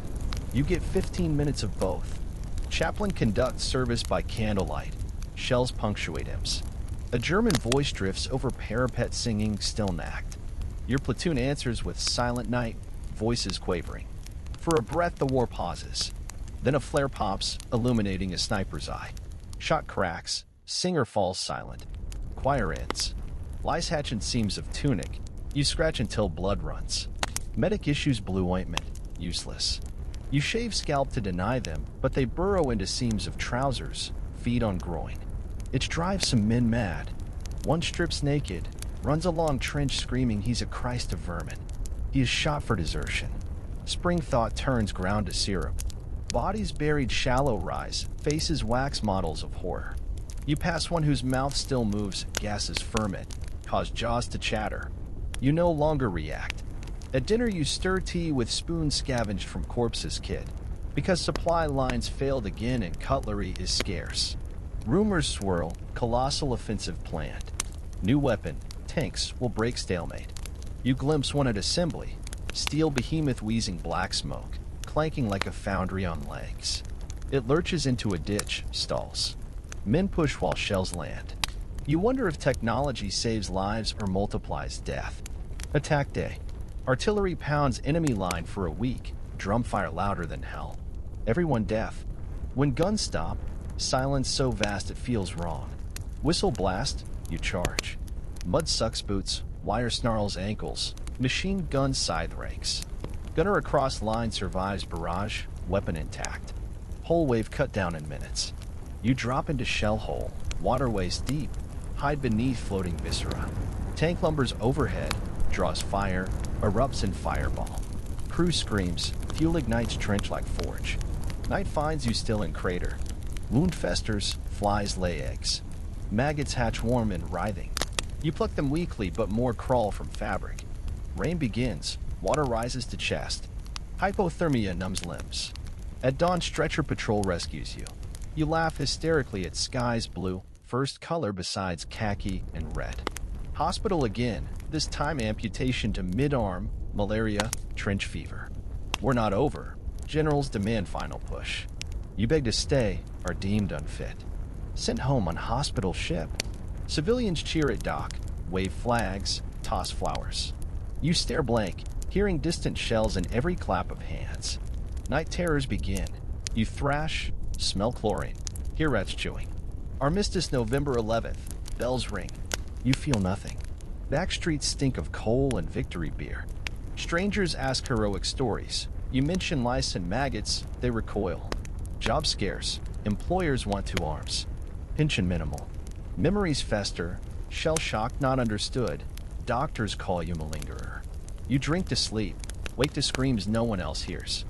You get 15 minutes of both. Chaplain conducts service by candlelight. Shells punctuate hymns. A German voice drifts over parapet singing still nagged. Your platoon answers with silent night, voices quavering. For a breath the war pauses. Then a flare pops, illuminating a sniper's eye. Shot cracks, singer falls silent. Choir ends. Lice hatch in seams of tunic. You scratch until blood runs. Medic issues blue ointment, useless. You shave scalp to deny them, but they burrow into seams of trousers, feed on groin. It drives some men mad. One strips naked, runs along trench screaming he's a Christ of vermin. He is shot for desertion. Spring thought turns ground to syrup. Bodies buried shallow rise, faces wax models of horror. You pass one whose mouth still moves, gases ferment, cause jaws to chatter. You no longer react. At dinner you stir tea with spoons scavenged from corpses' kit, because supply lines failed again and cutlery is scarce. Rumors swirl, colossal offensive planned. New weapon, tanks, will break stalemate. You glimpse one at assembly, steel behemoth wheezing black smoke, clanking like a foundry on legs. It lurches into a ditch, stalls. Men push while shells land. You wonder if technology saves lives or multiplies death. Attack day. Artillery pounds enemy line for a week, drumfire louder than hell. Everyone deaf. When guns stop, silence so vast it feels wrong. Whistle blast, you charge. Mud sucks boots, wire snarls ankles, machine gun scythe rakes. Gunner across line survives barrage, weapon intact. Whole wave cut down in minutes. You drop into shell hole, waterways deep, hide beneath floating viscera. Tank lumbers overhead, draws fire, erupts in fireball. Crew screams, fuel ignites trench like forge. Night finds you still in crater. Wound festers, flies lay eggs. Maggots hatch warm and writhing. You pluck them weakly, but more crawl from fabric. Rain begins, water rises to chest. Hypothermia numbs limbs. At dawn, stretcher patrol rescues you. You laugh hysterically at skies blue, first color besides khaki and red. Hospital again, this time amputation to mid-arm, malaria, trench fever. We're not over. Generals demand final push. You beg to stay, are deemed unfit. Sent home on hospital ship. Civilians cheer at dock, wave flags, toss flowers. You stare blank, hearing distant shells in every clap of hands. Night terrors begin. You thrash, smell chlorine, hear rats chewing. Armistice November 11th, bells ring. You feel nothing. Back streets stink of coal and victory beer. Strangers ask heroic stories. You mention lice and maggots, they recoil. Job scarce, employers want to arms. Pension minimal. Memories fester, shell shock not understood. Doctors call you malingerer. You drink to sleep, wake to screams no one else hears.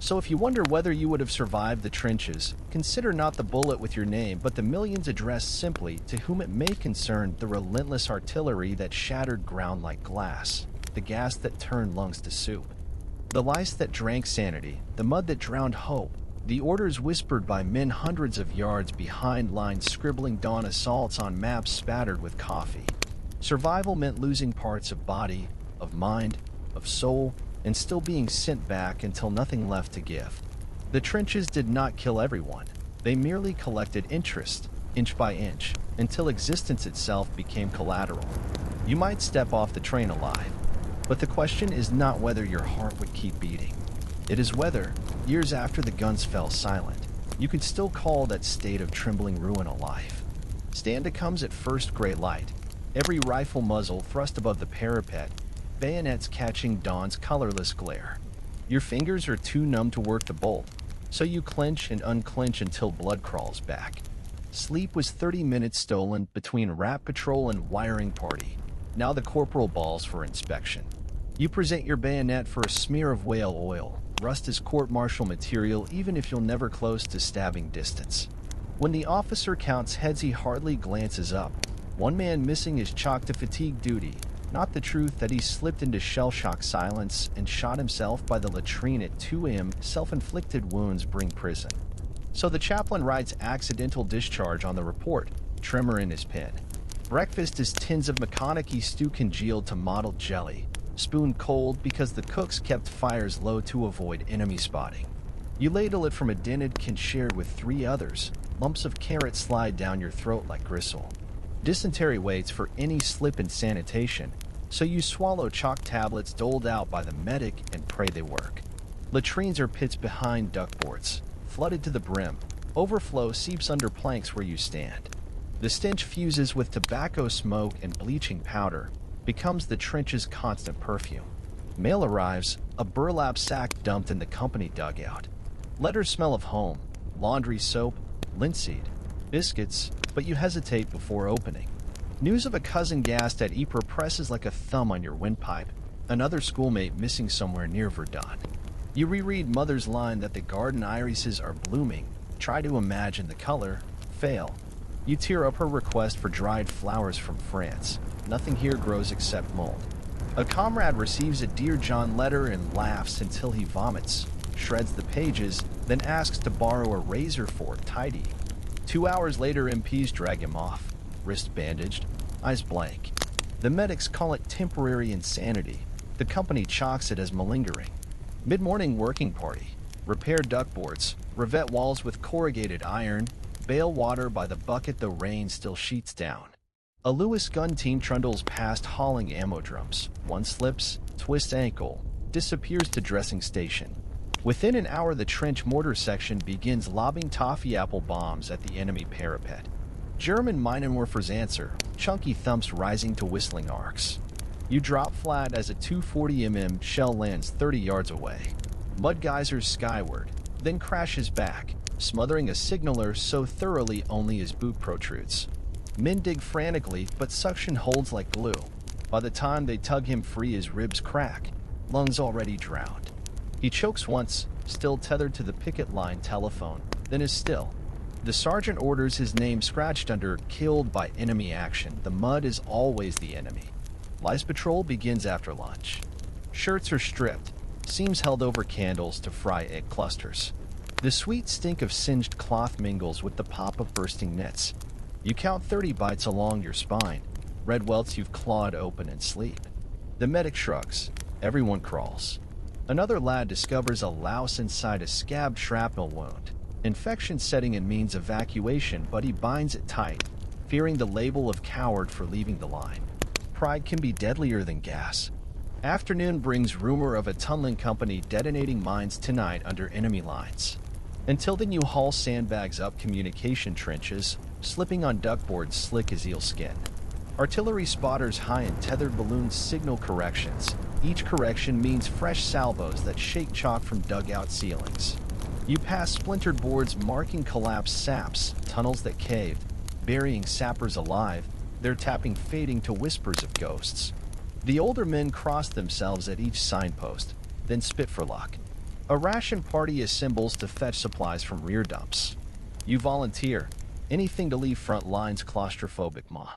So if you wonder whether you would have survived the trenches, consider not the bullet with your name, but the millions addressed simply to whom it may concern, the relentless artillery that shattered ground like glass, the gas that turned lungs to soup, the lice that drank sanity, the mud that drowned hope, the orders whispered by men hundreds of yards behind lines scribbling dawn assaults on maps spattered with coffee. Survival meant losing parts of body, of mind, of soul, and still being sent back until nothing left to give. The trenches did not kill everyone. They merely collected interest, inch by inch, until existence itself became collateral. You might step off the train alive, but the question is not whether your heart would keep beating. It is whether, years after the guns fell silent, you could still call that state of trembling ruin alive. Standa comes at first gray light, every rifle muzzle thrust above the parapet, bayonets catching dawn's colorless glare. Your fingers are too numb to work the bolt, so you clench and unclench until blood crawls back. Sleep was 30 minutes stolen between rat patrol and wiring party. Now the corporal balls for inspection. You present your bayonet for a smear of whale oil. Rust is court-martial material even if you're never close to stabbing distance. When the officer counts heads, he hardly glances up. One man missing is chalked to fatigue duty, not the truth that he slipped into shell-shock silence and shot himself by the latrine at 2 a.m. Self-inflicted wounds bring prison. So the chaplain writes accidental discharge on the report, tremor in his pen. Breakfast is tins of McConaughey stew congealed to mottled jelly, spoon cold because the cooks kept fires low to avoid enemy spotting. You ladle it from a dented can shared with 3 others. Lumps of carrot slide down your throat like gristle. Dysentery waits for any slip in sanitation, so you swallow chalk tablets doled out by the medic and pray they work. Latrines are pits behind duckboards, flooded to the brim. Overflow seeps under planks where you stand. The stench fuses with tobacco smoke and bleaching powder, becomes the trench's constant perfume. Mail arrives, a burlap sack dumped in the company dugout. Letters smell of home, laundry soap, linseed, biscuits, but you hesitate before opening. News of a cousin gassed at Ypres presses like a thumb on your windpipe. Another schoolmate missing somewhere near Verdun. You reread mother's line that the garden irises are blooming. Try to imagine the color. Fail. You tear up her request for dried flowers from France. Nothing here grows except mold. A comrade receives a Dear John letter and laughs until he vomits, shreds the pages, then asks to borrow a razor for tidy. 2 hours later, MPs drag him off, wrist bandaged, eyes blank. The medics call it temporary insanity. The company chalks it as malingering. Mid-morning working party. Repair duckboards, revet walls with corrugated iron, bail water by the bucket though rain still sheets down. A Lewis gun team trundles past hauling ammo drums. One slips, twists ankle, disappears to dressing station. Within an hour, the trench mortar section begins lobbing toffee apple bombs at the enemy parapet. German Minenwerfers answer, chunky thumps rising to whistling arcs. You drop flat as a 240mm shell lands 30 yards away. Mud geysers skyward, then crashes back, smothering a signaler so thoroughly only his boot protrudes. Men dig frantically, but suction holds like glue. By the time they tug him free, his ribs crack, lungs already drowned. He chokes once, still tethered to the picket line telephone, then is still. The sergeant orders his name scratched under killed by enemy action. The mud is always the enemy. Lice patrol begins after lunch. Shirts are stripped, seams held over candles to fry egg clusters. The sweet stink of singed cloth mingles with the pop of bursting nets. You count 30 bites along your spine, red welts you've clawed open in sleep. The medic shrugs. Everyone crawls. Another lad discovers a louse inside a scabbed shrapnel wound. Infection setting in means evacuation, but he binds it tight, fearing the label of coward for leaving the line. Pride can be deadlier than gas. Afternoon brings rumor of a tunneling company detonating mines tonight under enemy lines. Until then, you haul sandbags up communication trenches, slipping on duckboards slick as eel skin. Artillery spotters high in tethered balloons signal corrections. Each correction means fresh salvos that shake chalk from dugout ceilings. You pass splintered boards marking collapsed saps, tunnels that caved, burying sappers alive, their tapping fading to whispers of ghosts. The older men cross themselves at each signpost, then spit for luck. A ration party assembles to fetch supplies from rear dumps. You volunteer. Anything to leave front lines claustrophobic ma.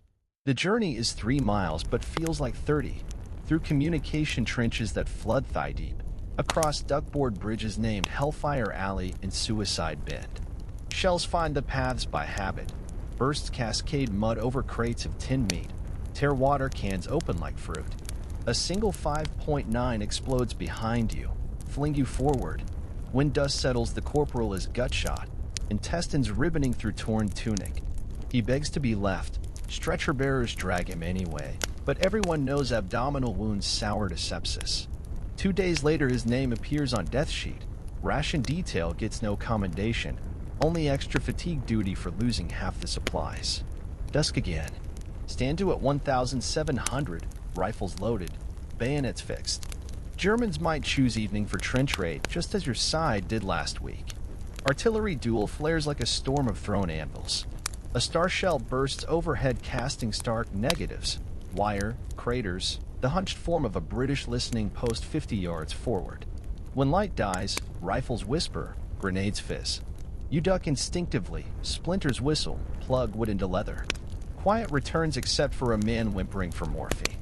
The journey is 3 miles but feels like 30, through communication trenches that flood thigh-deep, across duckboard bridges named Hellfire Alley and Suicide Bend. Shells find the paths by habit. Bursts cascade mud over crates of tinned meat, tear water cans open like fruit. A single 5.9 explodes behind you, fling you forward. When dust settles, the corporal is gut-shot, intestines ribboning through torn tunic. He begs to be left. Stretcher bearers drag him anyway, but everyone knows abdominal wounds sour to sepsis. 2 days later, his name appears on death sheet. Ration detail gets no commendation, only extra fatigue duty for losing half the supplies. Dusk again. Stand to at 1,700, rifles loaded, bayonets fixed. Germans might choose evening for trench raid, just as your side did last week. Artillery duel flares like a storm of thrown anvils. A star shell bursts overhead, casting stark negatives, wire, craters, the hunched form of a British listening post 50 yards forward. When light dies, rifles whisper, grenades fizz. You duck instinctively, splinters whistle, plug wood into leather. Quiet returns except for a man whimpering for morphine.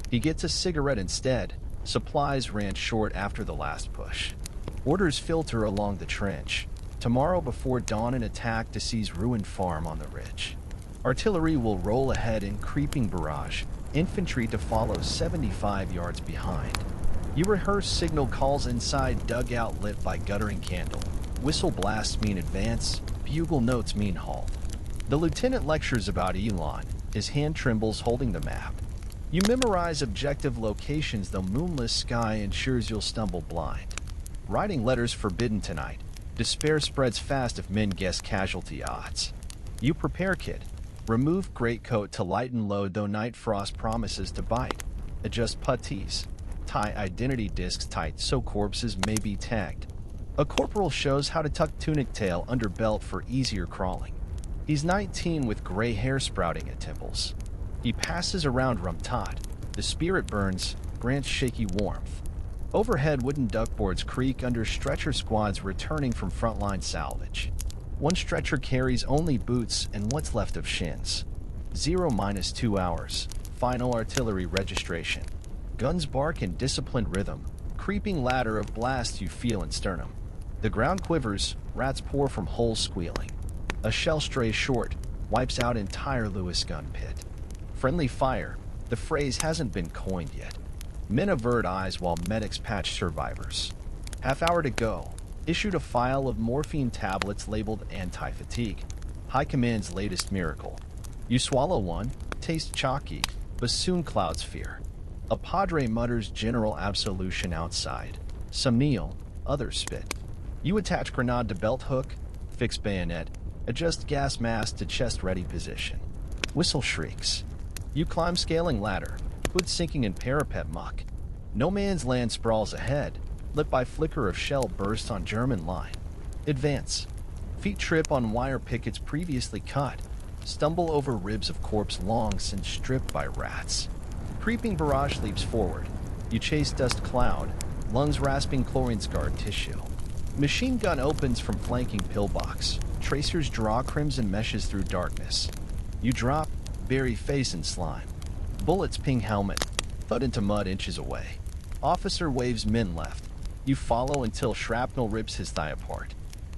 He gets a cigarette instead. Supplies ran short after the last push. Orders filter along the trench. Tomorrow before dawn, an attack to seize ruined farm on the ridge. Artillery will roll ahead in creeping barrage, infantry to follow 75 yards behind. You rehearse signal calls inside dugout lit by guttering candle. Whistle blasts mean advance, bugle notes mean halt. The lieutenant lectures about Elon, his hand trembles holding the map. You memorize objective locations, though moonless sky ensures you'll stumble blind. Writing letters forbidden tonight. Despair spreads fast if men guess casualty odds. You prepare, kid. Remove greatcoat to lighten load, though night frost promises to bite. Adjust puttees. Tie identity discs tight so corpses may be tagged. A corporal shows how to tuck tunic tail under belt for easier crawling. He's 19 with gray hair sprouting at temples. He passes around rum tot. The spirit burns, grants shaky warmth. Overhead, wooden duckboards creak under stretcher squads returning from frontline salvage. One stretcher carries only boots and what's left of shins. 0-2 hours. Final artillery registration. Guns bark in disciplined rhythm. Creeping ladder of blasts you feel in sternum. The ground quivers, rats pour from holes squealing. A shell strays short, wipes out entire Lewis gun pit. Friendly fire. The phrase hasn't been coined yet. Men avert eyes while medics patch survivors. Half hour to go. Issued a file of morphine tablets labeled anti-fatigue. High Command's latest miracle. You swallow one, taste chalky, but soon clouds fear. A padre mutters general absolution outside. Some kneel, others spit. You attach grenade to belt hook, fix bayonet, adjust gas mask to chest-ready position. Whistle shrieks. You climb scaling ladder, hood sinking in parapet muck. No man's land sprawls ahead, lit by flicker of shell bursts on German line. Advance. Feet trip on wire pickets previously cut. Stumble over ribs of corpse long since stripped by rats. Creeping barrage leaps forward. You chase dust cloud, lungs rasping chlorine-scarred tissue. Machine gun opens from flanking pillbox. Tracers draw crimson meshes through darkness. You drop, bury face in slime. Bullets ping helmet, thud into mud inches away. Officer waves men left. You follow until shrapnel rips his thigh apart.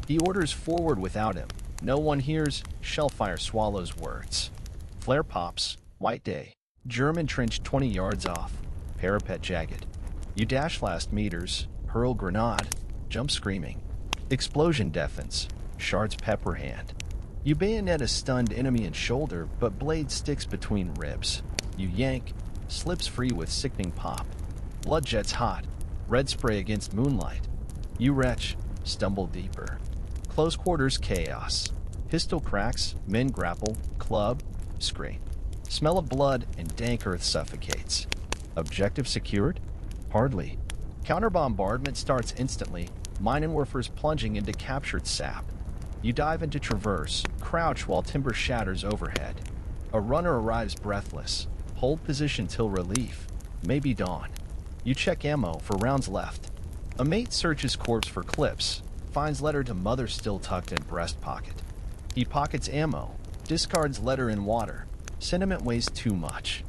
He orders forward without him. No one hears, shellfire swallows words. Flare pops, white day. German trench 20 yards off. Parapet jagged. You dash last meters, hurl grenade, jump screaming. Explosion deafens, shards pepper hand. You bayonet a stunned enemy in shoulder, but blade sticks between ribs. You yank, slips free with sickening pop. Blood jets hot, red spray against moonlight. You retch, stumble deeper. Close quarters chaos. Pistol cracks, men grapple, club, scream. Smell of blood and dank earth suffocates. Objective secured? Hardly. Counter bombardment starts instantly, Minenwerfers plunging into captured sap. You dive into traverse, crouch while timber shatters overhead. A runner arrives breathless. Hold position till relief. Maybe dawn. You check ammo for rounds left. A mate searches corpse for clips, finds letter to mother still tucked in breast pocket. He pockets ammo, discards letter in water. Sentiment weighs too much.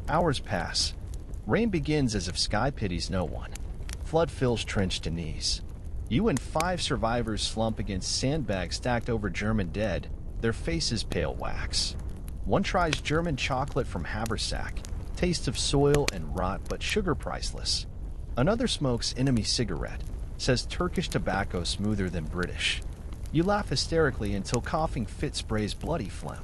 Hours pass. Rain begins as if sky pities no one. Flood fills trench to knees. You and 5 survivors slump against sandbags stacked over German dead, their faces pale wax. One tries German chocolate from haversack, taste of soil and rot but sugar priceless. Another smokes enemy cigarette, says Turkish tobacco smoother than British. You laugh hysterically until coughing fit sprays bloody phlegm.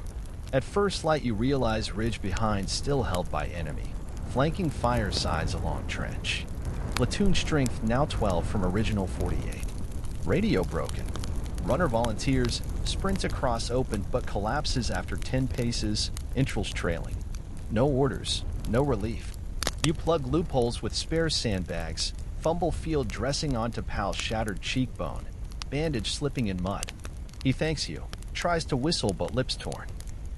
At first light you realize ridge behind still held by enemy, flanking firesides along trench. Platoon strength now 12 from original 48. Radio broken. Runner volunteers, sprints across open but collapses after 10 paces, entrails trailing. No orders, no relief. You plug loopholes with spare sandbags, fumble field dressing onto pal's shattered cheekbone, bandage slipping in mud. He thanks you, tries to whistle but lips torn.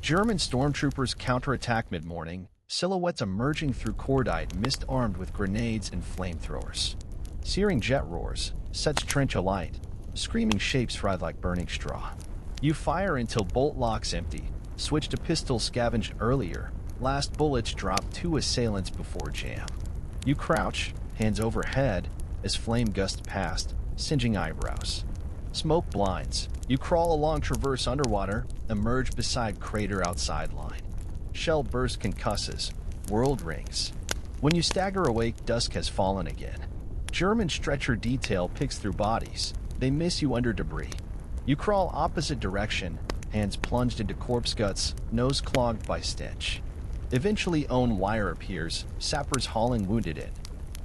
German stormtroopers counterattack mid-morning, silhouettes emerging through cordite mist armed with grenades and flamethrowers. Searing jet roars, sets trench alight, screaming shapes fried like burning straw. You fire until bolt locks empty, switch to pistol scavenged earlier, last bullets drop 2 assailants before jam. You crouch, hands overhead, as flame gusts past, singeing eyebrows. Smoke blinds. You crawl along traverse underwater, emerge beside crater outside line. Shell burst concusses. World rings. When you stagger awake, dusk has fallen again. German stretcher detail picks through bodies. They miss you under debris. You crawl opposite direction, hands plunged into corpse guts, nose clogged by stench. Eventually own wire appears, sappers hauling wounded in.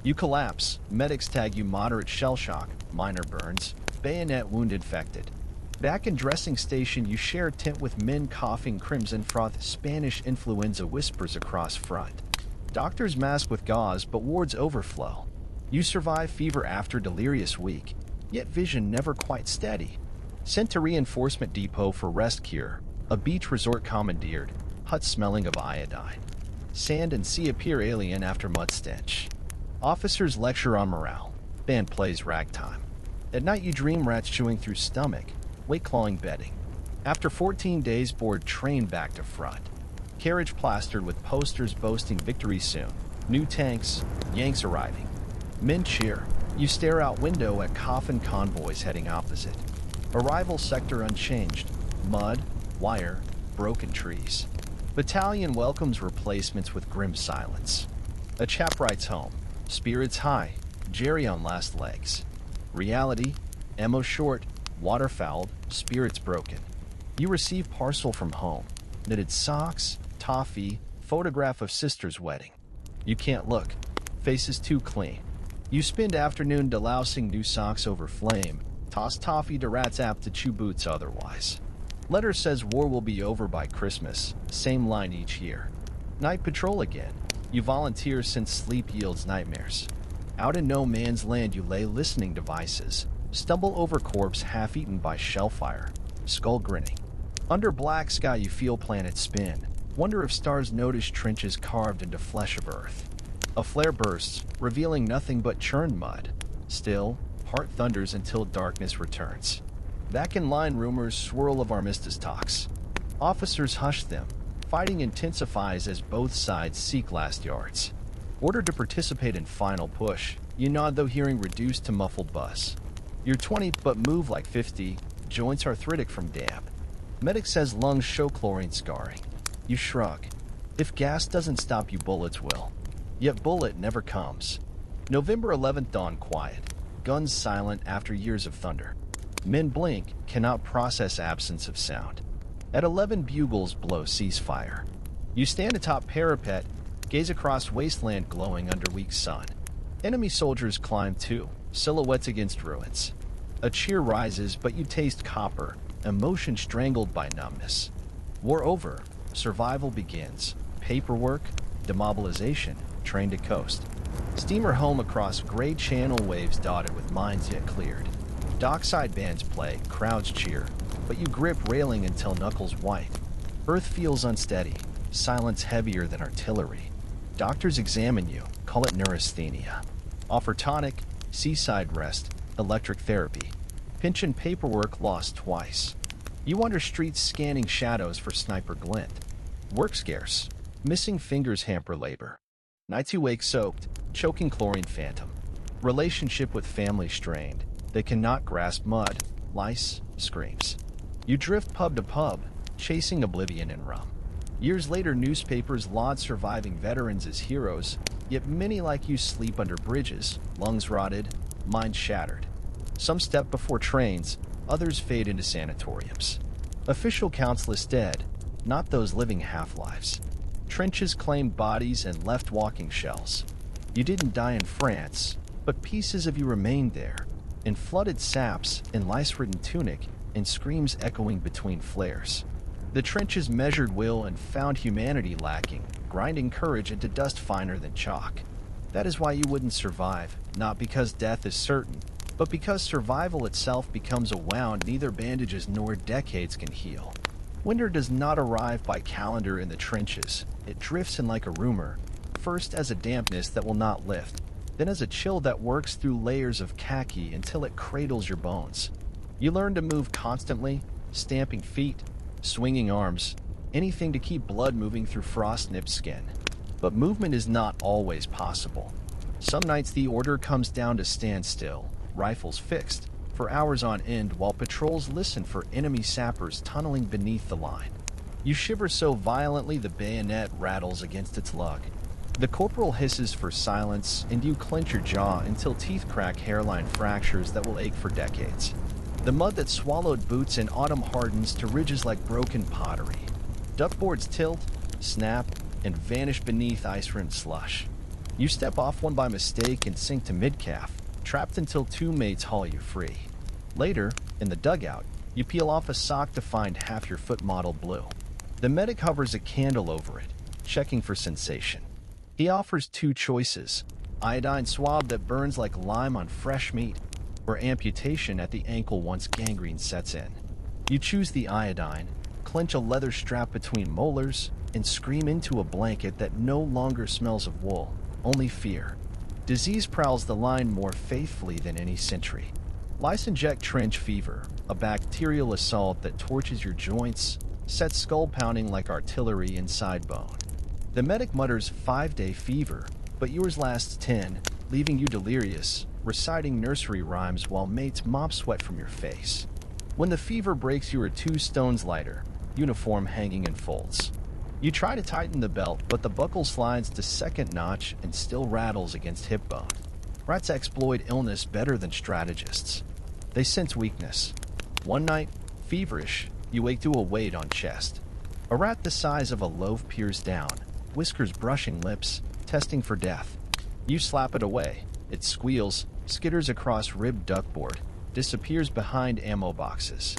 You collapse, medics tag you moderate shell shock, minor burns, bayonet wound infected. Back in dressing station you share tent with men coughing crimson froth, Spanish influenza whispers across front. Doctors mask with gauze but wards overflow. You survive fever after delirious week, yet vision never quite steady. Sent to reinforcement depot for rest cure, a beach resort commandeered, hut smelling of iodine. Sand and sea appear alien after mud stench. Officers lecture on morale. Band plays ragtime. At night you dream rats chewing through stomach, weight clawing bedding. After 14 days board train back to front. Carriage plastered with posters boasting victory soon. New tanks, Yanks arriving. Men cheer. You stare out window at coffin convoys heading opposite. Arrival sector unchanged. Mud, wire, broken trees. Battalion welcomes replacements with grim silence. A chap writes home. Spirits high. Jerry on last legs. Reality. Ammo short. Waterfouled. Spirits broken. You receive parcel from home. Knitted socks. Toffee. Photograph of sister's wedding. You can't look. Face is too clean. You spend afternoon delousing new socks over flame. Toss toffee to rats apt to chew boots otherwise. Letter says war will be over by Christmas. Same line each year. Night patrol again. You volunteer since sleep yields nightmares. Out in no man's land you lay listening devices. Stumble over corpse half-eaten by shellfire. Skull grinning. Under black sky you feel planets spin. Wonder if stars notice trenches carved into flesh of earth. A flare bursts, revealing nothing but churned mud. Still, heart thunders until darkness returns. Back in line rumors swirl of armistice talks. Officers hush them. Fighting intensifies as both sides seek last yards. Ordered to participate in final push. You nod though hearing reduced to muffled buzz. You're 20 but move like 50. Joints arthritic from damp. Medic says lungs show chlorine scarring. You shrug. If gas doesn't stop you, bullets will. Yet bullet never comes. November 11th dawn quiet. Guns silent after years of thunder. Men blink, cannot process absence of sound. At 11 bugles blow ceasefire. You stand atop parapet, gaze across wasteland glowing under weak sun. Enemy soldiers climb too, silhouettes against ruins. A cheer rises but you taste copper, emotion strangled by numbness. War over, survival begins. Paperwork, demobilization, train to coast. Steamer home across gray channel waves dotted with mines yet cleared. Dockside bands play, crowds cheer, but you grip railing until knuckles white. Earth feels unsteady, silence heavier than artillery. Doctors examine you, call it neurasthenia. Offer tonic, seaside rest, electric therapy, pension paperwork lost twice. You wander streets scanning shadows for sniper glint. Work scarce, missing fingers hamper labor. Nights you wake soaked, choking chlorine phantom. Relationship with family strained. They cannot grasp mud, lice, screams. You drift pub to pub, chasing oblivion in rum. Years later, newspapers laud surviving veterans as heroes, yet many like you sleep under bridges, lungs rotted, minds shattered. Some step before trains, others fade into sanatoriums. Official counts list dead, not those living half-lives. Trenches claimed bodies and left walking shells. You didn't die in France, but pieces of you remained there, in flooded saps, in lice-ridden tunic, and screams echoing between flares. The trenches measured will and found humanity lacking, grinding courage into dust finer than chalk. That is why you wouldn't survive, not because death is certain, but because survival itself becomes a wound neither bandages nor decades can heal. Winter does not arrive by calendar in the trenches. It drifts in like a rumor, first as a dampness that will not lift, then as a chill that works through layers of khaki until it cradles your bones. You learn to move constantly, stamping feet, swinging arms, anything to keep blood moving through frost-nipped skin. But movement is not always possible. Some nights the order comes down to stand still, rifles fixed, for hours on end while patrols listen for enemy sappers tunneling beneath the line. You shiver so violently the bayonet rattles against its lug. The corporal hisses for silence, and you clench your jaw until teeth crack hairline fractures that will ache for decades. The mud that swallowed boots in autumn hardens to ridges like broken pottery. Duckboards tilt, snap, and vanish beneath ice-rimmed slush. You step off one by mistake and sink to mid-calf, trapped until two mates haul you free. Later, in the dugout, you peel off a sock to find half your foot mottled blue. The medic hovers a candle over it, checking for sensation. He offers two choices: iodine swab that burns like lime on fresh meat, or amputation at the ankle once gangrene sets in. You choose the iodine, clench a leather strap between molars, and scream into a blanket that no longer smells of wool, only fear. Disease prowls the line more faithfully than any sentry. Lice inject trench fever, a bacterial assault that torches your joints, sets skull pounding like artillery inside bone. The medic mutters 5-day fever, but yours lasts 10, leaving you delirious, reciting nursery rhymes while mates mop sweat from your face. When the fever breaks, you are 2 stones lighter, uniform hanging in folds. You try to tighten the belt, but the buckle slides to second notch and still rattles against hip bone. Rats exploit illness better than strategists. They sense weakness. One night, feverish, you wake to a weight on chest. A rat the size of a loaf peers down, whiskers brushing lips, testing for death. You slap it away. It squeals, skitters across ribbed duckboard, disappears behind ammo boxes.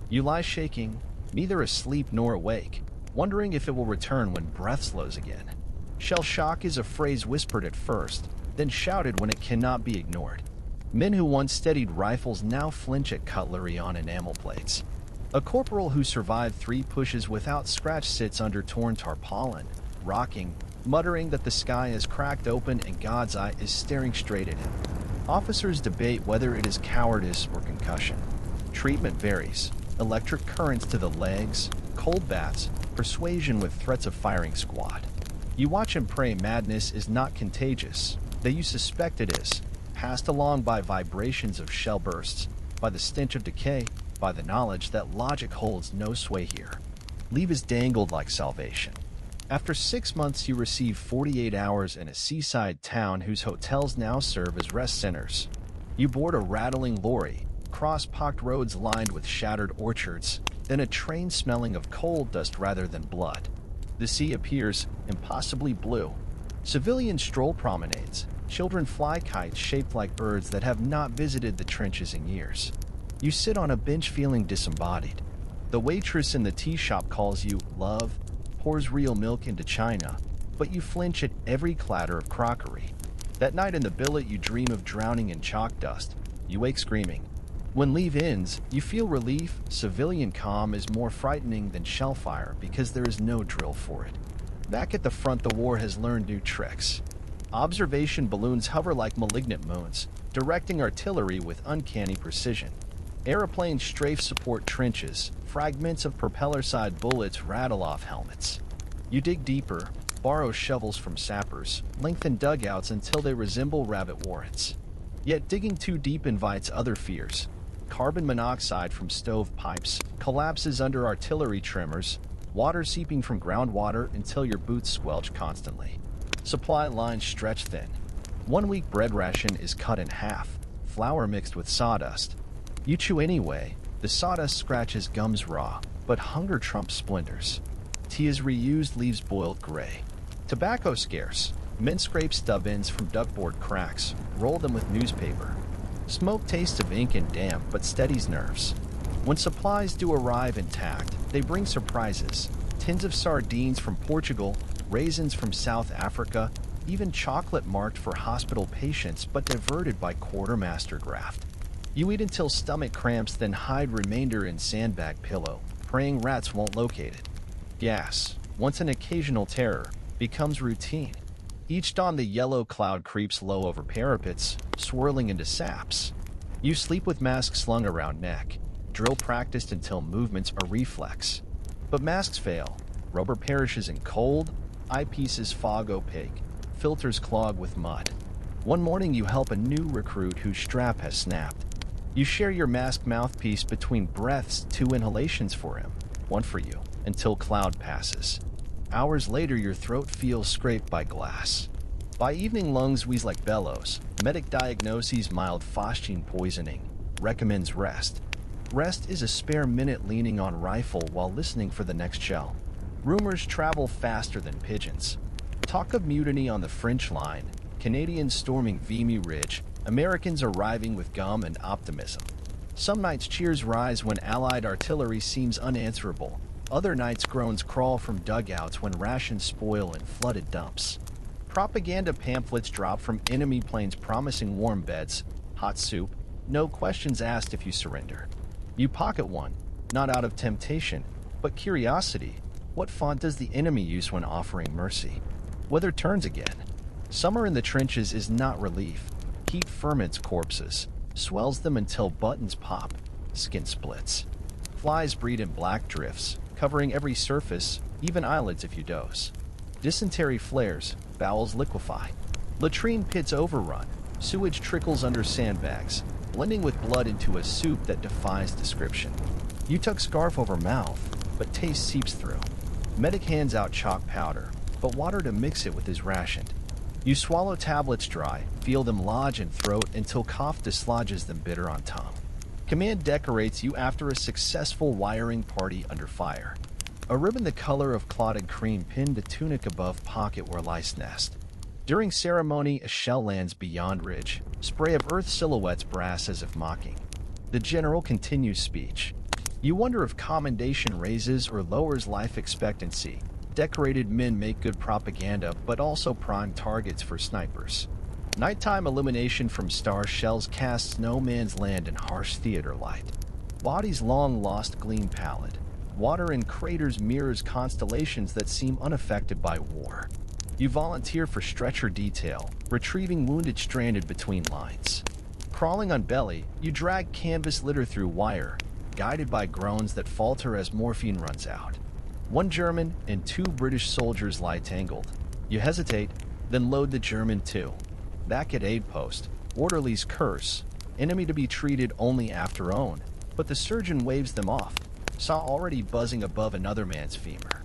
You lie shaking, neither asleep nor awake, wondering if it will return when breath slows again. Shell shock is a phrase whispered at first, then shouted when it cannot be ignored. Men who once steadied rifles now flinch at cutlery on enamel plates. A corporal who survived 3 pushes without scratch sits under torn tarpaulin, rocking, muttering that the sky is cracked open and God's eye is staring straight at him. Officers debate whether it is cowardice or concussion. Treatment varies: electric currents to the legs, cold baths, persuasion with threats of firing squad. You watch and pray madness is not contagious, though you suspect it is, passed along by vibrations of shell bursts, by the stench of decay, by the knowledge that logic holds no sway here. Leave is dangled like salvation. After 6 months, you receive 48 hours in a seaside town whose hotels now serve as rest centers. You board a rattling lorry, cross pocked roads lined with shattered orchards, then a train smelling of coal dust rather than blood. The sea appears impossibly blue. Civilians stroll promenades. Children fly kites shaped like birds that have not visited the trenches in years. You sit on a bench feeling disembodied. The waitress in the tea shop calls you love, pours real milk into china, but you flinch at every clatter of crockery. That night in the billet, you dream of drowning in chalk dust. You wake screaming. When leave ends, you feel relief. Civilian calm is more frightening than shell fire because there is no drill for it. Back at the front, the war has learned new tricks. Observation balloons hover like malignant moons, directing artillery with uncanny precision. Aeroplanes strafe support trenches, fragments of propeller-side bullets rattle off helmets. You dig deeper, borrow shovels from sappers, lengthen dugouts until they resemble rabbit warrens. Yet digging too deep invites other fears. Carbon monoxide from stove pipes collapses under artillery tremors, water seeping from groundwater until your boots squelch constantly. Supply lines stretch thin. 1 week bread ration is cut in half, flour mixed with sawdust. You chew anyway, the sawdust scratches gums raw, but hunger trumps splinters. Tea is reused, leaves boiled gray. Tobacco scarce. Men scrape stub ends from duckboard cracks, roll them with newspaper. Smoke tastes of ink and damp, but steadies nerves. When supplies do arrive intact, they bring surprises. Tins of sardines from Portugal, raisins from South Africa, even chocolate marked for hospital patients but diverted by quartermaster graft. You eat until stomach cramps, then hide remainder in sandbag pillow, praying rats won't locate it. Gas, once an occasional terror, becomes routine. Each dawn the yellow cloud creeps low over parapets, swirling into saps. You sleep with masks slung around neck, drill practiced until movements are reflex. But masks fail, rubber perishes in cold, eyepieces fog opaque, filters clog with mud. One morning you help a new recruit whose strap has snapped. You share your mask mouthpiece between breaths, 2 inhalations for him, 1 for you, until cloud passes. Hours later your throat feels scraped by glass. By evening lungs wheeze like bellows. Medic diagnoses mild phosgene poisoning. Recommends rest. Rest is a spare minute leaning on rifle while listening for the next shell. Rumors travel faster than pigeons. Talk of mutiny on the French line. Canadians storming Vimy Ridge. Americans arriving with gum and optimism. Some nights cheers rise when Allied artillery seems unanswerable. Other nights groans crawl from dugouts when rations spoil in flooded dumps. Propaganda pamphlets drop from enemy planes promising warm beds, hot soup, no questions asked if you surrender. You pocket one, not out of temptation, but curiosity. What font does the enemy use when offering mercy? Weather turns again. Summer in the trenches is not relief. Heat ferments corpses, swells them until buttons pop, skin splits. Flies breed in black drifts, covering every surface, even eyelids if you doze. Dysentery flares, bowels liquefy. Latrine pits overrun, sewage trickles under sandbags, blending with blood into a soup that defies description. You tuck scarf over mouth, but taste seeps through. Medic hands out chalk powder, but water to mix it with is rationed. You swallow tablets dry, feel them lodge in throat until cough dislodges them bitter on tongue. Command decorates you after a successful wiring party under fire. A ribbon the color of clotted cream pinned to tunic above pocket where lice nest. During ceremony, a shell lands beyond ridge. Spray of earth silhouettes brass as if mocking. The general continues speech. You wonder if commendation raises or lowers life expectancy. Decorated men make good propaganda, but also prime targets for snipers. Nighttime illumination from star shells casts no man's land in harsh theater light. Bodies long lost gleam pallid. Water in craters mirrors constellations that seem unaffected by war. You volunteer for stretcher detail, retrieving wounded stranded between lines. Crawling on belly, you drag canvas litter through wire, guided by groans that falter as morphine runs out. 1 German and 2 British soldiers lie tangled. You hesitate, then load the German too. Back at aid post, orderlies curse, enemy to be treated only after own, but the surgeon waves them off, saw already buzzing above another man's femur.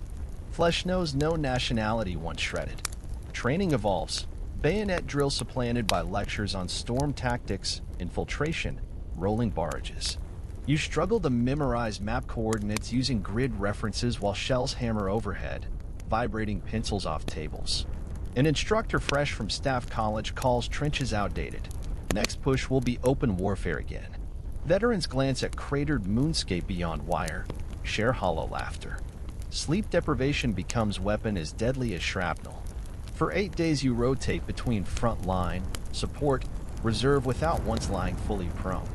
Flesh knows no nationality once shredded. Training evolves, bayonet drill supplanted by lectures on storm tactics, infiltration, rolling barrages. You struggle to memorize map coordinates using grid references while shells hammer overhead, vibrating pencils off tables. An instructor fresh from Staff College calls trenches outdated. Next push will be open warfare again. Veterans glance at cratered moonscape beyond wire, share hollow laughter. Sleep deprivation becomes weapon as deadly as shrapnel. For 8 days you rotate between front line, support, reserve without once lying fully prone.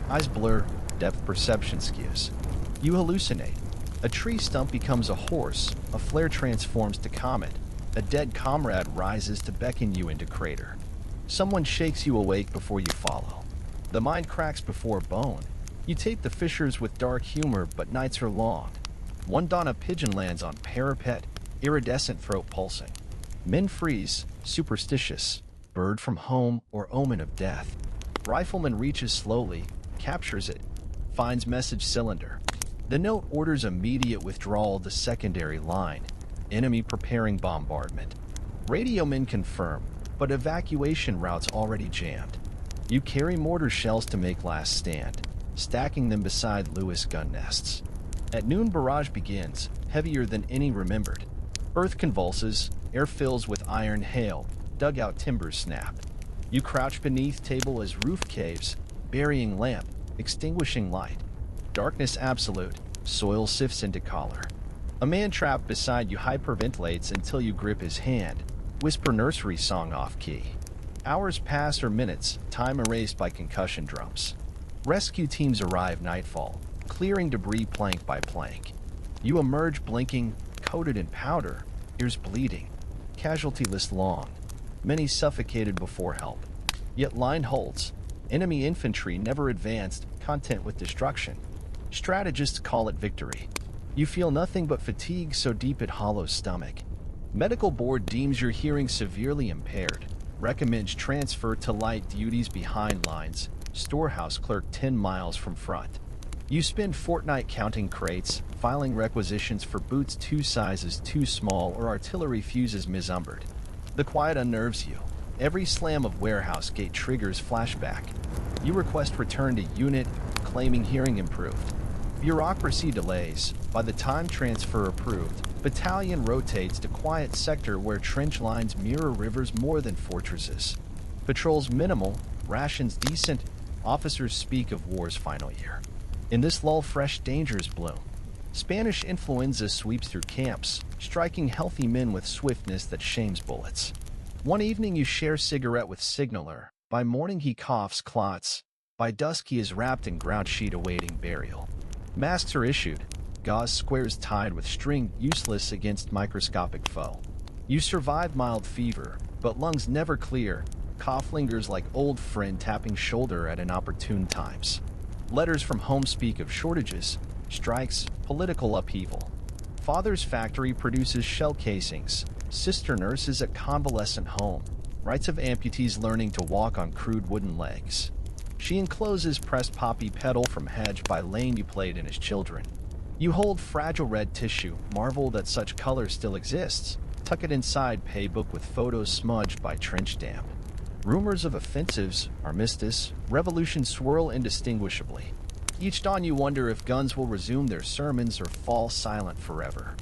Eyes blur, depth perception skews. You hallucinate. A tree stump becomes a horse, a flare transforms to comet. A dead comrade rises to beckon you into crater. Someone shakes you awake before you follow. The mind cracks before bone. You tape the fissures with dark humor, but nights are long. One dawn a pigeon lands on parapet, iridescent throat pulsing. Men freeze, superstitious, bird from home or omen of death. Rifleman reaches slowly, captures it, finds message cylinder. The note orders immediate withdrawal to secondary line. Enemy preparing bombardment. Radio men confirm, but evacuation routes already jammed. You carry mortar shells to make last stand, stacking them beside Lewis gun nests. At noon, barrage begins, heavier than any remembered. Earth convulses, air fills with iron hail, dugout timbers snap. You crouch beneath table as roof caves, burying lamp, extinguishing light. Darkness absolute, soil sifts into collar. A man trapped beside you hyperventilates until you grip his hand, whisper nursery song off key. Hours pass or minutes, time erased by concussion drums. Rescue teams arrive nightfall, clearing debris plank by plank. You emerge blinking, coated in powder, ears bleeding. Casualty list long. Many suffocated before help. Yet line holds. Enemy infantry never advanced, content with destruction. Strategists call it victory. You feel nothing but fatigue so deep it hollows stomach. Medical board deems your hearing severely impaired. Recommends transfer to light duties behind lines. Storehouse clerk 10 miles from front. You spend fortnight counting crates, filing requisitions for boots 2 sizes too small or artillery fuses misnumbered. The quiet unnerves you. Every slam of warehouse gate triggers flashback. You request return to unit, claiming hearing improved. Bureaucracy delays. By the time transfer approved, battalion rotates to quiet sector where trench lines mirror rivers more than fortresses. Patrols minimal, rations decent, officers speak of war's final year. In this lull, fresh dangers bloom. Spanish influenza sweeps through camps, striking healthy men with swiftness that shames bullets. One evening you share cigarette with signaler. By morning he coughs clots. By dusk he is wrapped in ground sheet awaiting burial. Masks are issued, gauze squares tied with string useless against microscopic foe. You survive mild fever, but lungs never clear. Cough lingers like old friend tapping shoulder at inopportune times. Letters from home speak of shortages, strikes, political upheaval. Father's factory produces shell casings. Sister nurse is at convalescent home. Rites of amputees learning to walk on crude wooden legs. She encloses pressed poppy petal from hedge by lane you played in as children. You hold fragile red tissue, marvel that such color still exists. Tuck it inside pay book with photos smudged by trench damp. Rumors of offensives, armistice, revolution swirl indistinguishably. Each dawn you wonder if guns will resume their sermons or fall silent forever.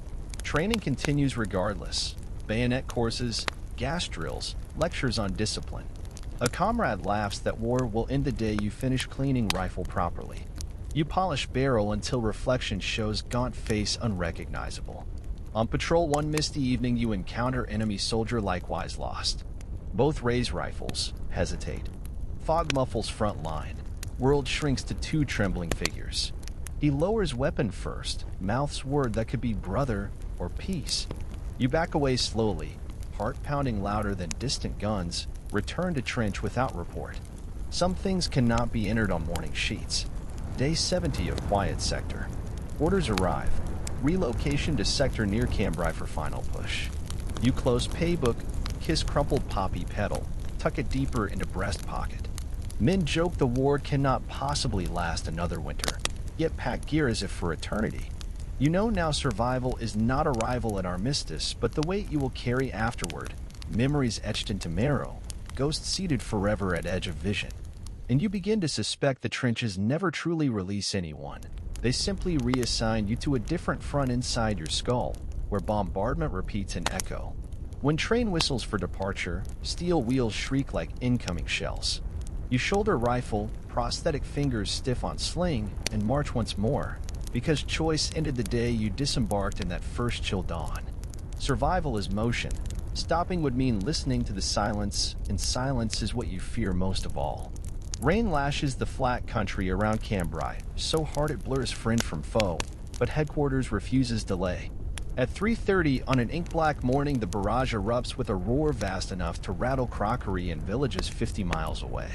Training continues regardless. Bayonet courses, gas drills, lectures on discipline. A comrade laughs that war will end the day you finish cleaning rifle properly. You polish barrel until reflection shows gaunt face unrecognizable. On patrol one misty evening you encounter enemy soldier likewise lost. Both raise rifles, hesitate. Fog muffles front line. World shrinks to 2 trembling figures. He lowers weapon first, mouths word that could be brother or peace. You back away slowly, heart pounding louder than distant guns, return to trench without report. Some things cannot be entered on morning sheets. Day 70 of quiet sector. Orders arrive. Relocation to sector near Cambrai for final push. You close paybook, kiss crumpled poppy petal, tuck it deeper into breast pocket. Men joke the war cannot possibly last another winter, yet pack gear as if for eternity. You know now survival is not arrival at armistice, but the weight you will carry afterward, memories etched into marrow, ghosts seated forever at edge of vision. And you begin to suspect the trenches never truly release anyone. They simply reassign you to a different front inside your skull, where bombardment repeats in echo. When train whistles for departure, steel wheels shriek like incoming shells. You shoulder rifle, prosthetic fingers stiff on sling, and march once more, because choice ended the day you disembarked in that first chill dawn. Survival is motion. Stopping would mean listening to the silence, and silence is what you fear most of all. Rain lashes the flat country around Cambrai, so hard it blurs friend from foe, but headquarters refuses delay. At 3:30 on an ink-black morning, the barrage erupts with a roar vast enough to rattle crockery in villages 50 miles away.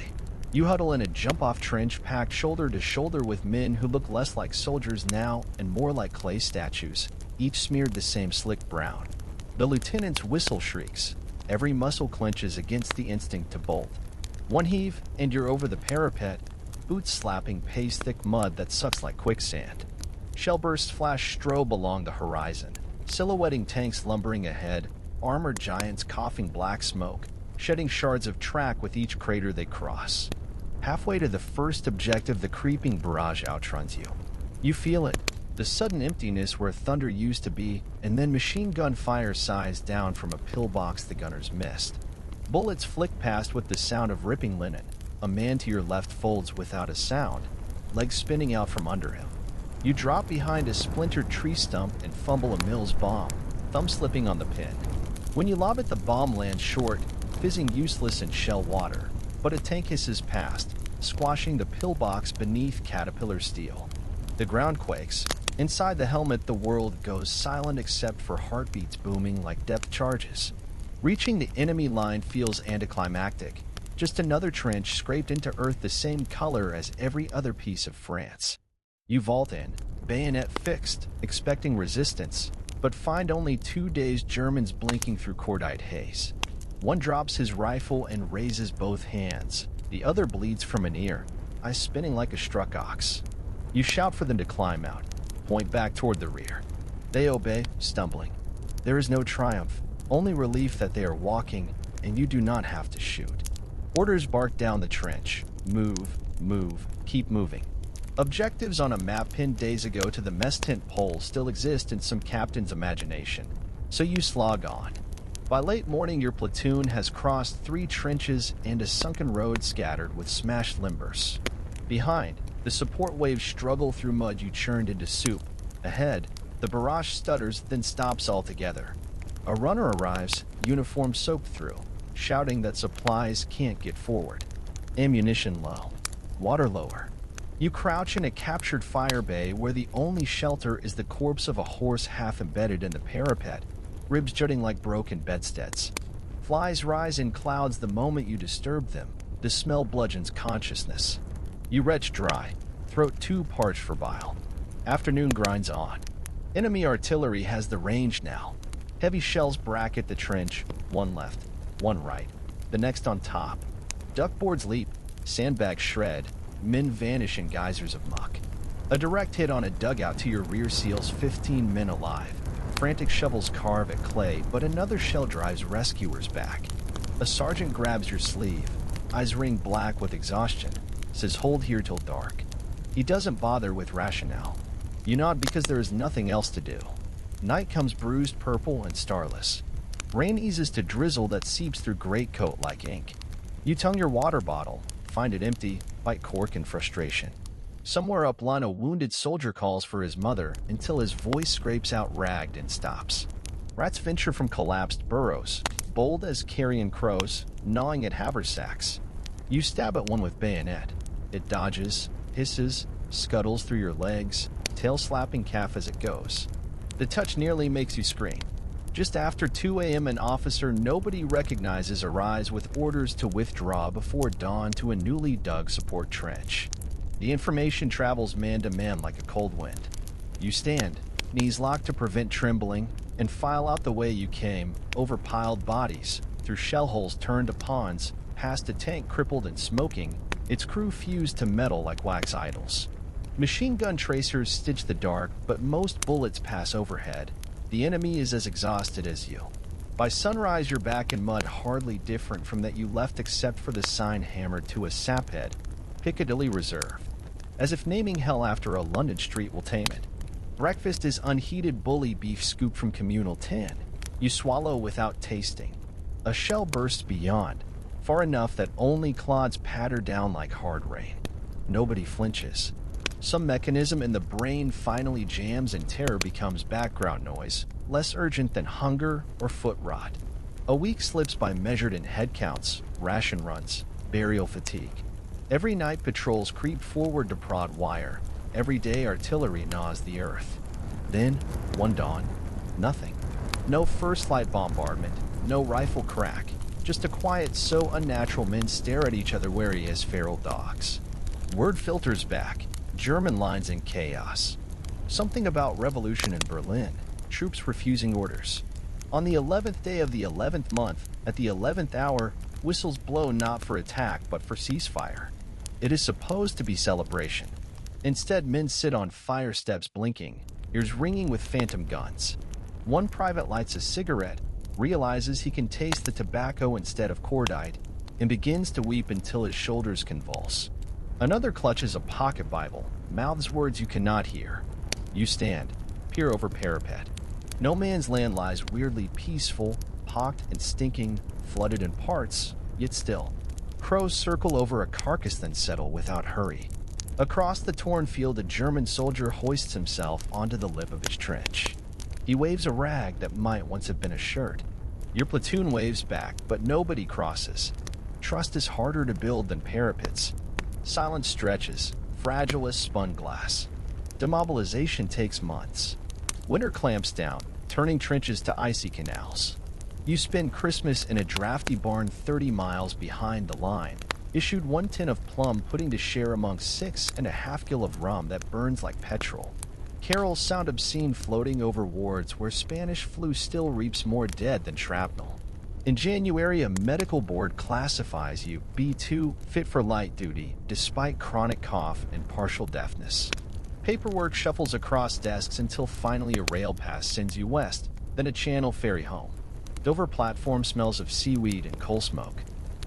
You huddle in a jump-off trench packed shoulder to shoulder with men who look less like soldiers now and more like clay statues, each smeared the same slick brown. The lieutenant's whistle shrieks. Every muscle clenches against the instinct to bolt. One heave, and you're over the parapet, boots slapping paste-thick mud that sucks like quicksand. Shell bursts flash strobe along the horizon, silhouetting tanks lumbering ahead, armored giants coughing black smoke, shedding shards of track with each crater they cross. Halfway to the first objective, the creeping barrage outruns you. You feel it, the sudden emptiness where thunder used to be, and then machine gun fire sighs down from a pillbox the gunners missed. Bullets flick past with the sound of ripping linen. A man to your left folds without a sound, legs spinning out from under him. You drop behind a splintered tree stump and fumble a Mills bomb, thumb slipping on the pin. When you lob it, the bomb lands short, fizzing useless in shell water, but a tank hisses past, squashing the pillbox beneath caterpillar steel. The ground quakes. Inside the helmet, the world goes silent except for heartbeats booming like depth charges. Reaching the enemy line feels anticlimactic. Just another trench scraped into earth the same color as every other piece of France. You vault in, bayonet fixed, expecting resistance, but find only 2 days Germans blinking through cordite haze. One drops his rifle and raises both hands. The other bleeds from an ear, eyes spinning like a struck ox. You shout for them to climb out, point back toward the rear. They obey, stumbling. There is no triumph, only relief that they are walking, and you do not have to shoot. Orders bark down the trench. Move, move, keep moving. Objectives on a map pinned days ago to the mess tent pole still exist in some captain's imagination, so you slog on. By late morning, your platoon has crossed 3 trenches and a sunken road scattered with smashed limbers. Behind, the support waves struggle through mud you churned into soup. Ahead, the barrage stutters, then stops altogether. A runner arrives, uniform soaked through, shouting that supplies can't get forward. Ammunition low. Water lower. You crouch in a captured fire bay where the only shelter is the corpse of a horse half embedded in the parapet, ribs jutting like broken bedsteads. Flies rise in clouds the moment you disturb them. The smell bludgeons consciousness. You retch dry, throat too parched for bile. Afternoon grinds on. Enemy artillery has the range now. Heavy shells bracket the trench, one left, one right, the next on top. Duckboards leap, sandbags shred, men vanish in geysers of muck. A direct hit on a dugout to your rear seals 15 men alive. Frantic shovels carve at clay, but another shell drives rescuers back. A sergeant grabs your sleeve, eyes ring black with exhaustion, says hold here till dark. He doesn't bother with rationale. You nod because there is nothing else to do. Night comes bruised purple and starless. Rain eases to drizzle that seeps through greatcoat like ink. You tongue your water bottle, find it empty, bite cork in frustration. Somewhere upline, a wounded soldier calls for his mother until his voice scrapes out ragged and stops. Rats venture from collapsed burrows, bold as carrion crows, gnawing at haversacks. You stab at one with bayonet. It dodges, hisses, scuttles through your legs, tail slapping calf as it goes. The touch nearly makes you scream. Just after 2 a.m., an officer nobody recognizes arrives with orders to withdraw before dawn to a newly dug support trench. The information travels man to man like a cold wind. You stand, knees locked to prevent trembling, and file out the way you came, over piled bodies, through shell holes turned to ponds, past a tank crippled and smoking, its crew fused to metal like wax idols. Machine gun tracers stitch the dark, but most bullets pass overhead. The enemy is as exhausted as you. By sunrise, you're back in mud hardly different from that you left except for the sign hammered to a saphead, Piccadilly Reserve. As if naming hell after a London street will tame it. Breakfast is unheated bully beef scooped from communal tin. You swallow without tasting. A shell bursts beyond, far enough that only clods patter down like hard rain. Nobody flinches. Some mechanism in the brain finally jams and terror becomes background noise, less urgent than hunger or foot rot. A week slips by measured in head counts, ration runs, burial fatigue. Every night patrols creep forward to prod wire. Every day artillery gnaws the earth. Then, one dawn, Nothing. No first-light bombardment, no rifle crack, just a quiet so unnatural men stare at each other wary as feral dogs. Word filters back, German lines in chaos. Something about revolution in Berlin, troops refusing orders. On the 11th day of the 11th month, at the 11th hour, whistles blow not for attack but for ceasefire. It is supposed to be celebration. Instead, men sit on fire steps blinking, ears ringing with phantom guns. One private lights a cigarette, realizes he can taste the tobacco instead of cordite, and begins to weep until his shoulders convulse. Another clutches a pocket Bible, mouths words you cannot hear. You stand, peer over parapet. No man's land lies weirdly peaceful, pocked and stinking, flooded in parts, yet still. Crows circle over a carcass then settle without hurry. Across the torn field, a German soldier hoists himself onto the lip of his trench. He waves a rag that might once have been a shirt. Your platoon waves back, but nobody crosses. Trust is harder to build than parapets. Silence stretches, fragile as spun glass. Demobilization takes months. Winter clamps down, turning trenches to icy canals. You spend Christmas in a drafty barn 30 miles behind the line, issued 1 tin of plum pudding to share among 6.5 gill of rum that burns like petrol. Carols sound obscene floating over wards where Spanish flu still reaps more dead than shrapnel. In January, a medical board classifies you B2, fit for light duty, despite chronic cough and partial deafness. Paperwork shuffles across desks until finally a rail pass sends you west, then a channel ferry home. Dover platform smells of seaweed and coal smoke.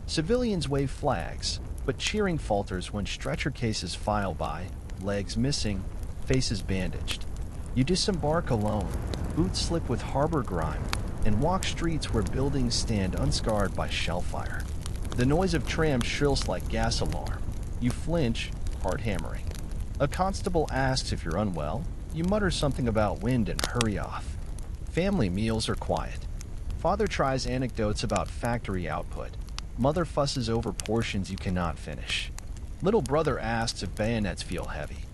Civilians wave flags, but cheering falters when stretcher cases file by, legs missing, faces bandaged. You disembark alone, boots slip with harbor grime, and walk streets where buildings stand unscarred by shell fire. The noise of trams shrills like gas alarm. You flinch, heart hammering. A constable asks if you're unwell. You mutter something about wind and hurry off. Family meals are quiet. Father tries anecdotes about factory output. Mother fusses over portions you cannot finish. Little brother asks if bayonets feel heavy.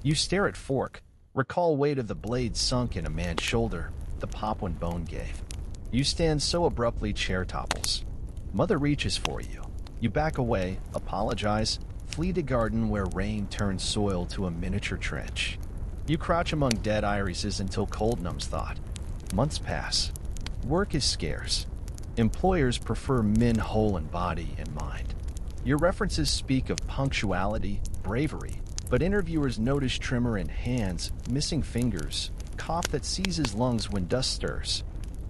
You stare at fork, recall weight of the blade sunk in a man's shoulder, the pop when bone gave. You stand so abruptly chair topples. Mother reaches for you. You back away, apologize, flee to garden where rain turns soil to a miniature trench. You crouch among dead irises until cold numbs thought. Months pass. Work is scarce. Employers prefer men whole in body and mind. Your references speak of punctuality, bravery, but interviewers notice tremor in hands, missing fingers, cough that seizes lungs when dust stirs.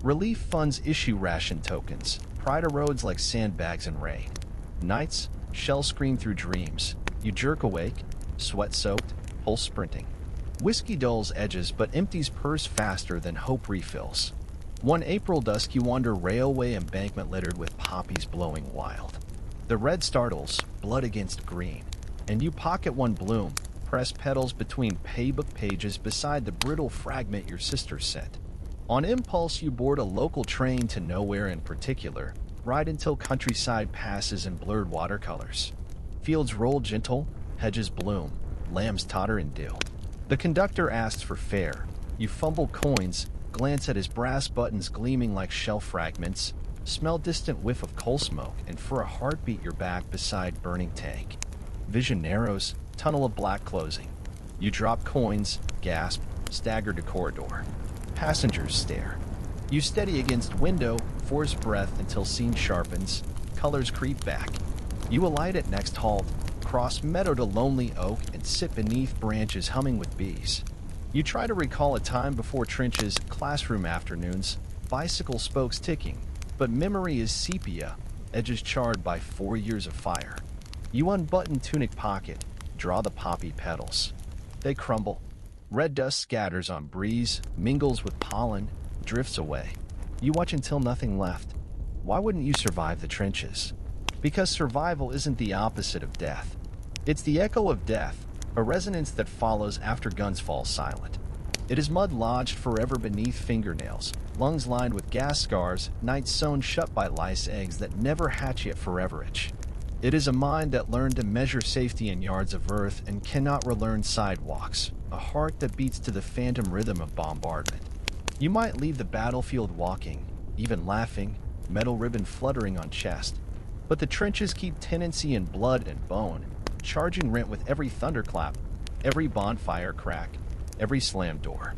Relief funds issue ration tokens. Pride erodes like sandbags in rain. Nights, shells scream through dreams. You jerk awake, sweat-soaked, pulse sprinting. Whiskey dulls edges but empties purse faster than hope refills. One April dusk you wander railway embankment littered with poppies blowing wild. The red startles, blood against green, and you pocket one bloom, press petals between paybook pages beside the brittle fragment your sister sent. On impulse you board a local train to nowhere in particular, ride until countryside passes in blurred watercolors. Fields roll gentle, hedges bloom, lambs totter in dew. The conductor asks for fare. You fumble coins, glance at his brass buttons gleaming like shell fragments, smell distant whiff of coal smoke, and for a heartbeat you're back beside burning tank. Vision narrows, tunnel of black closing. You drop coins, gasp, stagger to corridor. Passengers stare. You steady against window, force breath until scene sharpens, colors creep back. You alight at next halt, cross meadow to lonely oak, and sit beneath branches humming with bees. You try to recall a time before trenches, classroom afternoons, bicycle spokes ticking, but memory is sepia, edges charred by 4 years of fire. You unbutton tunic pocket, draw the poppy petals. They crumble. Red dust scatters on breeze, mingles with pollen, drifts away. You watch until nothing left. Why wouldn't you survive the trenches? Because survival isn't the opposite of death. It's the echo of death, a resonance that follows after guns fall silent. It is mud lodged forever beneath fingernails, lungs lined with gas scars, nights sewn shut by lice eggs that never hatch yet foreverage. It is a mind that learned to measure safety in yards of earth and cannot relearn sidewalks, a heart that beats to the phantom rhythm of bombardment. You might leave the battlefield walking, even laughing, metal ribbon fluttering on chest. But the trenches keep tenancy in blood and bone, charging rent with every thunderclap, every bonfire crack, every slammed door.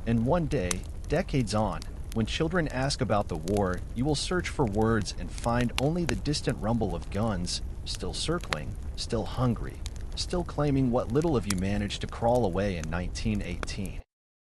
And one day, decades on, when children ask about the war, you will search for words and find only the distant rumble of guns, still circling, still hungry, still claiming what little of you managed to crawl away in 1918.